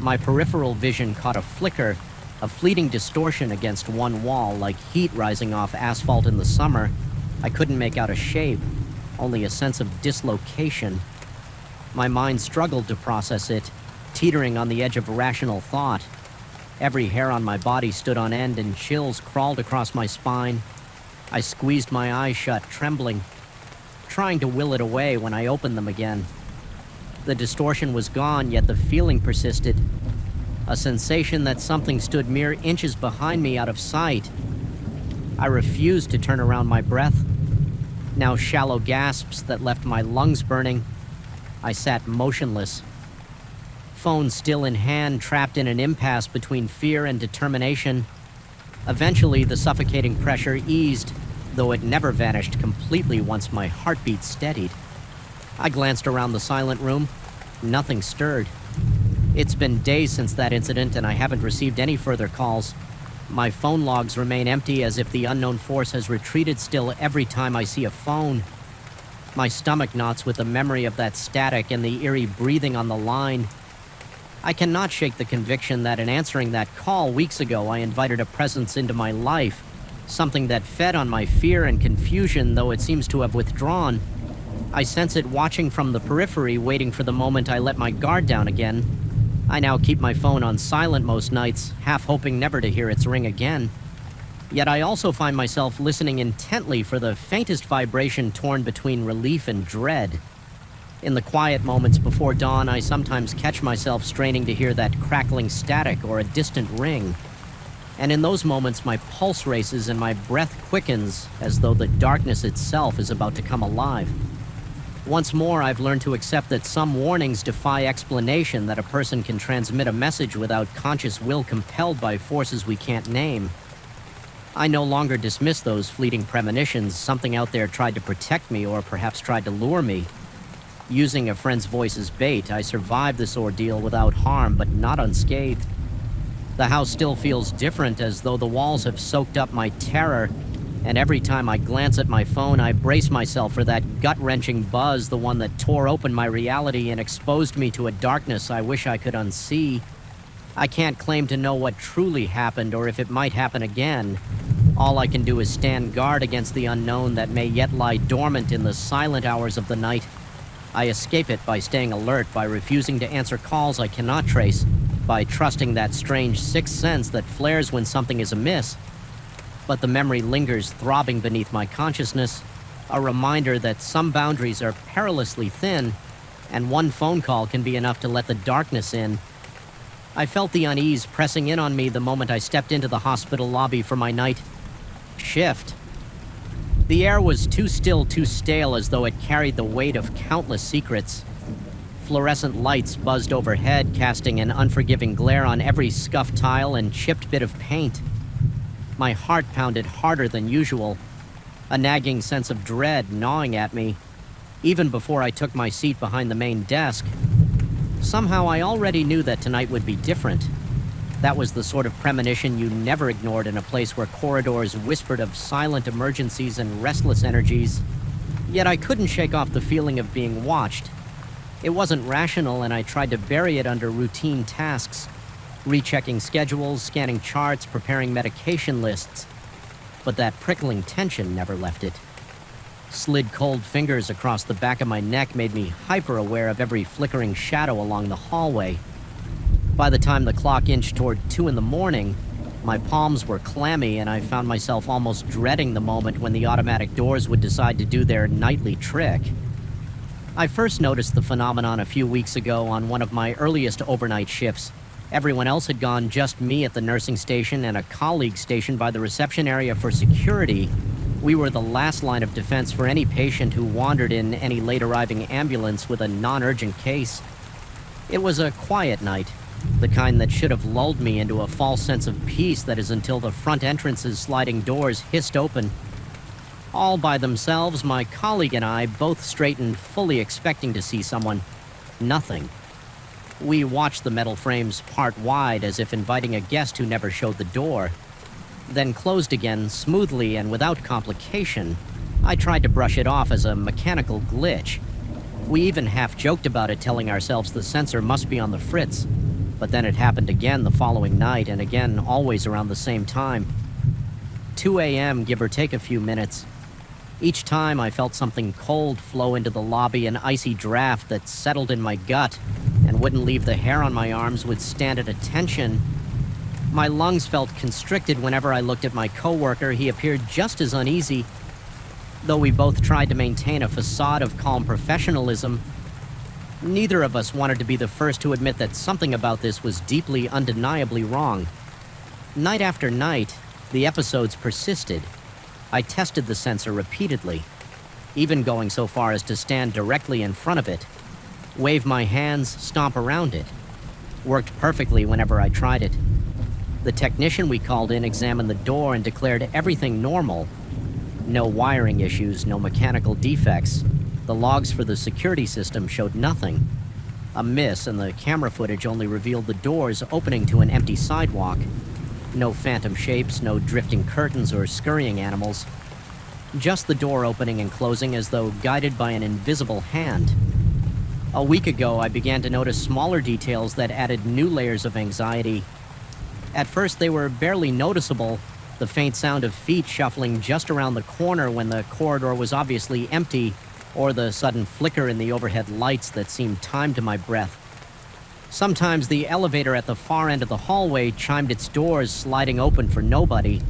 My peripheral vision caught a flicker, a fleeting distortion against one wall, like heat rising off asphalt in the summer. I couldn't make out a shape, only a sense of dislocation. My mind struggled to process it, teetering on the edge of rational thought. Every hair on my body stood on end and chills crawled across my spine. I squeezed my eyes shut, trembling, trying to will it away when I opened them again. The distortion was gone, yet the feeling persisted. A sensation that something stood mere inches behind me, out of sight. I refused to turn around my breath. Now shallow gasps that left my lungs burning. I sat motionless, phone still in hand, trapped in an impasse between fear and determination. Eventually, the suffocating pressure eased, though it never vanished completely once my heartbeat steadied. I glanced around the silent room. Nothing stirred. It's been days since that incident, and I haven't received any further calls. My phone logs remain empty, as if the unknown force has retreated still every time I see a phone. My stomach knots with the memory of that static and the eerie breathing on the line. I cannot shake the conviction that in answering that call weeks ago, I invited a presence into my life, something that fed on my fear and confusion, though it seems to have withdrawn. I sense it watching from the periphery, waiting for the moment I let my guard down again. I now keep my phone on silent most nights, half hoping never to hear its ring again. Yet I also find myself listening intently for the faintest vibration, torn between relief and dread. In the quiet moments before dawn, I sometimes catch myself straining to hear that crackling static or a distant ring. And in those moments, my pulse races and my breath quickens, as though the darkness itself is about to come alive. Once more, I've learned to accept that some warnings defy explanation, that a person can transmit a message without conscious will, compelled by forces we can't name. I no longer dismiss those fleeting premonitions. Something out there tried to protect me, or perhaps tried to lure me. Using a friend's voice as bait, I survived this ordeal without harm, but not unscathed. The house still feels different, as though the walls have soaked up my terror, and every time I glance at my phone, I brace myself for that gut-wrenching buzz, the one that tore open my reality and exposed me to a darkness I wish I could unsee. I can't claim to know what truly happened, or if it might happen again. All I can do is stand guard against the unknown that may yet lie dormant in the silent hours of the night. I escape it by staying alert, by refusing to answer calls I cannot trace, by trusting that strange sixth sense that flares when something is amiss. But the memory lingers, throbbing beneath my consciousness, a reminder that some boundaries are perilously thin, and one phone call can be enough to let the darkness in. I felt the unease pressing in on me the moment I stepped into the hospital lobby for my night shift. The air was too still, too stale, as though it carried the weight of countless secrets. Fluorescent lights buzzed overhead, casting an unforgiving glare on every scuffed tile and chipped bit of paint. My heart pounded harder than usual, a nagging sense of dread gnawing at me, even before I took my seat behind the main desk. Somehow I already knew that tonight would be different. That was the sort of premonition you never ignored in a place where corridors whispered of silent emergencies and restless energies. Yet I couldn't shake off the feeling of being watched. It wasn't rational, and I tried to bury it under routine tasks, rechecking schedules, scanning charts, preparing medication lists. But that prickling tension never left it. Slid cold fingers across the back of my neck made me hyper-aware of every flickering shadow along the hallway. By the time the clock inched toward 2 in the morning, my palms were clammy, and I found myself almost dreading the moment when the automatic doors would decide to do their nightly trick. I first noticed the phenomenon a few weeks ago on one of my earliest overnight shifts. Everyone else had gone, just me at the nursing station and a colleague stationed by the reception area for security. We were the last line of defense for any patient who wandered in any late-arriving ambulance with a non-urgent case. It was a quiet night, the kind that should have lulled me into a false sense of peace, that is, until the front entrance's sliding doors hissed open. All by themselves, my colleague and I both straightened, fully expecting to see someone. Nothing. We watched the metal frames part wide, as if inviting a guest who never showed the door, then closed again smoothly and without complication. I tried to brush it off as a mechanical glitch. We even half joked about it, telling ourselves the sensor must be on the fritz. But then it happened again the following night, and again always around the same time. 2 a.m., give or take a few minutes. Each time I felt something cold flow into the lobby, an icy draft that settled in my gut and wouldn't leave the hair on my arms would stand at attention. My lungs felt constricted whenever I looked at my coworker. He appeared just as uneasy. Though we both tried to maintain a facade of calm professionalism, neither of us wanted to be the first to admit that something about this was deeply, undeniably wrong. Night after night, the episodes persisted. I tested the sensor repeatedly, even going so far as to stand directly in front of it, wave my hands, stomp around it. Worked perfectly whenever I tried it. The technician we called in examined the door and declared everything normal. No wiring issues, no mechanical defects. The logs for the security system showed nothing. A miss, and the camera footage only revealed the doors opening to an empty sidewalk. No phantom shapes, no drifting curtains or scurrying animals. Just the door opening and closing as though guided by an invisible hand. A week ago, I began to notice smaller details that added new layers of anxiety. At first, they were barely noticeable, the faint sound of feet shuffling just around the corner when the corridor was obviously empty, or the sudden flicker in the overhead lights that seemed timed to my breath. Sometimes the elevator at the far end of the hallway chimed its doors, sliding open for nobody.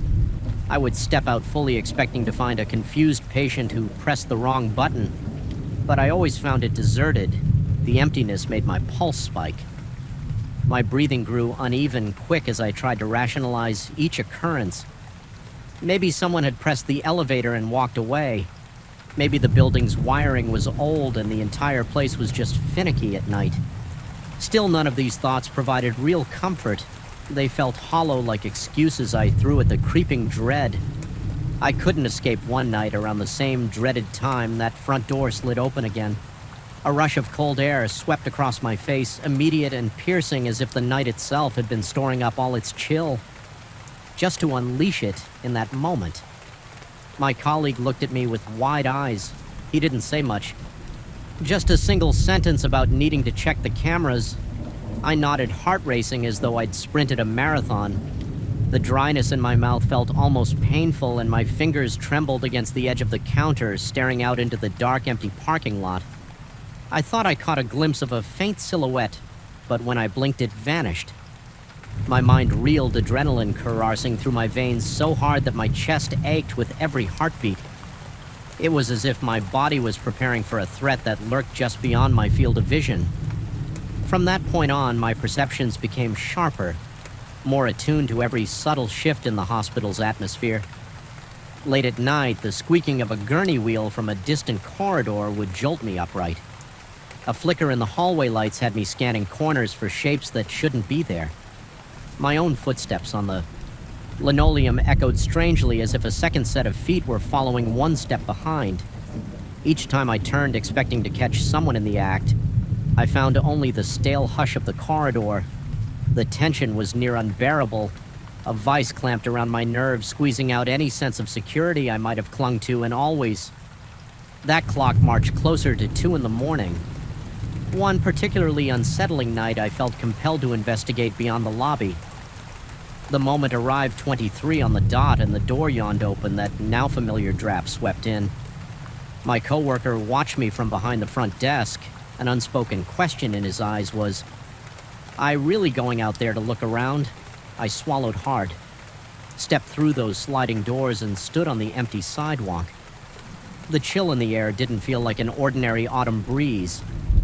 I would step out fully expecting to find a confused patient who pressed the wrong button, but I always found it deserted. The emptiness made my pulse spike. My breathing grew uneven, quick, as I tried to rationalize each occurrence. Maybe someone had pressed the elevator and walked away. Maybe the building's wiring was old and the entire place was just finicky at night. Still, none of these thoughts provided real comfort. They felt hollow, like excuses I threw at the creeping dread. I couldn't escape one night around the same dreaded time. That front door slid open again. A rush of cold air swept across my face, immediate and piercing, as if the night itself had been storing up all its chill, just to unleash it in that moment. My colleague looked at me with wide eyes. He didn't say much. Just a single sentence about needing to check the cameras. I nodded, heart racing as though I'd sprinted a marathon. The dryness in my mouth felt almost painful, and my fingers trembled against the edge of the counter, staring out into the dark, empty parking lot. I thought I caught a glimpse of a faint silhouette, but when I blinked, it vanished. My mind reeled, adrenaline coursing through my veins so hard that my chest ached with every heartbeat. It was as if my body was preparing for a threat that lurked just beyond my field of vision. From that point on, my perceptions became sharper, more attuned to every subtle shift in the hospital's atmosphere. Late at night, the squeaking of a gurney wheel from a distant corridor would jolt me upright. A flicker in the hallway lights had me scanning corners for shapes that shouldn't be there. My own footsteps on the Linoleum echoed strangely as if a second set of feet were following one step behind. Each time I turned expecting to catch someone in the act, I found only the stale hush of the corridor. The tension was near unbearable, a vice clamped around my nerves, squeezing out any sense of security I might have clung to, and always. That clock marched closer to 2 in the morning. One particularly unsettling night, I felt compelled to investigate beyond the lobby. The moment arrived 23 on the dot, and the door yawned open, that now familiar draft swept in. My coworker watched me from behind the front desk. An unspoken question in his eyes was, "I really going out there to look around?" I swallowed hard, stepped through those sliding doors, and stood on the empty sidewalk. The chill in the air didn't feel like an ordinary autumn breeze.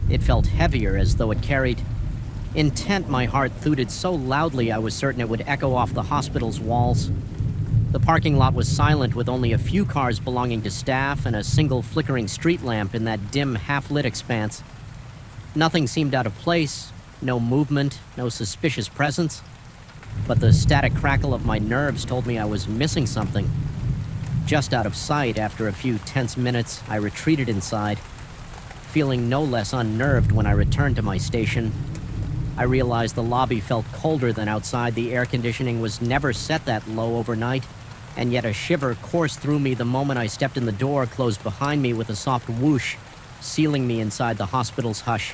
It felt heavier, as though it carried intent. My heart thudded so loudly I was certain it would echo off the hospital's walls. The parking lot was silent, with only a few cars belonging to staff and a single flickering street lamp in that dim, half-lit expanse. Nothing seemed out of place, no movement, no suspicious presence. But the static crackle of my nerves told me I was missing something. Just out of sight, after a few tense minutes, I retreated inside. Feeling no less unnerved when I returned to my station, I realized the lobby felt colder than outside. The air conditioning was never set that low overnight, and yet a shiver coursed through me the moment I stepped in the door, closed behind me with a soft whoosh, sealing me inside the hospital's hush.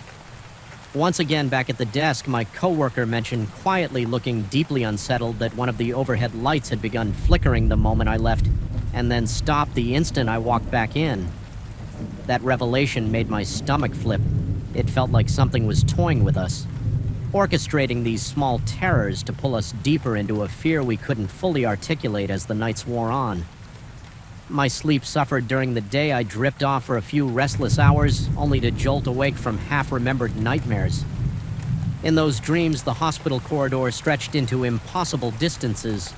Once again back at the desk, my coworker mentioned quietly, looking deeply unsettled, that one of the overhead lights had begun flickering the moment I left, and then stopped the instant I walked back in. That revelation made my stomach flip. It felt like something was toying with us, orchestrating these small terrors to pull us deeper into a fear we couldn't fully articulate as the nights wore on. My sleep suffered during the day. I dripped off for a few restless hours, only to jolt awake from half-remembered nightmares. In those dreams, the hospital corridor stretched into impossible distances,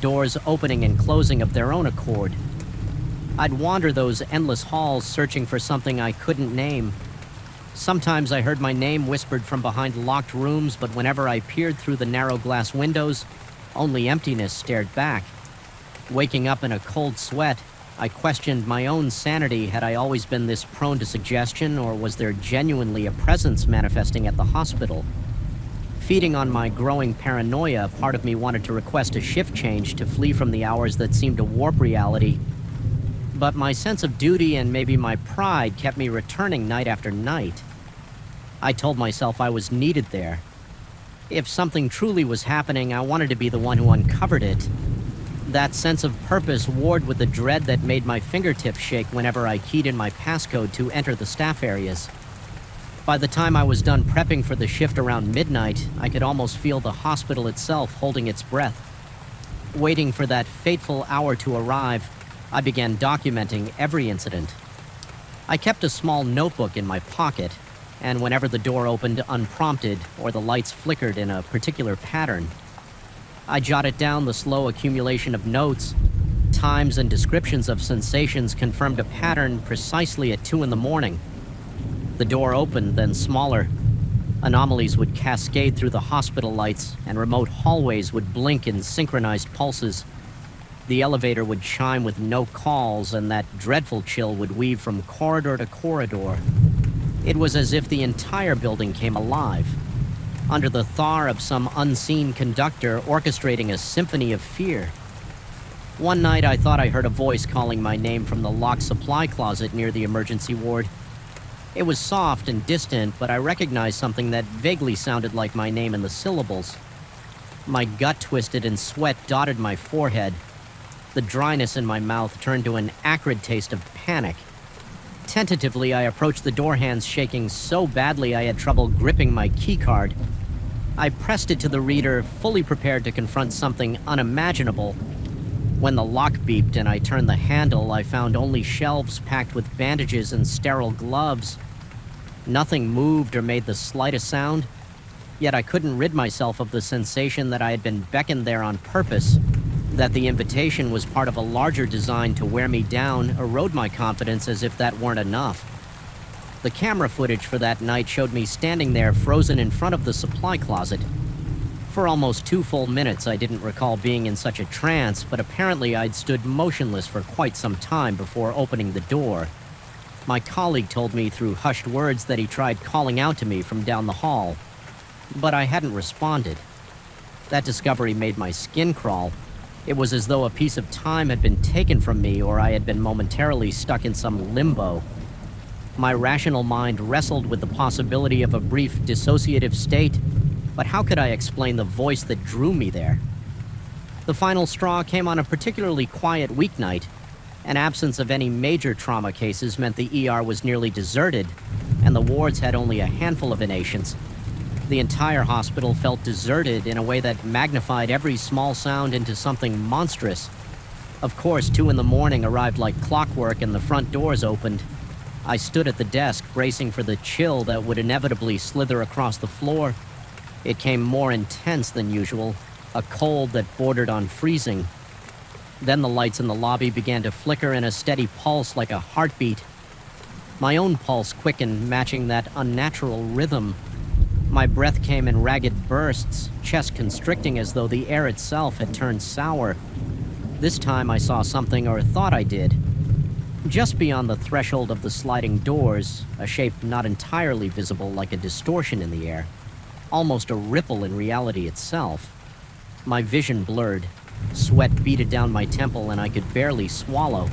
doors opening and closing of their own accord. I'd wander those endless halls, searching for something I couldn't name. Sometimes I heard my name whispered from behind locked rooms, but whenever I peered through the narrow glass windows, only emptiness stared back. Waking up in a cold sweat, I questioned my own sanity. Had I always been this prone to suggestion, or was there genuinely a presence manifesting at the hospital? Feeding on my growing paranoia, part of me wanted to request a shift change to flee from the hours that seemed to warp reality. But my sense of duty and maybe my pride kept me returning night after night. I told myself I was needed there. If something truly was happening, I wanted to be the one who uncovered it. That sense of purpose warred with the dread that made my fingertips shake whenever I keyed in my passcode to enter the staff areas. By the time I was done prepping for the shift around midnight, I could almost feel the hospital itself holding its breath. Waiting for that fateful hour to arrive, I began documenting every incident. I kept a small notebook in my pocket, and whenever the door opened unprompted or the lights flickered in a particular pattern, I jotted down the slow accumulation of notes. Times and descriptions of sensations confirmed a pattern precisely at 2 in the morning. The door opened, then smaller. Anomalies would cascade through the hospital lights, and remote hallways would blink in synchronized pulses. The elevator would chime with no calls, and that dreadful chill would weave from corridor to corridor. It was as if the entire building came alive, under the thaw of some unseen conductor orchestrating a symphony of fear. One night I thought I heard a voice calling my name from the locked supply closet near the emergency ward. It was soft and distant, but I recognized something that vaguely sounded like my name in the syllables. My gut twisted and sweat dotted my forehead. The dryness in my mouth turned to an acrid taste of panic. Tentatively, I approached the door, hands shaking so badly I had trouble gripping my keycard. I pressed it to the reader, fully prepared to confront something unimaginable. When the lock beeped and I turned the handle, I found only shelves packed with bandages and sterile gloves. Nothing moved or made the slightest sound, yet I couldn't rid myself of the sensation that I had been beckoned there on purpose, that the invitation was part of a larger design to wear me down, erode my confidence as if that weren't enough. The camera footage for that night showed me standing there frozen in front of the supply closet. For almost 2 full minutes, I didn't recall being in such a trance, but apparently I'd stood motionless for quite some time before opening the door. My colleague told me through hushed words that he tried calling out to me from down the hall, but I hadn't responded. That discovery made my skin crawl. It was as though a piece of time had been taken from me, or I had been momentarily stuck in some limbo. My rational mind wrestled with the possibility of a brief dissociative state, but how could I explain the voice that drew me there? The final straw came on a particularly quiet weeknight. An absence of any major trauma cases meant the ER was nearly deserted, and the wards had only a handful of inpatients. The entire hospital felt deserted in a way that magnified every small sound into something monstrous. Of course, 2 in the morning arrived like clockwork and the front doors opened. I stood at the desk, bracing for the chill that would inevitably slither across the floor. It came more intense than usual, a cold that bordered on freezing. Then the lights in the lobby began to flicker in a steady pulse like a heartbeat. My own pulse quickened, matching that unnatural rhythm. My breath came in ragged bursts, chest constricting as though the air itself had turned sour. This time I saw something, or thought I did. Just beyond the threshold of the sliding doors, a shape not entirely visible, like a distortion in the air. Almost a ripple in reality itself. My vision blurred. Sweat beaded down my temple and I could barely swallow.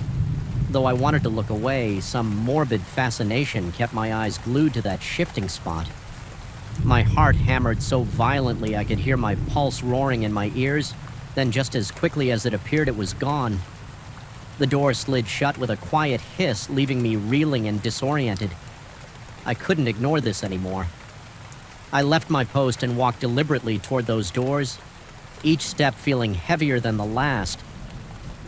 Though I wanted to look away, some morbid fascination kept my eyes glued to that shifting spot. My heart hammered so violently I could hear my pulse roaring in my ears, then just as quickly as it appeared, it was gone. The door slid shut with a quiet hiss, leaving me reeling and disoriented. I couldn't ignore this anymore. I left my post and walked deliberately toward those doors, each step feeling heavier than the last.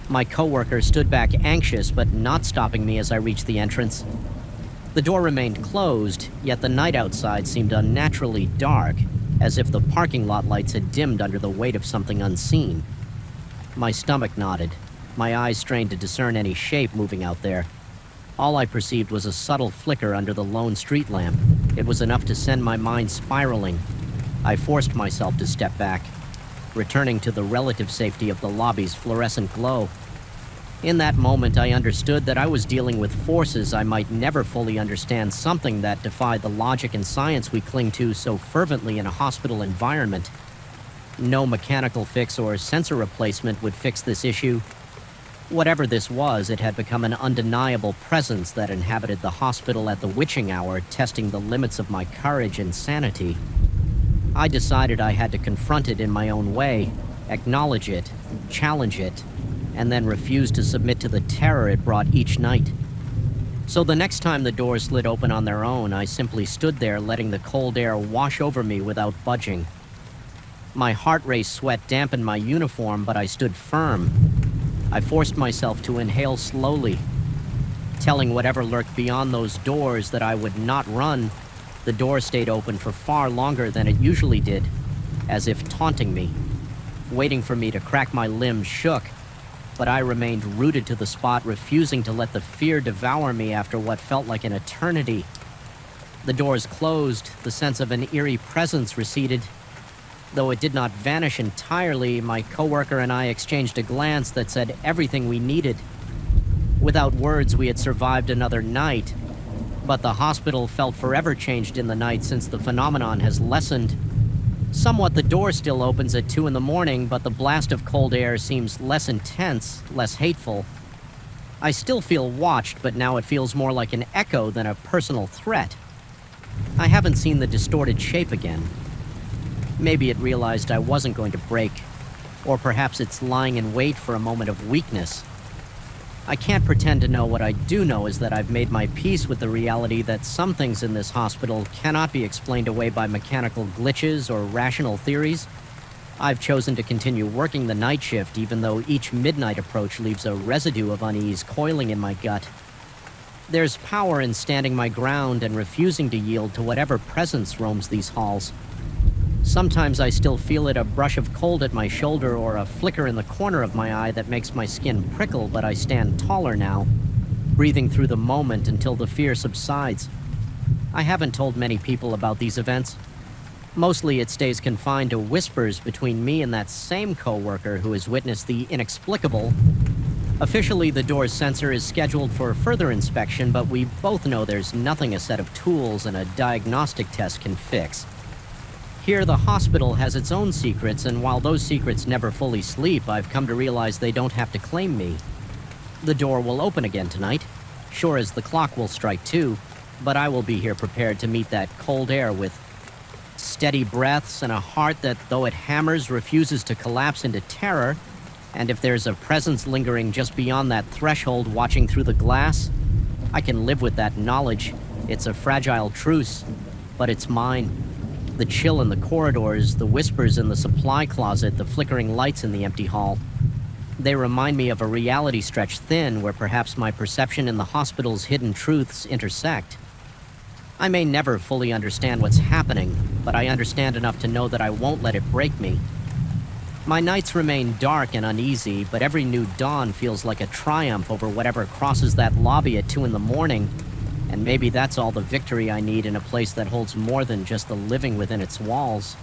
My coworker stood back anxious, but not stopping me as I reached the entrance. The door remained closed, yet the night outside seemed unnaturally dark, as if the parking lot lights had dimmed under the weight of something unseen. My stomach knotted. My eyes strained to discern any shape moving out there. All I perceived was a subtle flicker under the lone street lamp. It was enough to send my mind spiraling. I forced myself to step back, returning to the relative safety of the lobby's fluorescent glow. In that moment, I understood that I was dealing with forces I might never fully understand, something that defied the logic and science we cling to so fervently in a hospital environment. No mechanical fix or sensor replacement would fix this issue. Whatever this was, it had become an undeniable presence that inhabited the hospital at the witching hour, testing the limits of my courage and sanity. I decided I had to confront it in my own way, acknowledge it, challenge it, and then refuse to submit to the terror it brought each night. So the next time the doors slid open on their own, I simply stood there, letting the cold air wash over me without budging. My heart race sweat dampened my uniform, but I stood firm. I forced myself to inhale slowly, telling whatever lurked beyond those doors that I would not run. The door stayed open for far longer than it usually did, as if taunting me. Waiting for me to crack my limbs shook, but I remained rooted to the spot, refusing to let the fear devour me after what felt like an eternity. The doors closed, the sense of an eerie presence receded. Though it did not vanish entirely, my coworker and I exchanged a glance that said everything we needed. Without words, we had survived another night, but the hospital felt forever changed in the night since the phenomenon has lessened. Somewhat, the door still opens at 2 in the morning, but the blast of cold air seems less intense, less hateful. I still feel watched, but now it feels more like an echo than a personal threat. I haven't seen the distorted shape again. Maybe it realized I wasn't going to break, or perhaps it's lying in wait for a moment of weakness. I can't pretend to know. What I do know is that I've made my peace with the reality that some things in this hospital cannot be explained away by mechanical glitches or rational theories. I've chosen to continue working the night shift, even though each midnight approach leaves a residue of unease coiling in my gut. There's power in standing my ground and refusing to yield to whatever presence roams these halls. Sometimes I still feel it, a brush of cold at my shoulder or a flicker in the corner of my eye that makes my skin prickle, but I stand taller now, breathing through the moment until the fear subsides. I haven't told many people about these events. Mostly it stays confined to whispers between me and that same coworker who has witnessed the inexplicable. Officially, the door's sensor is scheduled for further inspection, but we both know there's nothing a set of tools and a diagnostic test can fix. Here, the hospital has its own secrets, and while those secrets never fully sleep, I've come to realize they don't have to claim me. The door will open again tonight, sure as the clock will strike 2, but I will be here prepared to meet that cold air with steady breaths and a heart that, though it hammers, refuses to collapse into terror. And if there's a presence lingering just beyond that threshold watching through the glass, I can live with that knowledge. It's a fragile truce, but it's mine. The chill in the corridors, the whispers in the supply closet, the flickering lights in the empty hall. They remind me of a reality stretched thin where perhaps my perception and the hospital's hidden truths intersect. I may never fully understand what's happening, but I understand enough to know that I won't let it break me. My nights remain dark and uneasy, but every new dawn feels like a triumph over whatever crosses that lobby at 2 in the morning, and maybe that's all the victory I need in a place that holds more than just the living within its walls.